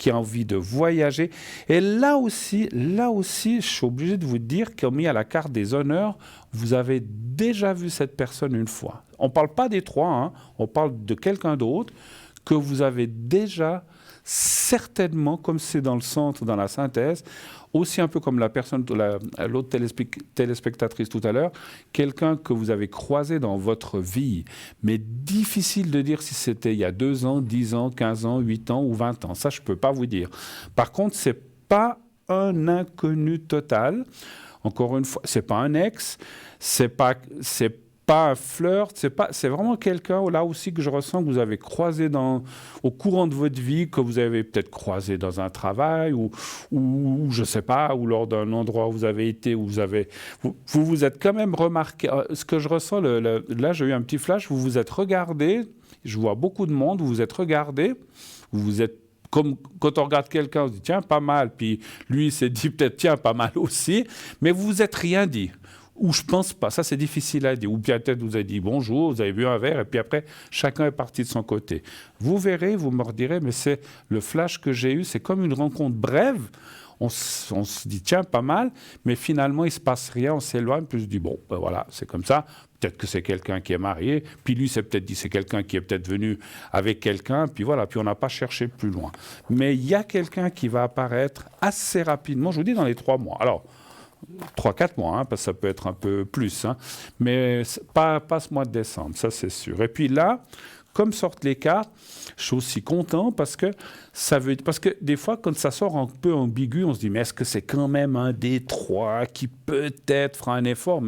a envie de voyager. Et là aussi, je suis obligé de vous dire, comme il y a la carte des honneurs, vous avez déjà vu cette personne une fois. On ne parle pas des 3, hein, on parle de quelqu'un d'autre que vous avez déjà certainement, comme c'est dans le centre, dans la synthèse, aussi un peu comme la personne, l'autre téléspectatrice tout à l'heure, quelqu'un que vous avez croisé dans votre vie. Mais difficile de dire si c'était il y a 2 ans, 10 ans, 15 ans, 8 ans ou 20 ans. Ça, je ne peux pas vous dire. Par contre, ce n'est pas un inconnu total. Encore une fois, ce n'est pas un ex, c'est pas un flirt, c'est vraiment quelqu'un là aussi que je ressens que vous avez croisé au courant de votre vie, que vous avez peut-être croisé dans un travail ou je ne sais pas, ou lors d'un endroit où vous avez été, où vous êtes quand même remarqué. Ce que je ressens, là j'ai eu un petit flash, vous vous êtes regardé, je vois beaucoup de monde, vous vous êtes regardé, vous êtes comme quand on regarde quelqu'un, on se dit tiens, pas mal, puis lui il s'est dit peut-être tiens, pas mal aussi, mais vous vous êtes rien dit. Ou je pense pas, ça c'est difficile à dire. Ou bien peut-être vous avez dit bonjour, vous avez bu un verre, et puis après, chacun est parti de son côté. Vous verrez, vous me redirez, mais c'est le flash que j'ai eu, c'est comme une rencontre brève. On se dit tiens, pas mal, mais finalement il se passe rien, on s'éloigne, puis je dis bon, ben voilà, c'est comme ça. Peut-être que c'est quelqu'un qui est marié, puis lui s'est peut-être dit c'est quelqu'un qui est peut-être venu avec quelqu'un, puis voilà, puis on n'a pas cherché plus loin. Mais il y a quelqu'un qui va apparaître assez rapidement, je vous dis dans les 3 mois. Alors, 3-4 mois, hein, parce que ça peut être un peu plus, hein, mais pas ce mois de décembre, ça c'est sûr. Et puis là, comme sortent les cartes, je suis aussi content parce que des fois, quand ça sort un peu ambigu, on se dit mais est-ce que c'est quand même un des 3 qui peut-être fera un effort,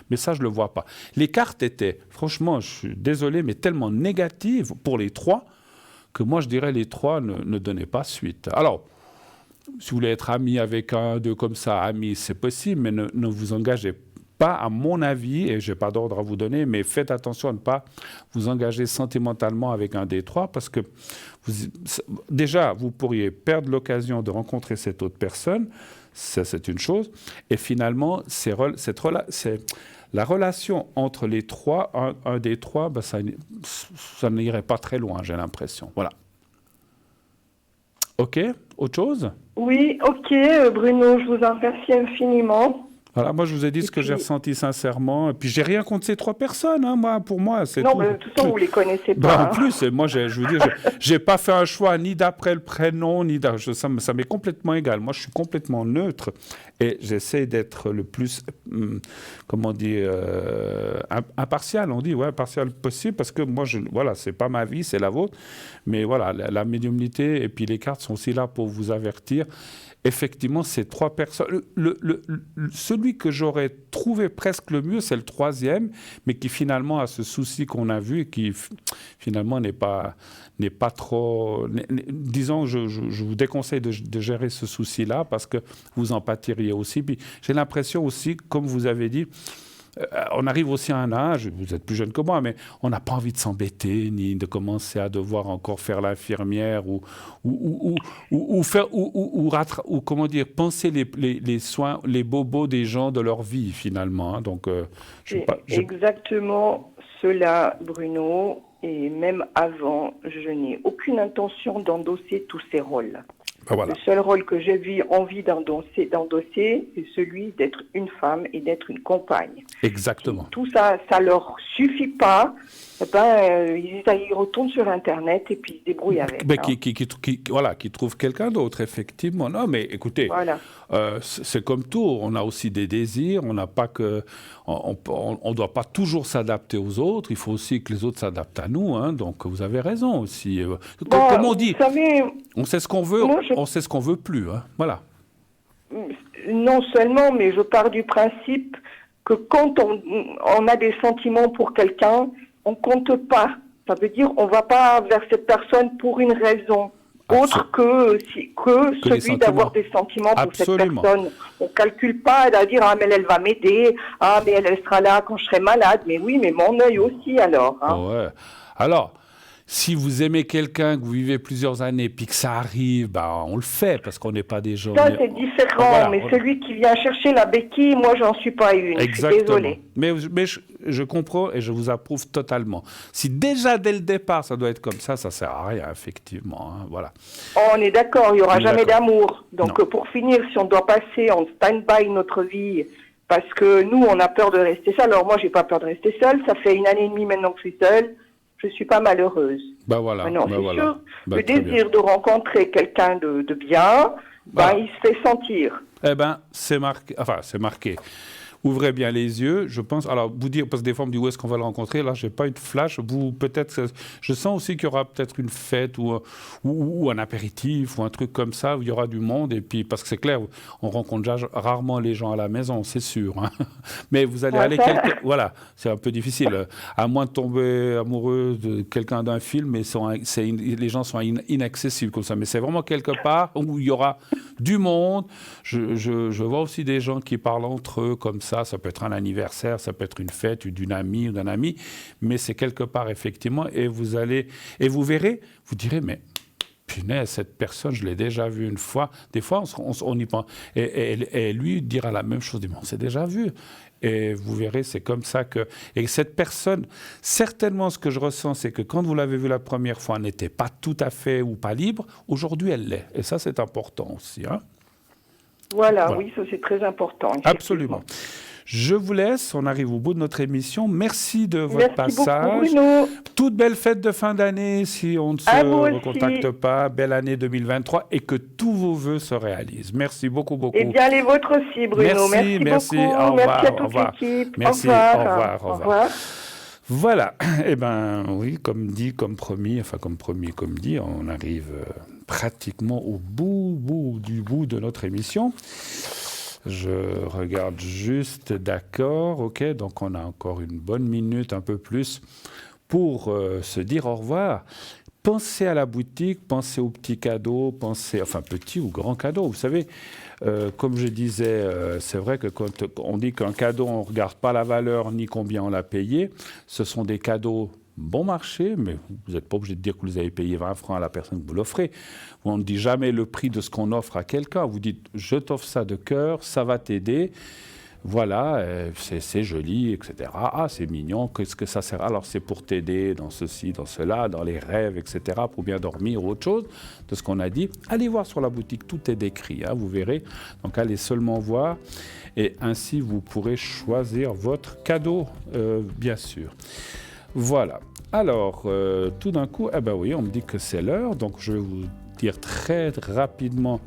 mais ça je le vois pas. Les cartes étaient, franchement, je suis désolé, mais tellement négatives pour les 3 que moi je dirais les 3 ne donnaient pas suite. Alors, si vous voulez être ami avec un, 2 comme ça, ami, c'est possible, mais ne vous engagez pas, à mon avis, et je n'ai pas d'ordre à vous donner, mais faites attention à ne pas vous engager sentimentalement avec un des 3, parce que déjà, vous pourriez perdre l'occasion de rencontrer cette autre personne, ça c'est une chose, et finalement, la relation entre les 3, un des 3, ben, ça n'irait pas très loin, j'ai l'impression. Voilà. OK, autre chose ? Oui, ok, Bruno, je vous en remercie infiniment. Voilà, moi je vous ai dit ce que j'ai ressenti sincèrement. Et puis j'ai rien contre ces 3 personnes, hein, pour moi. C'est non, tout. mais de toute façon, vous les connaissez pas. Ben, en plus, moi je vous dis, j'ai pas fait un choix ni d'après le prénom, ça m'est complètement égal. Moi je suis complètement neutre et j'essaie d'être le plus, comment dire, impartial, on dit, ouais, impartial possible, parce que moi, voilà, c'est pas ma vie, c'est la vôtre. Mais voilà, la médiumnité et puis les cartes sont aussi là pour vous avertir. Effectivement, ces 3 personnes... celui que j'aurais trouvé presque le mieux, c'est le 3e, mais qui finalement a ce souci qu'on a vu et qui finalement n'est pas trop... disons, je vous déconseille de gérer ce souci-là parce que vous en pâtiriez aussi. Puis j'ai l'impression aussi, comme vous avez dit, on arrive aussi à un âge, vous êtes plus jeune que moi, mais on n'a pas envie de s'embêter, ni de commencer à devoir encore faire l'infirmière ou comment dire, penser les soins, les bobos des gens de leur vie finalement. Hein. Donc, exactement cela, Bruno. Et même avant, je n'ai aucune intention d'endosser tous ces rôles. Ben voilà. Le seul rôle que j'ai envie d'endosser, c'est celui d'être une femme et d'être une compagne. Exactement. Si tout ça, ça leur suffit pas, ils retournent sur Internet et puis ils se débrouillent avec. Mais qui trouve quelqu'un d'autre, effectivement. Non, mais écoutez, voilà. C'est comme tout. On a aussi des désirs. On n'a pas que, on doit pas toujours s'adapter aux autres. Il faut aussi que les autres s'adaptent à nous. Hein, donc vous avez raison aussi. Comme on dit, savez, on sait ce qu'on veut, on sait ce qu'on veut plus. Hein, voilà. Non seulement, mais je pars du principe que quand on a des sentiments pour quelqu'un, on compte pas. Ça veut dire on va pas vers cette personne pour une raison autre que celui d'avoir des sentiments pour cette personne. On calcule pas à dire mais elle va m'aider, mais elle sera là quand je serai malade. Mais oui, mais mon œil aussi alors. Hein. Ouais. Alors. Si vous aimez quelqu'un, que vous vivez plusieurs années, puis que ça arrive, on le fait, parce qu'on n'est pas des gens... Ça, c'est différent, mais celui qui vient chercher la béquille, moi, j'en suis pas une. Exactement. Je suis désolée. Mais je comprends et je vous approuve totalement. Si déjà, dès le départ, ça doit être comme ça sert à rien, effectivement. Hein, voilà. On est d'accord, il n'y aura jamais d'amour. Donc, pour finir, si on doit passer en stand-by notre vie Parce que nous, on a peur de rester seul. Alors moi, j'ai pas peur de rester seule. Ça fait 1 année et demie maintenant que je suis seule. Je suis pas malheureuse. Ben voilà. Maintenant, ben c'est voilà. sûr, Ben, le très désir de rencontrer quelqu'un de bien, Voilà. il se fait sentir. Eh ben, c'est marqué. Enfin, c'est marqué. Ouvrez bien les yeux, je pense. Alors, vous dire, parce que des fois, on me dit où est-ce qu'on va le rencontrer. Là, j'ai pas eu de flash. Vous, peut-être, je sens aussi qu'il y aura peut-être une fête ou un apéritif ou un truc comme ça où il y aura du monde. Et puis, parce que c'est clair, on rencontre déjà rarement les gens à la maison, c'est sûr. Hein. Mais vous allez aller quelque. Voilà, c'est un peu difficile. À moins de tomber amoureux de quelqu'un d'un film, mais les gens sont inaccessibles comme ça. Mais c'est vraiment quelque part où il y aura du monde. Je vois aussi des gens qui parlent entre eux comme ça peut être un anniversaire, ça peut être une fête d'une amie ou d'un ami, mais c'est quelque part effectivement, et vous verrez, vous direz, mais punaise, cette personne, je l'ai déjà vue une fois. Des fois, on y pense. Et lui dira la même chose, on s'est déjà vu. Et vous verrez, c'est comme ça que... Et cette personne, certainement ce que je ressens, c'est que quand vous l'avez vue la première fois, elle n'était pas tout à fait ou pas libre. Aujourd'hui, elle l'est. Et ça, c'est important aussi. Hein. Voilà, oui, ça c'est très important. Absolument. Je vous laisse, on arrive au bout de notre émission. Merci de votre passage. Beaucoup, Bruno. Toute belle fête de fin d'année si on ne se recontacte pas. Belle année 2023 et que tous vos vœux se réalisent. Merci beaucoup, beaucoup. Et bien les vôtres aussi, Bruno. Merci beaucoup. Au revoir, merci à toute au revoir. l'équipe. Merci, au revoir. Au revoir. Voilà. Eh bien, oui, comme promis, on arrive pratiquement au bout de notre émission. Je regarde juste, d'accord, ok, donc on a encore une bonne minute, un peu plus, pour se dire au revoir. Pensez à la boutique, pensez aux petits cadeaux, petits ou grands cadeaux. Vous savez, comme je disais, c'est vrai que quand on dit qu'un cadeau, on ne regarde pas la valeur ni combien on l'a payé. Ce sont des cadeaux bon marché, mais vous n'êtes pas obligé de dire que vous avez payé 20 francs à la personne que vous l'offrez. On ne dit jamais le prix de ce qu'on offre à quelqu'un. Vous dites, je t'offre ça de cœur, ça va t'aider. Voilà, c'est joli, etc. Ah, c'est mignon, qu'est-ce que ça sert? Alors, c'est pour t'aider dans ceci, dans cela, dans les rêves, etc., pour bien dormir ou autre chose de ce qu'on a dit. Allez voir sur la boutique, tout est décrit, hein, vous verrez. Donc, allez seulement voir et ainsi, vous pourrez choisir votre cadeau, bien sûr. Voilà. Alors, tout d'un coup, oui, on me dit que c'est l'heure, donc je vais vous dire très rapidement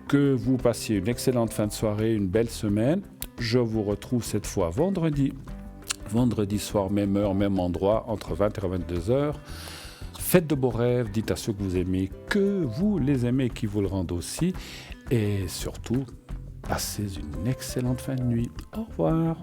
que vous passiez une excellente fin de soirée, une belle semaine. Je vous retrouve cette fois vendredi soir, même heure, même endroit, entre 20h et 22h. Faites de beaux rêves, dites à ceux que vous aimez que vous les aimez et qui vous le rendent aussi. Et surtout, passez une excellente fin de nuit. Au revoir.